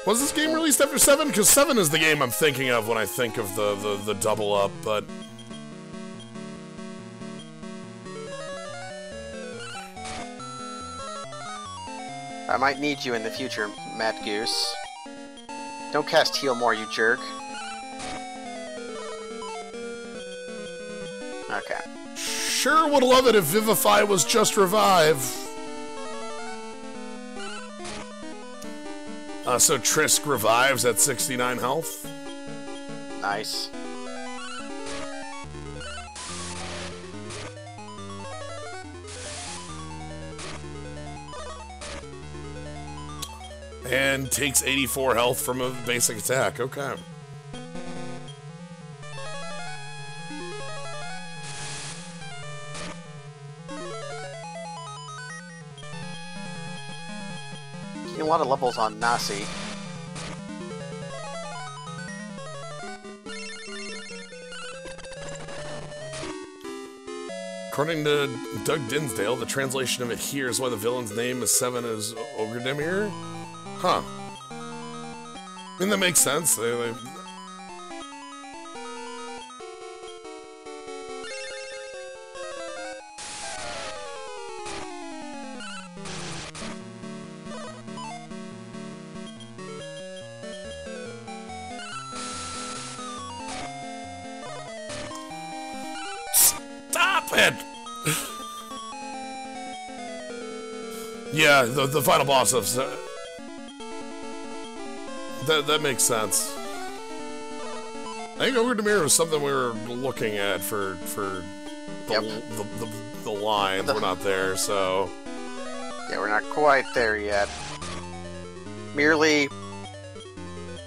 Speaker 1: Was this game released after 7? Because 7 is the game I'm thinking of when I think of the double up, but...
Speaker 2: I might need you in the future, Matt Goose. Don't cast heal more, you jerk. Okay.
Speaker 1: Sure would love it if Vivify was just revive. So Trisk revives at 69 health.
Speaker 2: Nice.
Speaker 1: And takes 84 health from a basic attack. Okay.
Speaker 2: Getting a lot of levels on Nasi.
Speaker 1: According to Doug Dinsdale, the translation of it here is why the villain's name is 7 is Ogredemir? Huh. I mean, that makes sense. They... Stop it! Yeah, the final boss of... That makes sense. I think Ogredemir was something we were looking at for the lines. We're not there, so...
Speaker 2: Yeah, we're not quite there yet. Merely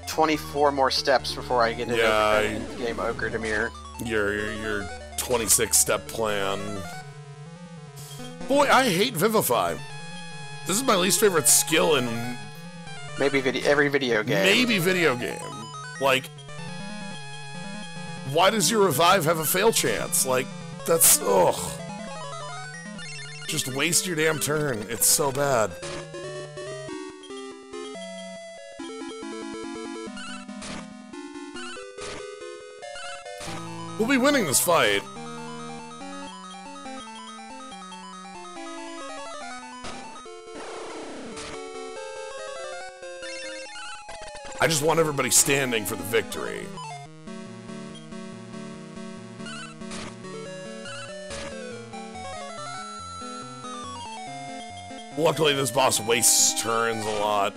Speaker 2: 24 more steps before I get into the game Ogredemir.
Speaker 1: Your 26-step plan. Boy, I hate Vivify. This is my least favorite skill in...
Speaker 2: Maybe every video game.
Speaker 1: Maybe video game. Like, why does your revive have a fail chance? Like, that's... ugh. Just waste your damn turn. It's so bad. We'll be winning this fight. I just want everybody standing for the victory. Luckily, this boss wastes turns a lot.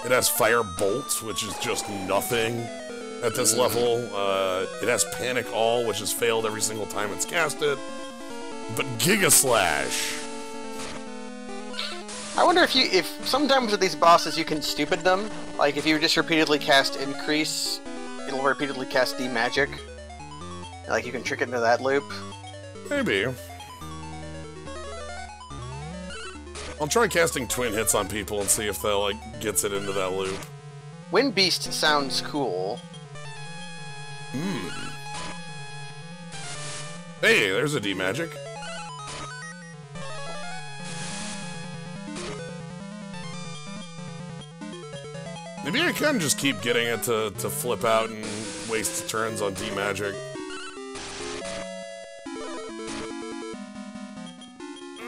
Speaker 1: It has Fire Bolt, which is just nothing at this level. It has Panic All, which has failed every single time it's casted. But Giga Slash.
Speaker 2: I wonder if sometimes with these bosses you can stupid them. Like if you just repeatedly cast Increase, it'll repeatedly cast D-Magic. Like you can trick it into that loop.
Speaker 1: Maybe. I'll try casting twin hits on people and see if that, like, gets it into that loop.
Speaker 2: Wind Beast sounds cool.
Speaker 1: Hey, there's a D-Magic. Maybe I can just keep getting it to flip out and waste turns on D-Magic.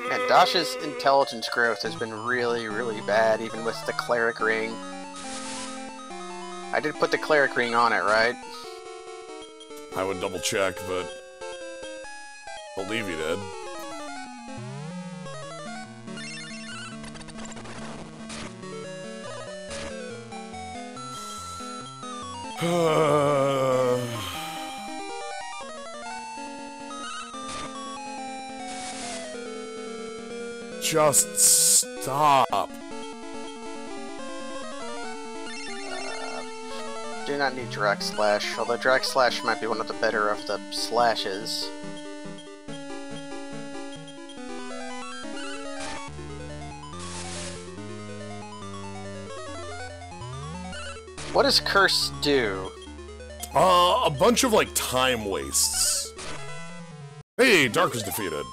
Speaker 2: Yeah, Dash's intelligence growth has been really, really bad, even with the Cleric Ring. I did put the Cleric Ring on it, right?
Speaker 1: I would double check, but I believe you did. Just stop.
Speaker 2: Do not need Drag Slash, although Drag Slash might be one of the better of the slashes. What does Curse do?
Speaker 1: A bunch of, like, time wastes. Hey, Dark is defeated.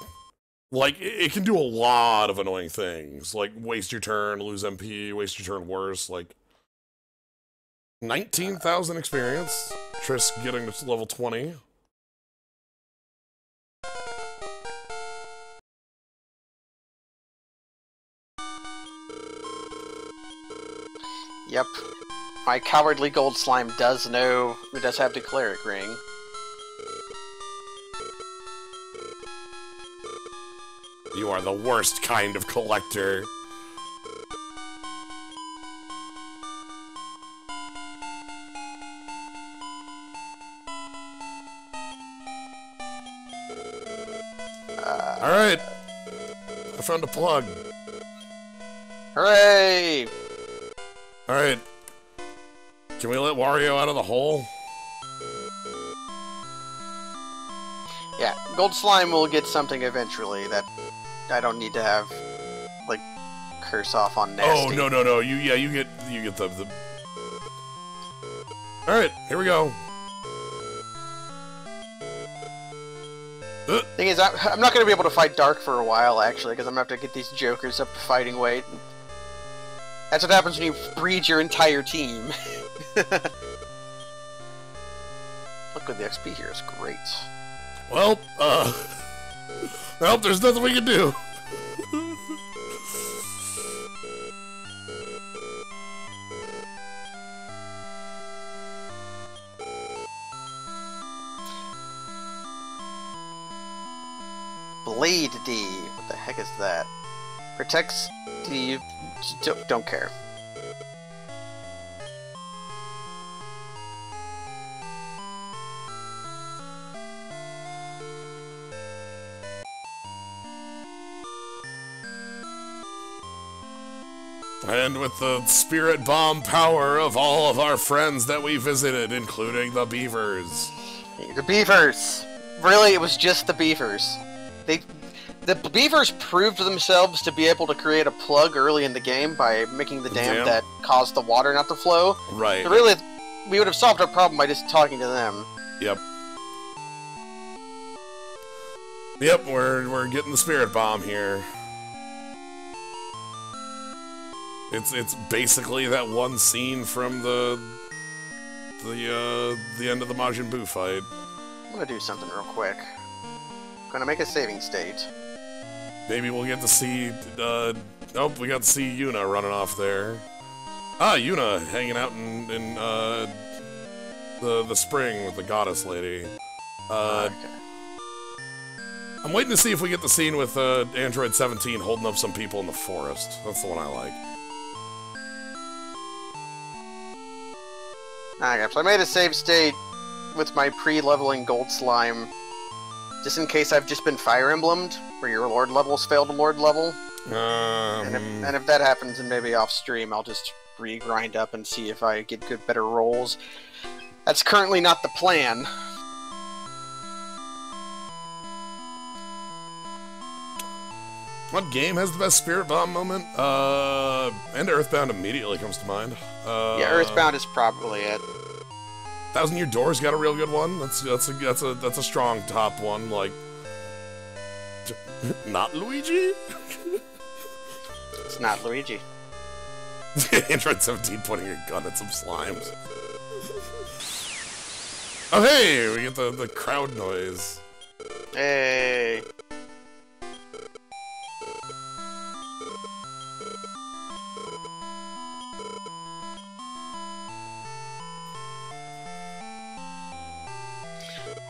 Speaker 1: Like, it can do a lot of annoying things. Like, waste your turn, lose MP, waste your turn worse, like... 19,000 experience. Triss getting to level 20.
Speaker 2: Yep. My cowardly gold slime does know it does have the Cleric Ring.
Speaker 1: You are the worst kind of collector. Alright. I found a plug.
Speaker 2: Hooray!
Speaker 1: Alright. Can we let Wario out of the hole?
Speaker 2: Yeah, Gold Slime will get something eventually that I don't need to have, like, curse off on Nasty.
Speaker 1: Oh, no. You get the... Alright, here we go.
Speaker 2: Thing is, I'm not going to be able to fight Dark for a while, actually, because I'm going to have to get these jokers up to fighting weight. That's what happens when you breed your entire team. Look at the XP here, it's great.
Speaker 1: Well, there's nothing we can do.
Speaker 2: Blade D. What the heck is that? Protects D. Don't care.
Speaker 1: And with the spirit bomb power of all of our friends that we visited, including the beavers.
Speaker 2: The beavers! Really, it was just the beavers. The beavers proved themselves to be able to create a plug early in the game by making the dam that caused the water not to flow.
Speaker 1: Right.
Speaker 2: So really, we would have solved our problem by just talking to them.
Speaker 1: Yep. Yep, we're getting the spirit bomb here. It's basically that one scene from the end of the Majin Buu fight.
Speaker 2: I'm gonna do something real quick. I'm gonna make a saving state.
Speaker 1: Maybe we'll get to see, oh, we got to see Yuna running off there. Ah, Yuna hanging out in the spring with the goddess lady.
Speaker 2: Okay.
Speaker 1: I'm waiting to see if we get the scene with Android 17 holding up some people in the forest. That's the one I like.
Speaker 2: Okay, so I made a save state with my pre-leveling gold slime, just in case I've just been Fire Emblemed, where your Lord levels fail to Lord level. And if that happens, then maybe off stream I'll just re-grind up and see if I get better rolls. That's currently not the plan.
Speaker 1: What game has the best Spirit Bomb moment? And Earthbound immediately comes to mind.
Speaker 2: Yeah, Earthbound is probably it.
Speaker 1: Thousand Year Door's got a real good one. That's a strong top one. Like, not Luigi.
Speaker 2: It's not Luigi.
Speaker 1: Android 17 pointing a gun at some slimes. Oh hey, we get the crowd noise.
Speaker 2: Hey.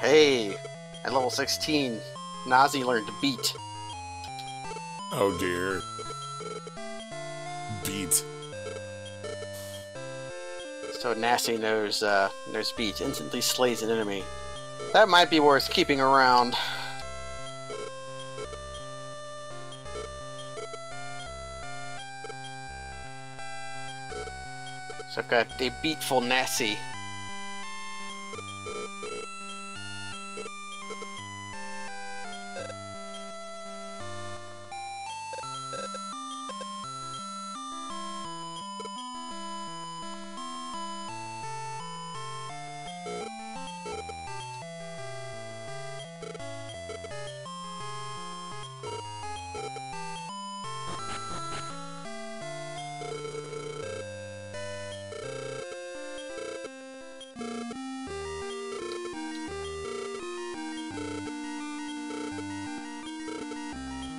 Speaker 2: Hey, at level 16, Nazi learned to beat.
Speaker 1: Oh dear. Beat.
Speaker 2: So Nazi knows beat, instantly slays an enemy. That might be worth keeping around. So I've got a beatful Nazi.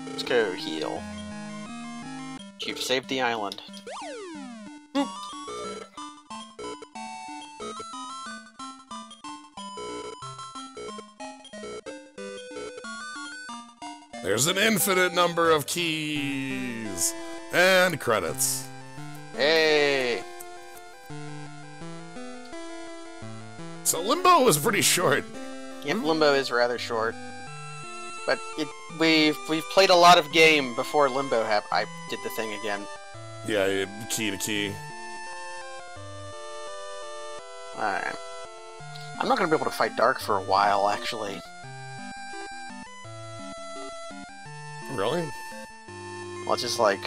Speaker 2: Let's go heal. You've saved the island. Boop.
Speaker 1: There's an infinite number of keys and credits.
Speaker 2: Hey!
Speaker 1: So Limbo was pretty short.
Speaker 2: Yep, Limbo is rather short. But we've played a lot of game before Limbo I did the thing again.
Speaker 1: Yeah, key to key.
Speaker 2: Alright. I'm not gonna be able to fight Dark for a while, actually.
Speaker 1: Really?
Speaker 2: Well, it's just like,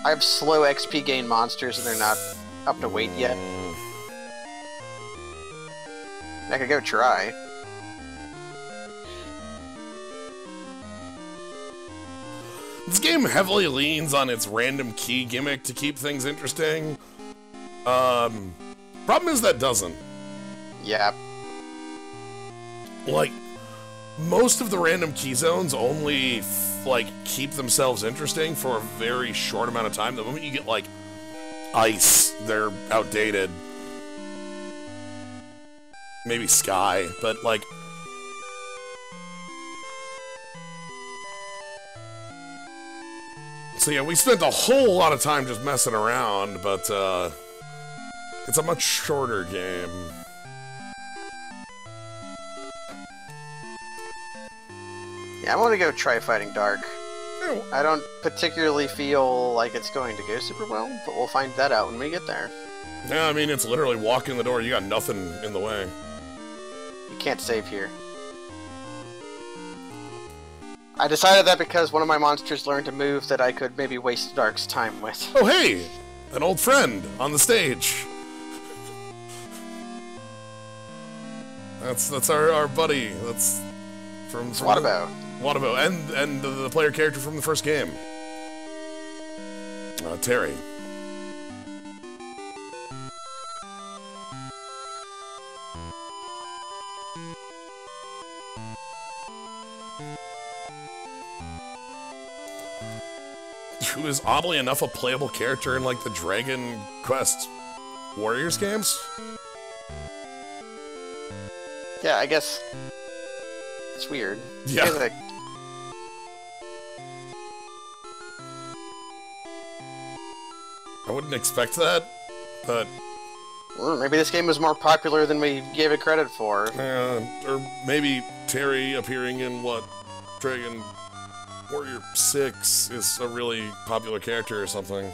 Speaker 2: I have slow XP gain monsters and they're not up to weight yet. I could go try.
Speaker 1: This game heavily leans on its random key gimmick to keep things interesting. Problem is that doesn't.
Speaker 2: Yeah.
Speaker 1: Like, most of the random key zones only, like, keep themselves interesting for a very short amount of time. The moment you get, like, ice, they're outdated. Maybe sky, but, like... So yeah, we spent a whole lot of time just messing around, but, it's a much shorter game.
Speaker 2: Yeah, I want to go try fighting Dark. I don't particularly feel like it's going to go super well, but we'll find that out when we get there.
Speaker 1: Yeah, I mean, it's literally walk in the door, you got nothing in the way.
Speaker 2: You can't save here. I decided that because one of my monsters learned a move that I could maybe waste Dark's time with.
Speaker 1: Oh, hey! An old friend on the stage. That's our buddy. That's from
Speaker 2: Wadabow.
Speaker 1: Wadabow, and the player character from the first game. Terry. Who is oddly enough a playable character in like the Dragon Quest Warriors games.
Speaker 2: Yeah, I guess it's weird.
Speaker 1: Yeah. I wouldn't expect that, but
Speaker 2: maybe this game was more popular than we gave it credit for.
Speaker 1: Or maybe Terry appearing in what Dragon Warrior 6 is a really popular character or something.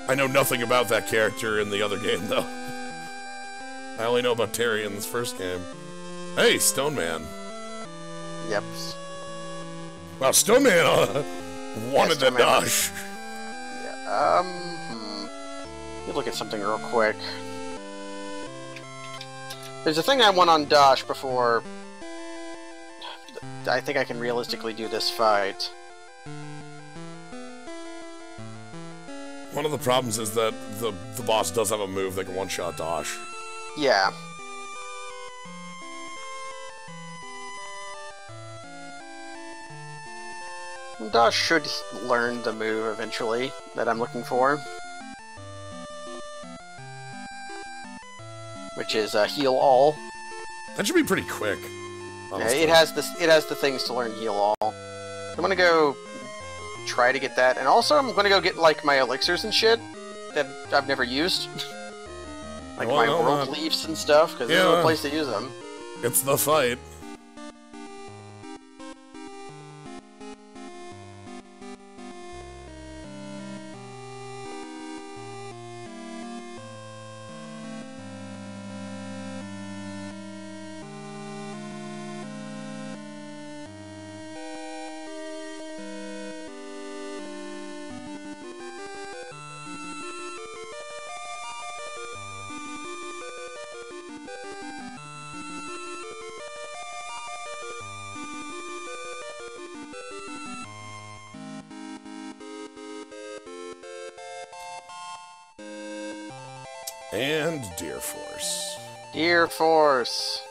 Speaker 1: I know nothing about that character in the other game, though. I only know about Terry in this first game. Hey, Stone Man.
Speaker 2: Yep.
Speaker 1: Wow, Stone Man wanted to dash.
Speaker 2: Yeah, let me look at something real quick. There's a thing I want on Dash before I think I can realistically do this fight.
Speaker 1: One of the problems is that the boss does have a move that can one-shot Dash.
Speaker 2: Yeah. Dash should learn the move eventually that I'm looking for. Which is Heal All.
Speaker 1: That should be pretty quick.
Speaker 2: Yeah, it has the things to learn Heal All. I'm gonna go try to get that, and also I'm gonna go get like my elixirs and shit that I've never used. Like my world leaves and stuff, because there's no place to use them.
Speaker 1: It's the fight. And Deer Force.
Speaker 2: Deer Force.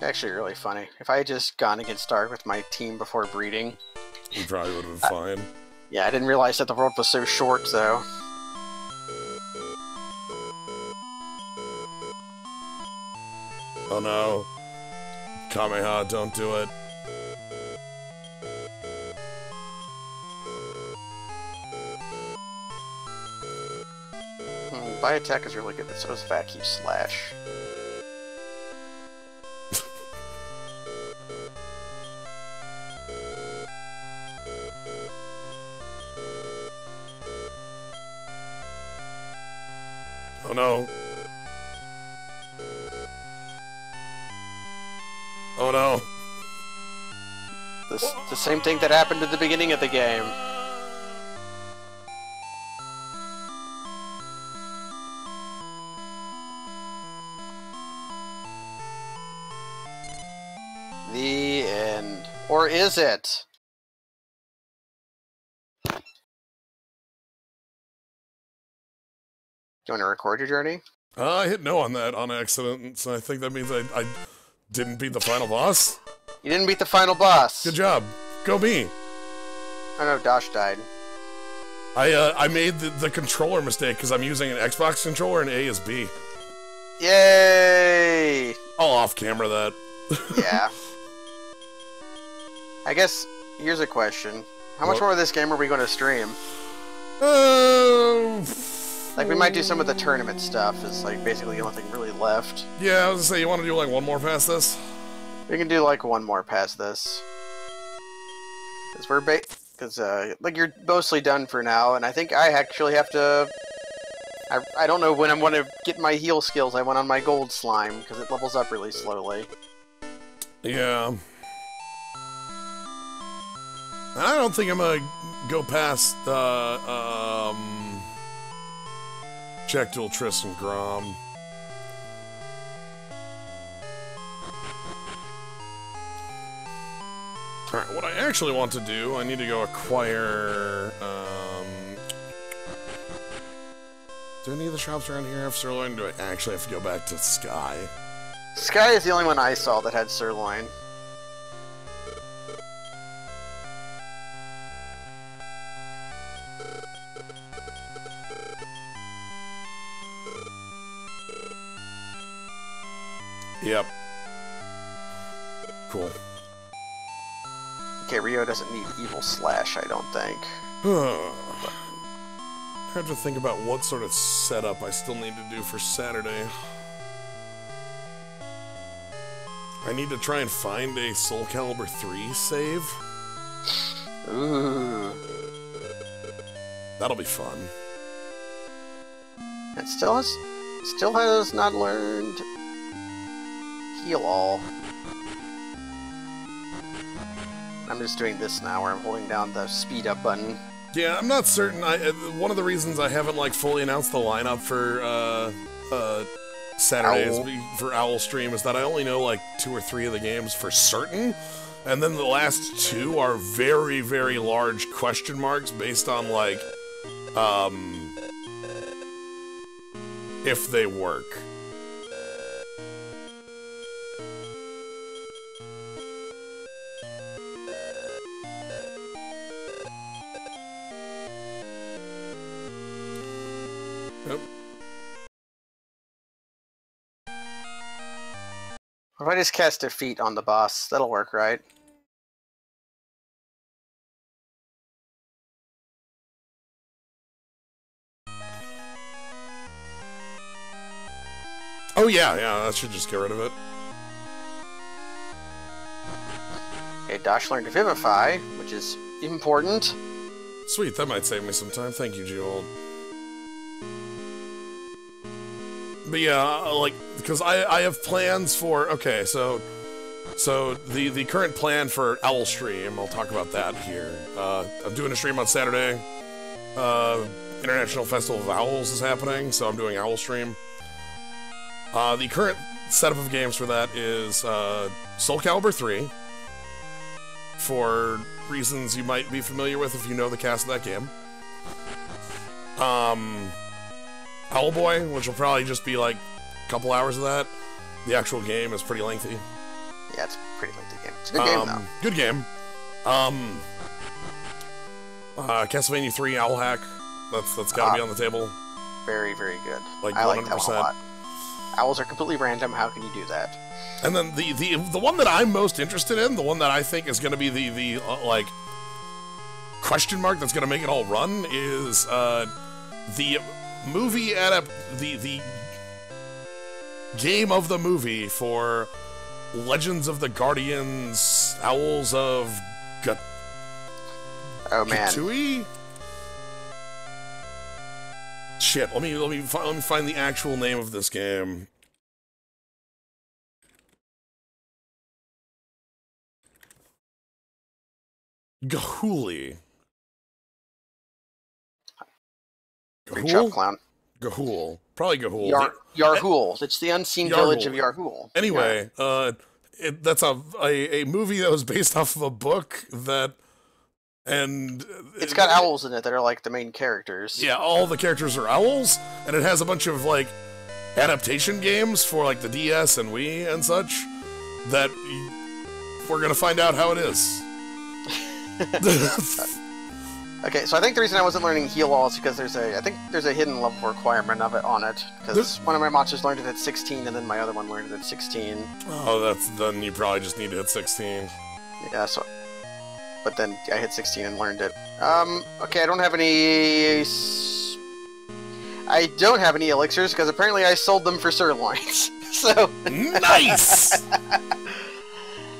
Speaker 2: Actually really funny. If I had just gone against Dark with my team before breeding,
Speaker 1: you probably would have been fine.
Speaker 2: Yeah, I didn't realize that the world was so short, though.
Speaker 1: Oh no. Kameha, don't do it.
Speaker 2: By attack is really good, but so is Vacuum Slash.
Speaker 1: Oh no. Oh no.
Speaker 2: The same thing that happened at the beginning of the game. The end. Or is it? Do you want to record your journey?
Speaker 1: I hit no on that on accident, so I think that means I didn't beat the final boss.
Speaker 2: You didn't beat the final boss.
Speaker 1: Good job. Go me.
Speaker 2: Oh no, Dash died.
Speaker 1: I made the controller mistake because I'm using an Xbox controller and A is B.
Speaker 2: Yay!
Speaker 1: I'll off camera that.
Speaker 2: Yeah. I guess, here's a question. How much more of this game are we going to stream? Like, we might do some of the tournament stuff. It's like basically the only thing really left.
Speaker 1: Yeah, I was gonna say, you want to do like one more past this?
Speaker 2: We can do like one more past this. Because we're Because, like, you're mostly done for now, and I think I actually have to... I don't know when I'm going to get my heal skills. I went on my gold slime, because it levels up really slowly.
Speaker 1: Yeah. I don't think I'm going to go past, Jackdaw, Triss, and Grom. Alright, what I actually want to do, I need to go acquire, do any of the shops around here have sirloin? Do I actually have to go back to Sky?
Speaker 2: Sky is the only one I saw that had sirloin.
Speaker 1: Yep. Cool.
Speaker 2: Okay, Rio doesn't need Evil Slash, I don't think.
Speaker 1: I have to think about what sort of setup I still need to do for Saturday. I need to try and find a Soul Calibur 3 save.
Speaker 2: Ooh.
Speaker 1: That'll be fun.
Speaker 2: It still has not learned Heal All. I'm just doing this now, where I'm holding down the speed up button.
Speaker 1: Yeah, I'm not certain. One of the reasons I haven't like fully announced the lineup for Saturdays for Owl Stream is that I only know like 2 or 3 of the games for certain, and then the last 2 are very, very large question marks based on like if they work. Yep.
Speaker 2: If I just cast Defeat on the boss, that'll work, right?
Speaker 1: Oh yeah, that should just get rid of it.
Speaker 2: Okay, Dash learned to Vivify, which is important.
Speaker 1: Sweet, that might save me some time. Thank you, Geold. But yeah, like, because I have plans for, okay, so the current plan for Owl Stream, I'll talk about that here. I'm doing a stream on Saturday. International Festival of Owls is happening, so I'm doing Owl Stream. The current setup of games for that is Soul Calibur 3, for reasons you might be familiar with if you know the cast of that game. Owlboy, which will probably just be like a couple hours of that. The actual game is pretty lengthy.
Speaker 2: Yeah, it's a pretty lengthy game. It's a good game, though.
Speaker 1: Good game. Castlevania 3 Owl Hack. That's gotta be on the table.
Speaker 2: Very, very good.
Speaker 1: Like 100%.
Speaker 2: I like that one a lot. Owls are completely random. How can you do that?
Speaker 1: And then the one that I'm most interested in, the one that I think is going to be the like question mark that's going to make it all run, is the movie the game of the movie for Legends of the Guardians Owls of
Speaker 2: Oh man.
Speaker 1: Gatui? Shit, let me find the actual name of this game. Gahuli.
Speaker 2: Great job, clown.
Speaker 1: Gahul. Probably Gahul.
Speaker 2: Yarhul. It's the unseen village of Yarhul.
Speaker 1: Anyway, that's a movie that was based off of a book that... And
Speaker 2: it's got owls in it that are like the main characters.
Speaker 1: Yeah, all the characters are owls, and it has a bunch of like adaptation games for like the DS and Wii and such that we're gonna find out how it is.
Speaker 2: Okay, so I think the reason I wasn't learning Heal All is because I think there's a hidden level requirement of it on it. Because one of my monsters learned it at 16, and then my other one learned it at 16.
Speaker 1: Oh, then you probably just need to hit 16.
Speaker 2: Yeah, so... But then I hit 16 and learned it. Okay, I don't have any... I don't have any elixirs, because apparently I sold them for sirloins. So...
Speaker 1: Nice!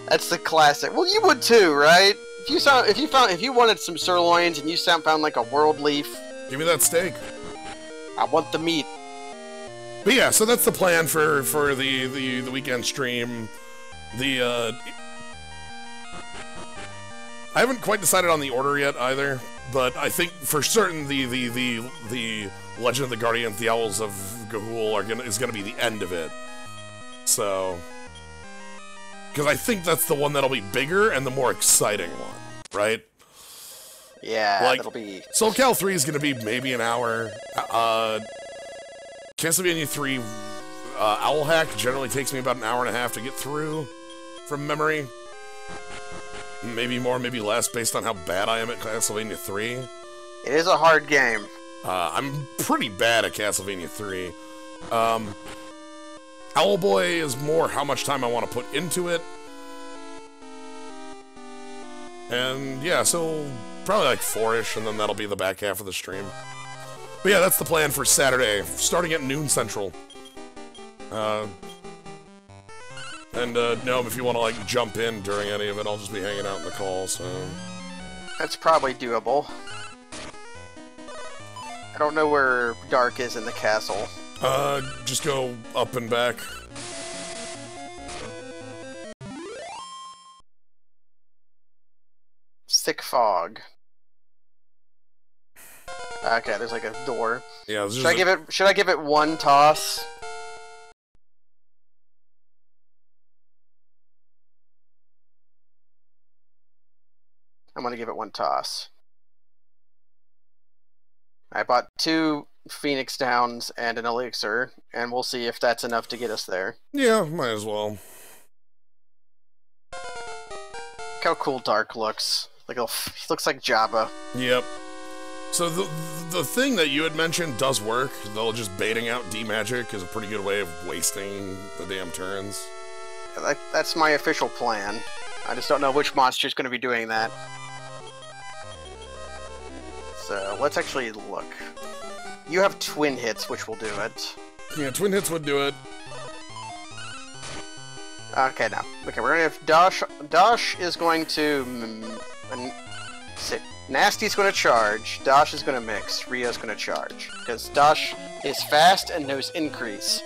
Speaker 2: That's the classic. Well, you would too, right? if you wanted some sirloins and you found like a world leaf,
Speaker 1: give me that steak.
Speaker 2: I want the meat.
Speaker 1: But yeah, so that's the plan for the weekend stream. I haven't quite decided on the order yet either, but I think for certain the Legend of the Guardians, the Owls of Ga'Hoole is gonna be the end of it. So, because I think that's the one that'll be bigger and the more exciting one, right?
Speaker 2: Yeah,
Speaker 1: like,
Speaker 2: that'll be.
Speaker 1: Soul Cal 3 is gonna be maybe an hour. Castlevania 3 Owl Hack generally takes me about an hour and a half to get through, from memory. Maybe more, maybe less, based on how bad I am at Castlevania 3.
Speaker 2: It is a hard game.
Speaker 1: I'm pretty bad at Castlevania 3. Owlboy is more how much time I want to put into it. And yeah, so probably like 4-ish, and then that'll be the back half of the stream. But yeah, that's the plan for Saturday, starting at noon Central. Gnome, if you want to like jump in during any of it, I'll just be hanging out in the call, so...
Speaker 2: That's probably doable. I don't know where Dark is in the castle.
Speaker 1: Just go up and back.
Speaker 2: Thick fog. Okay, there's like a door.
Speaker 1: Yeah,
Speaker 2: should I give it one toss? I'm gonna give it one toss. I bought 2 Phoenix Downs and an elixir, and we'll see if that's enough to get us there.
Speaker 1: Yeah, might as well.
Speaker 2: Look how cool Dark looks. Like he looks like Jabba.
Speaker 1: Yep. So the thing that you had mentioned does work, though just baiting out D-Magic is a pretty good way of wasting the damn turns.
Speaker 2: That's my official plan. I just don't know which monster's going to be doing that. So, let's actually look. You have twin hits, which will do it.
Speaker 1: Yeah, twin hits would do it.
Speaker 2: Okay, now. Okay, we're gonna have Dash. Dash is going to... Nasty's gonna charge. Dash is gonna mix. Rio's gonna charge. Because Dash is fast and knows increase.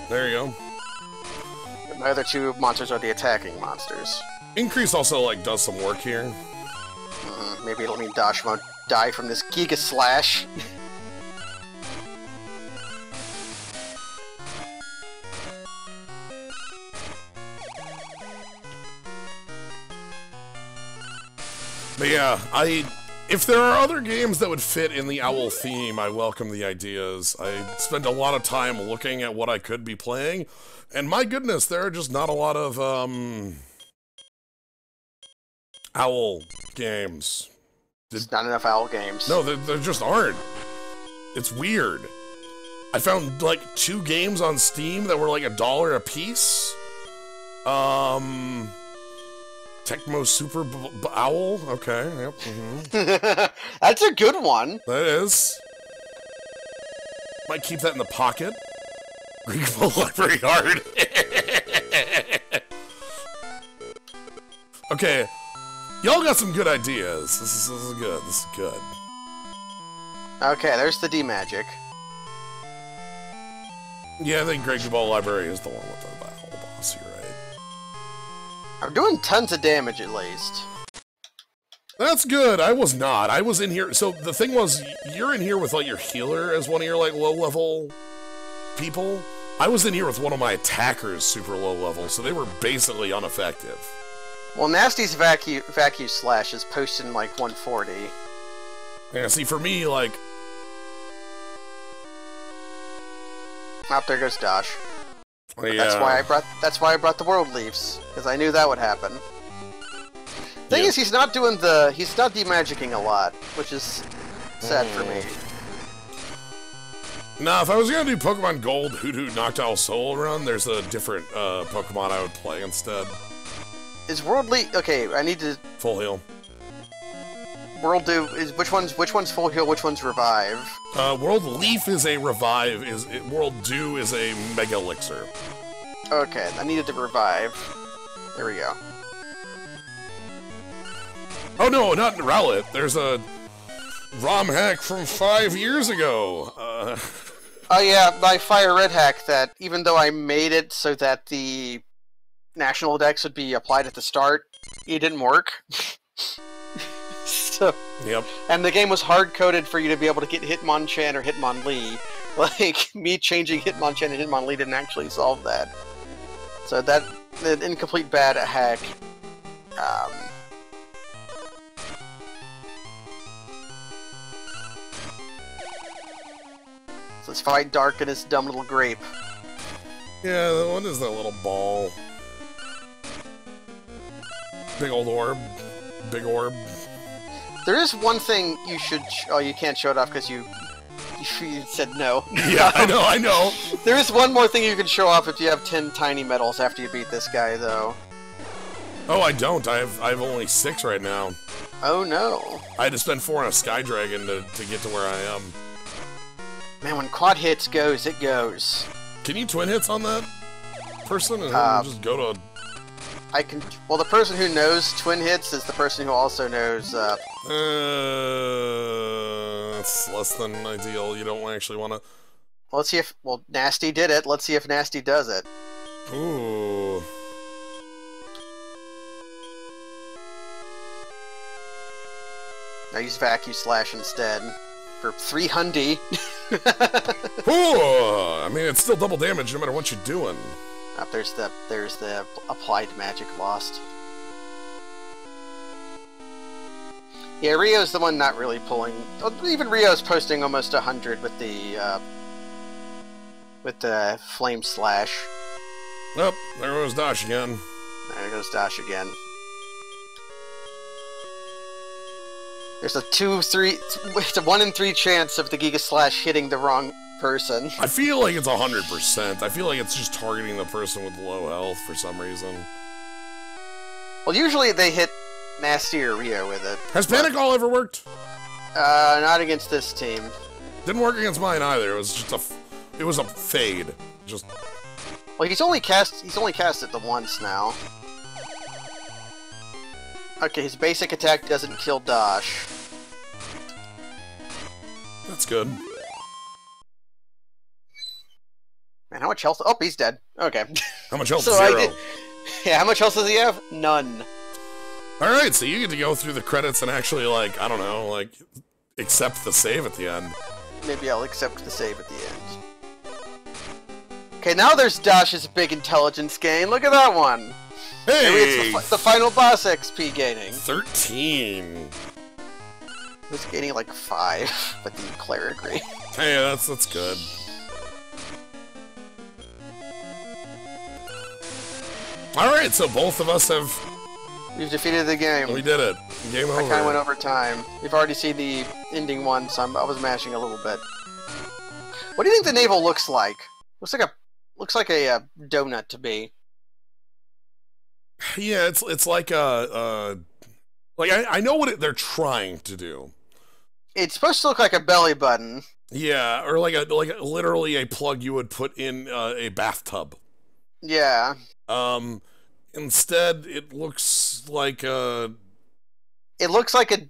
Speaker 1: There you go.
Speaker 2: My other 2 monsters are the attacking monsters.
Speaker 1: Increase also, like, does some work here.
Speaker 2: Maybe it'll mean Dash won't die from this Giga Slash.
Speaker 1: But yeah, if there are other games that would fit in the Owl theme, I welcome the ideas. I spend a lot of time looking at what I could be playing, and my goodness, there are just not a lot of, Owl games.
Speaker 2: There's not enough Owl games.
Speaker 1: No, there just aren't. It's weird. I found, like, 2 games on Steam that were, like, $1 a piece. Tecmo Super Owl? Okay, yep.
Speaker 2: That's a good one.
Speaker 1: That is. Might keep that in the pocket. Greenville Library Hard. Okay. Y'all got some good ideas. This is good. This is good.
Speaker 2: Okay, there's the D-Magic.
Speaker 1: Yeah, I think Greg Ball Library is the one with the Owl boss, you're right.
Speaker 2: I'm doing tons of damage at least.
Speaker 1: That's good. I was not. I was in here. So the thing was, you're in here with like your healer as one of your like low-level people. I was in here with one of my attackers super low-level, so they were basically ineffective.
Speaker 2: Well, Nasty's vacuum slash is posting like 140.
Speaker 1: Yeah, see, for me, like...
Speaker 2: Oh, there goes Dash.
Speaker 1: Yeah.
Speaker 2: That's why I brought the World Leaves, because I knew that would happen. Thing is, he's not demagicking a lot, which is sad for me.
Speaker 1: Nah, if I was gonna do Pokemon Gold Hoot Hoot Noctowl Soul Run, there's a different Pokemon I would play instead.
Speaker 2: Is World Leaf... Okay, I need to...
Speaker 1: Full heal.
Speaker 2: World Do... Which one's full heal, which one's revive?
Speaker 1: World Leaf is a revive, World Dew is a Mega Elixir.
Speaker 2: Okay, I needed to revive. There we go.
Speaker 1: Oh no, not in Rowlet. There's a ROM hack from 5 years ago.
Speaker 2: Oh yeah, my Fire Red hack that even though I made it so that the national dex would be applied at the start, it didn't work. So,
Speaker 1: yep.
Speaker 2: And the game was hard-coded for you to be able to get Hitmonchan or Hitmonlee. Like, me changing Hitmonchan and Hitmonlee didn't actually solve that. So that, the incomplete bad hack, so let's fight Dark and his dumb little grape.
Speaker 1: Yeah, what is that little ball? Big old orb. Big orb.
Speaker 2: There is one thing you should... oh, you can't show it off because you said no.
Speaker 1: Yeah, I know.
Speaker 2: There is one more thing you can show off if you have 10 tiny medals after you beat this guy, though.
Speaker 1: Oh, I don't. I have only 6 right now.
Speaker 2: Oh, no.
Speaker 1: I had to spend 4 on a Sky Dragon to get to where I am.
Speaker 2: Man, when quad hits goes, it goes.
Speaker 1: Can you twin hits on that person and just go to...
Speaker 2: I can... well, the person who knows twin hits is the person who also knows,
Speaker 1: That's less than ideal. You don't actually want to...
Speaker 2: well, let's see if... well, Nasty did it. Let's see if Nasty does it.
Speaker 1: Ooh.
Speaker 2: Now use Vacuum Slash instead. For 300.
Speaker 1: Ooh! I mean, it's still double damage no matter what you're doing.
Speaker 2: There's the applied magic lost. Yeah, Rio's the one not really pulling. Even Rio's posting almost 100 with the flame slash.
Speaker 1: Oh, there goes Dash again.
Speaker 2: There goes Dash again. There's a 1 in 3 chance of the Giga Slash hitting the wrong person.
Speaker 1: I feel like it's 100%. I feel like it's just targeting the person with low health for some reason.
Speaker 2: Well, usually they hit Nasty or Rio with it.
Speaker 1: Has Panic All ever worked?
Speaker 2: Not against this team.
Speaker 1: Didn't work against mine either. It was just it was a fade. Just.
Speaker 2: Well, he's only cast it the once now. Okay, his basic attack doesn't kill Dash.
Speaker 1: That's good.
Speaker 2: Man, how much health? Oh, he's dead. Okay.
Speaker 1: How much health?
Speaker 2: So
Speaker 1: 0.
Speaker 2: Yeah, how much health does he have? None.
Speaker 1: Alright, so you get to go through the credits and actually, like, I don't know, like, accept the save at the end.
Speaker 2: Maybe I'll accept the save at the end. Okay, now there's Dash's big intelligence gain. Look at that one.
Speaker 1: Hey!
Speaker 2: It's the final boss XP gaining.
Speaker 1: 13.
Speaker 2: It was gaining like 5 with the clericry.
Speaker 1: Hey, that's good. Alright, so both of us have...
Speaker 2: we've defeated the game.
Speaker 1: We did it. Game over.
Speaker 2: I kind of went over time. We've already seen the ending one, so I was mashing a little bit. What do you think the navel looks like? Looks like a donut to me.
Speaker 1: Yeah, it's like a like I know what they're trying to do.
Speaker 2: It's supposed to look like a belly button.
Speaker 1: Yeah, or like literally a plug you would put in a bathtub.
Speaker 2: Yeah.
Speaker 1: Instead, it looks like a...
Speaker 2: it looks like a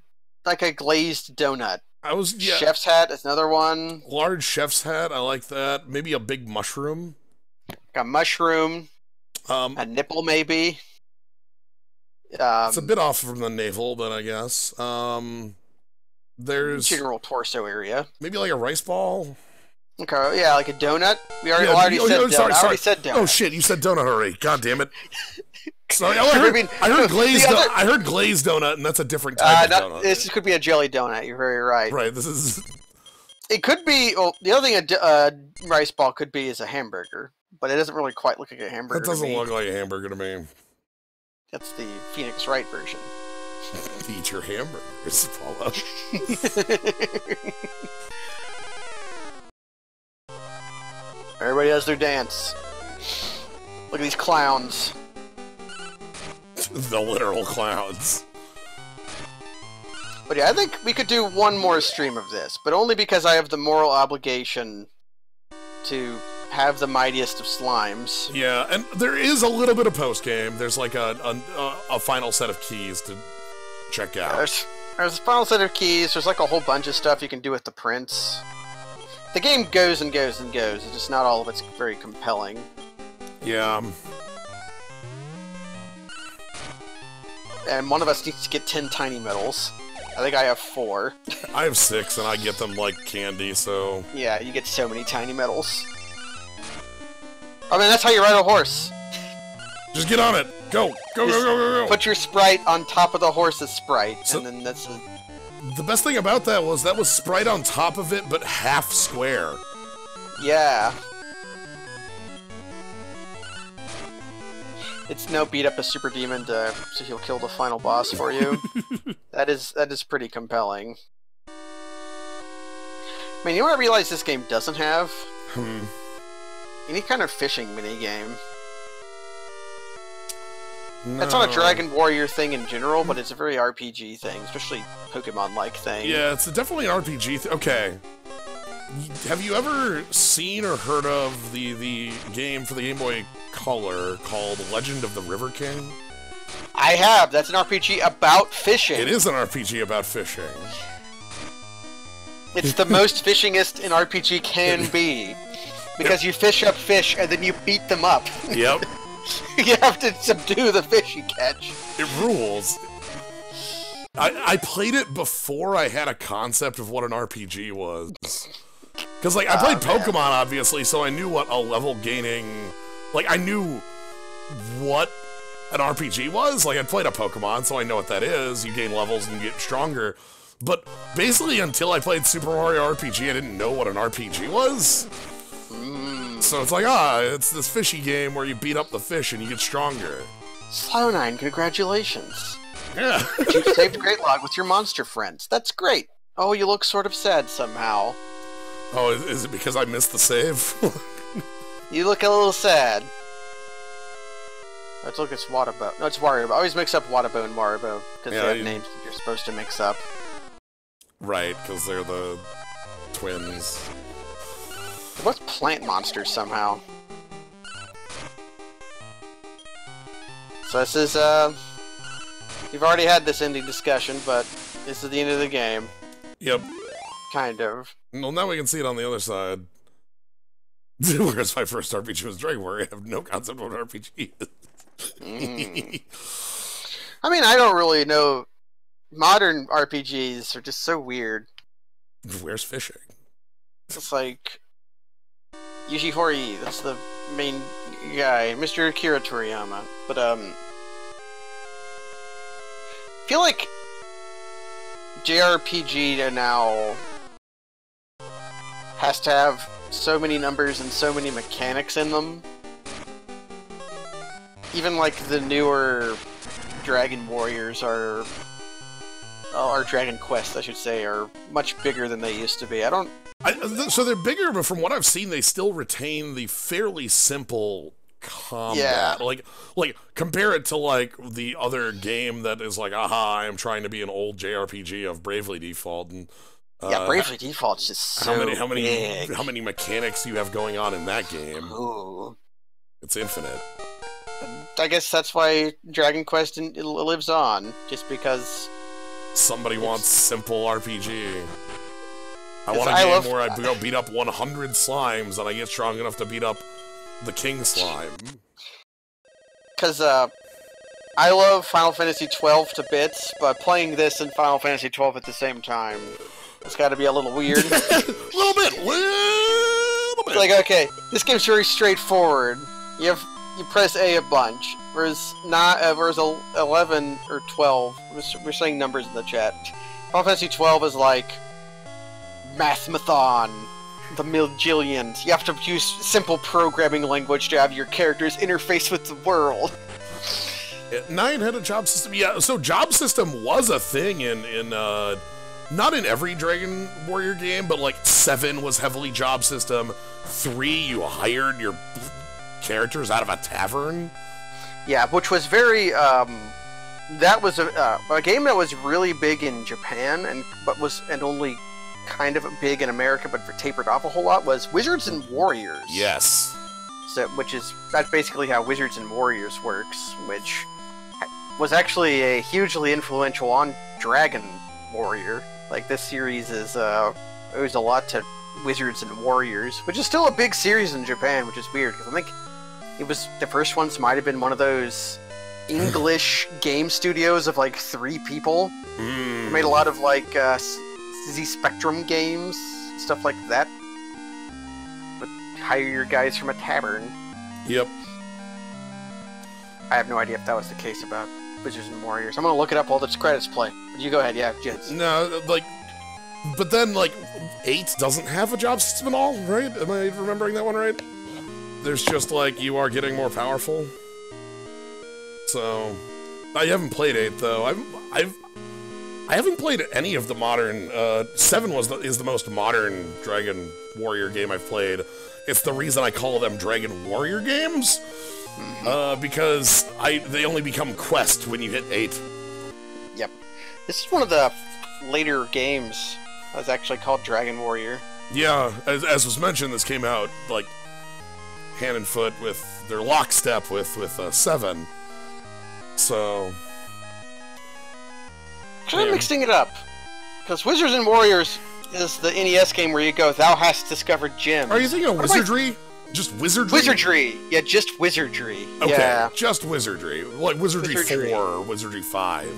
Speaker 2: glazed donut.
Speaker 1: Yeah.
Speaker 2: Chef's hat is another one.
Speaker 1: Large chef's hat, I like that. Maybe a big mushroom.
Speaker 2: Like a mushroom. A nipple, maybe.
Speaker 1: It's a bit off from the navel, but I guess. There's...
Speaker 2: general torso area.
Speaker 1: Maybe like a rice ball?
Speaker 2: Okay, yeah, like a donut. We already said donut.
Speaker 1: Sorry.
Speaker 2: I already said donut.
Speaker 1: Oh shit, you said donut already. God damn it. Sorry, I heard glazed donut, and that's a different type of donut.
Speaker 2: This could be a jelly donut, you're very right.
Speaker 1: Right, this is...
Speaker 2: it could be... well, the other thing a rice ball could be is a hamburger, but it doesn't really quite look like a hamburger.
Speaker 1: That doesn't look like a hamburger to me.
Speaker 2: That's the Phoenix Wright version.
Speaker 1: Eat your hamburgers, Paulo.
Speaker 2: Everybody does their dance. Look at these clowns.
Speaker 1: The literal clowns.
Speaker 2: But yeah, I think we could do one more stream of this, but only because I have the moral obligation to have the mightiest of slimes.
Speaker 1: Yeah, and there is a little bit of post-game. There's like a final set of keys to check out.
Speaker 2: There's a final set of keys. There's like a whole bunch of stuff you can do with the prince. The game goes and goes and goes. It's just not all of it's very compelling.
Speaker 1: Yeah.
Speaker 2: And one of us needs to get 10 tiny medals. I think I have 4.
Speaker 1: I have 6, and I get them like candy, so...
Speaker 2: Yeah, you get so many tiny medals. I mean, that's how you ride a horse.
Speaker 1: Just get on it! Go! Go, go, go, go, go!
Speaker 2: Put your sprite on top of the horse's sprite, and then that's...
Speaker 1: The best thing about that was sprite on top of it, but half square.
Speaker 2: Yeah. It's no beat up a super demon so he'll kill the final boss for you. That is pretty compelling. I mean, you know what I realize this game doesn't have? Any kind of fishing minigame. No. That's not a Dragon Warrior thing in general, but it's a very RPG thing, especially Pokemon-like thing.
Speaker 1: Yeah, it's definitely an RPG okay. Have you ever seen or heard of the game for the Game Boy Color called Legend of the River King?
Speaker 2: I have. That's an RPG about fishing.
Speaker 1: It is an RPG about fishing.
Speaker 2: It's the most fishingest an RPG can be. Because you fish up fish and then you beat them up.
Speaker 1: Yep.
Speaker 2: You have to subdue the fish you catch.
Speaker 1: It rules. I played it before I had a concept of what an RPG was. Because, like, I played Pokemon, obviously, so I knew what a level gaining... Like, I knew what an RPG was. Like, I'd played a Pokemon, so I know what that is. You gain levels and you get stronger. But basically, until I played Super Mario RPG, I didn't know what an RPG was. So it's like, it's this fishy game where you beat up the fish and you get stronger.
Speaker 2: Slow9, congratulations.
Speaker 1: Yeah.
Speaker 2: You saved Great Log with your monster friends. That's great. Oh, you look sort of sad somehow.
Speaker 1: Oh, is it because I missed the save?
Speaker 2: You look a little sad. Let's look, it's Watabo. No, it's Wario. I always mix up Watabo and Maribo, because they have names that you're supposed to mix up.
Speaker 1: Right, because they're the twins.
Speaker 2: What's plant monsters somehow? So this is, we've already had this ending discussion, but this is the end of the game.
Speaker 1: Yep.
Speaker 2: Kind of.
Speaker 1: Well, now we can see it on the other side. Whereas my first RPG was Dragon Warrior, I have no concept of what an RPG is.
Speaker 2: I mean, I don't really know. Modern RPGs are just so weird.
Speaker 1: Where's fishing?
Speaker 2: It's like... Yuji Horii, that's the main guy. Mr. Akira Toriyama. But, I feel like JRPG now has to have so many numbers and so many mechanics in them. Even like the newer Dragon Warriors or Dragon Quest, I should say, are much bigger than they used to be.
Speaker 1: So they're bigger, but from what I've seen, they still retain the fairly simple combat.
Speaker 2: Yeah.
Speaker 1: Like compare it to like the other game that is like, aha, I am trying to be an old JRPG of Bravely Default, and
Speaker 2: yeah, Bravely Default's just so big.
Speaker 1: How many mechanics you have going on in that game?
Speaker 2: Ooh.
Speaker 1: It's infinite.
Speaker 2: I guess that's why Dragon Quest lives on, just because
Speaker 1: somebody wants simple RPG. I want a game where I go beat up 100 slimes and I get strong enough to beat up the king slime.
Speaker 2: Because I love Final Fantasy XII to bits, but playing this and Final Fantasy XII at the same time, it's got to be a little weird.
Speaker 1: Little bit.
Speaker 2: It's like, okay, this game's very straightforward. You press A a bunch, whereas 11 or 12. We're saying numbers in the chat. Final Fantasy XII is like Mathmathon, the Miljillions. You have to use simple programming language to have your characters interface with the world.
Speaker 1: 9 had a job system. Yeah, so job system was a thing in not in every Dragon Warrior game, but like 7 was heavily job system. 3, you hired your characters out of a tavern.
Speaker 2: Yeah, which was very that was a game that was really big in Japan and only kind of big in America, but tapered off a whole lot, was Wizards and Warriors.
Speaker 1: Yes.
Speaker 2: So, that's basically how Wizards and Warriors works, which was actually a hugely influential on Dragon Warrior. Like, this series is owes a lot to Wizards and Warriors, which is still a big series in Japan, which is weird, because I think it was the first ones might have been one of those English game studios of like 3 people. They made a lot of like Z Spectrum games, stuff like that. But hire your guys from a tavern.
Speaker 1: Yep.
Speaker 2: I have no idea if that was the case about Wizards and Warriors. I'm gonna look it up while the credits play. But you go ahead, yeah, Jins.
Speaker 1: No, like, but then, like, 8 doesn't have a job system at all, right? Am I remembering that one right? There's just, like, you are getting more powerful. So, I haven't played 8, though. I haven't played any of the modern, 7 is the most modern Dragon Warrior game I've played. It's the reason I call them Dragon Warrior games. Because they only become quest when you hit 8.
Speaker 2: Yep. This is one of the later games that was actually called Dragon Warrior.
Speaker 1: Yeah, as was mentioned, this came out, like, hand and foot with their lockstep with 7. So...
Speaker 2: I'm mixing it up. Because Wizards and Warriors is the NES game where you go, thou hast discovered gems.
Speaker 1: Are you thinking of Wizardry? Just Wizardry?
Speaker 2: Wizardry! Yeah, just Wizardry.
Speaker 1: Okay,
Speaker 2: yeah.
Speaker 1: just Wizardry. Like Wizardry 4 or Wizardry 5.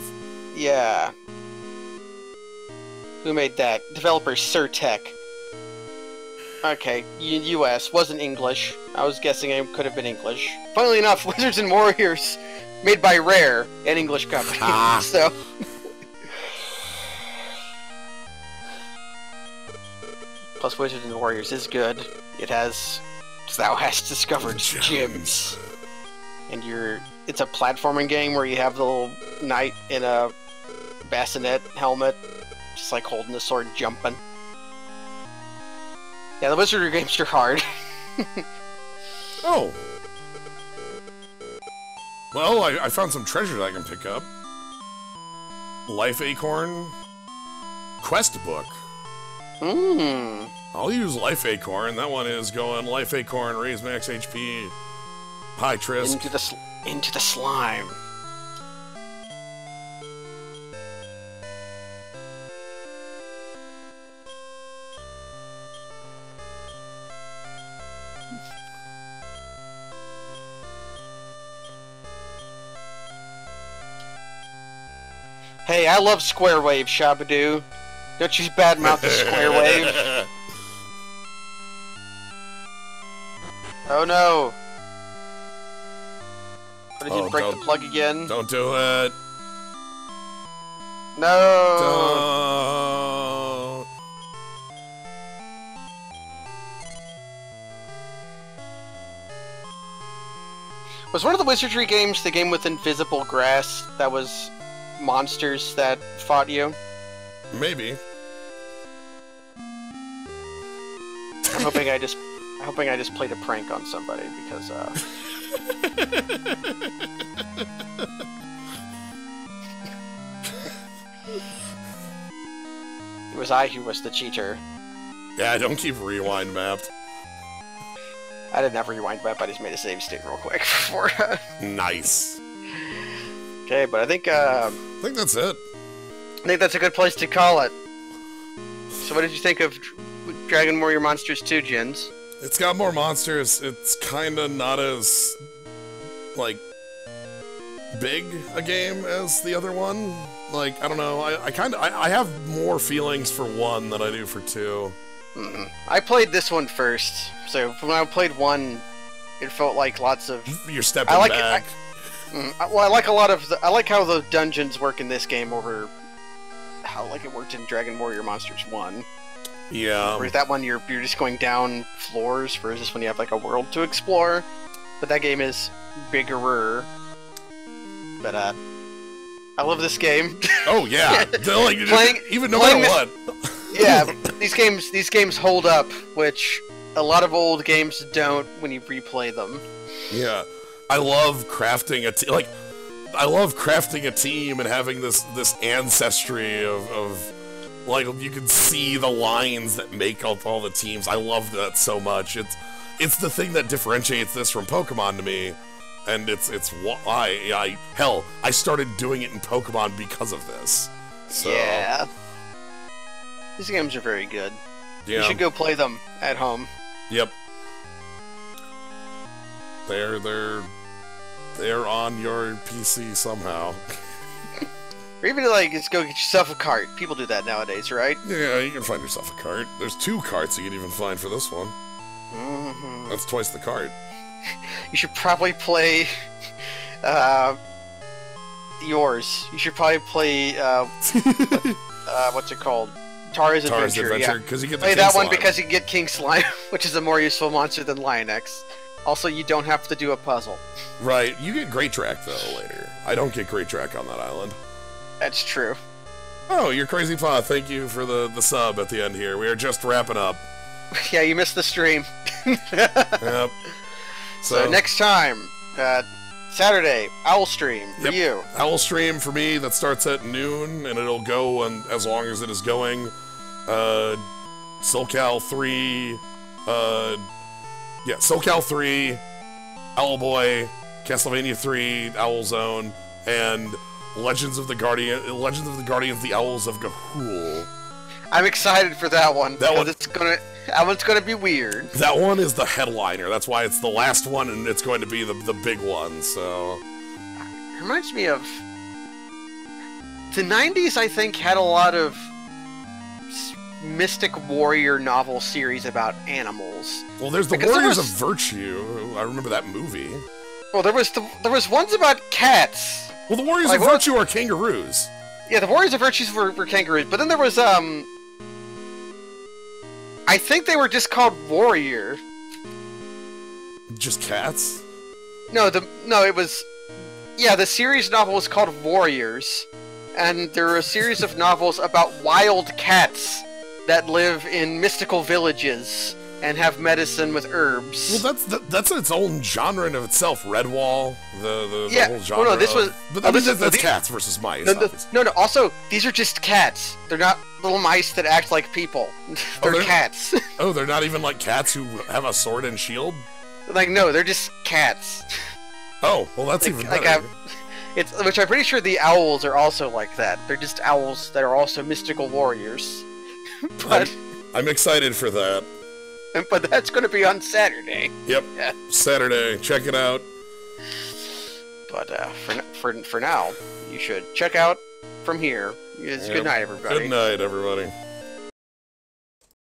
Speaker 2: Yeah. Who made that? Developer Surtech. Okay, US. Wasn't English. I was guessing it could have been English. Funnily enough, Wizards and Warriors, made by Rare, an English company. So... Plus, Wizards and Warriors is good. It has... Thou hast discovered gems. And it's a platforming game where you have the little knight in a bassinet helmet, just like holding the sword jumping. Yeah, the Wizardry games are hard.
Speaker 1: Oh. Well, I found some treasure that I can pick up. Life Acorn quest book. I'll use Life Acorn. That one is going Life Acorn, raise max HP, high Trisk.
Speaker 2: Into the slime. Hey, I love Square Wave, Shabadoo. Don't you badmouth the Square Wave. Oh no! What, did you break the plug again?
Speaker 1: Don't do it!
Speaker 2: No!
Speaker 1: Don't!
Speaker 2: Was one of the Wizardry games the game with invisible grass that was monsters that fought you?
Speaker 1: Maybe.
Speaker 2: I'm hoping I just played a prank on somebody because it was I who was the cheater.
Speaker 1: Yeah, don't keep rewind mapped.
Speaker 2: I didn't have rewind map, I just made a save state real quick before.
Speaker 1: Nice.
Speaker 2: Okay, but I think
Speaker 1: that's it.
Speaker 2: I think that's a good place to call it. So what did you think of Dragon Warrior Monsters 2, Jins?
Speaker 1: It's got more monsters. It's kinda not as, like, big a game as the other one. Like, I don't know, I have more feelings for 1 than I do for 2.
Speaker 2: I played this one first, so when I played 1, it felt like lots of...
Speaker 1: You're stepping back.
Speaker 2: Well, I like a lot of I like how the dungeons work in this game over how, like, it worked in Dragon Warrior Monsters 1.
Speaker 1: Yeah.
Speaker 2: Whereas that one, you're just going down floors, whereas this one you have, like, a world to explore. But that game is bigger. But, I love this game.
Speaker 1: Oh, yeah. Like, even no matter what.
Speaker 2: Yeah, these games hold up, which a lot of old games don't when you replay them.
Speaker 1: Yeah. I love crafting a team and having this ancestry of like, you can see the lines that make up all the teams. I love that so much. It's the thing that differentiates this from Pokemon to me. and it's why hell, I started doing it in Pokemon because of this. So,
Speaker 2: yeah. These games are very good.
Speaker 1: yeah.
Speaker 2: You should go play them at home.
Speaker 1: Yep. They're on your PC somehow.
Speaker 2: Or even like, just go get yourself a cart. People do that nowadays, right?
Speaker 1: Yeah, you can find yourself a cart. There's 2 carts you can even find for this one.
Speaker 2: Mm-hmm.
Speaker 1: That's twice the cart.
Speaker 2: You should probably play yours. You should probably play what's it called? Tara's Adventure. Yeah.
Speaker 1: Because you get the
Speaker 2: Play
Speaker 1: King
Speaker 2: that one
Speaker 1: Slime.
Speaker 2: because you get King Slime, which is a more useful monster than Lion X. Also, you don't have to do a puzzle.
Speaker 1: Right, you get Great Track though later. I don't get Great Track on that island.
Speaker 2: That's true.
Speaker 1: Oh, you're Crazy Paw. Thank you for the sub at the end here. We are just wrapping up.
Speaker 2: Yeah, you missed the stream.
Speaker 1: Yep.
Speaker 2: So next time, Saturday, Owl Stream for you.
Speaker 1: Owl Stream for me, that starts at noon, and it'll go as long as it is going. SoCal 3, SoCal 3, Owlboy, Castlevania 3, Owl Zone, and Legends of the Guardians, the Owls of Ga'Hoole.
Speaker 2: I'm excited for that one. That one's gonna be weird.
Speaker 1: That one is the headliner. That's why it's the last one, and it's going to be the big one. So,
Speaker 2: it reminds me of the '90s. I think had a lot of mystic warrior novel series about animals.
Speaker 1: Well, there's the Warriors of Virtue. I remember that movie.
Speaker 2: Well, there was ones about cats.
Speaker 1: Well, the Warriors of Virtue are kangaroos. Yeah,
Speaker 2: the Warriors of Virtue were kangaroos, but then there was I think they were just called Warrior.
Speaker 1: Just cats?
Speaker 2: It was. Yeah, the series novel was called Warriors, and there were a series of novels about wild cats that live in mystical villages and have medicine with herbs.
Speaker 1: Well, that's its own genre in of itself. Redwall, the whole genre.
Speaker 2: Well, no, this was.
Speaker 1: But that's cats versus mice.
Speaker 2: No. Also, these are just cats. They're not little mice that act like people. They're cats.
Speaker 1: Oh, they're not even like cats who have a sword and shield?
Speaker 2: Like, no, they're just cats.
Speaker 1: Oh, well, that's even better.
Speaker 2: Which I'm pretty sure the owls are also like that. They're just owls that are also mystical warriors. But
Speaker 1: I'm excited for that.
Speaker 2: But that's going to be on Saturday.
Speaker 1: Yep, yeah. Saturday. Check it out.
Speaker 2: But for now, you should check out from here. Good night, everybody.
Speaker 1: Good night, everybody.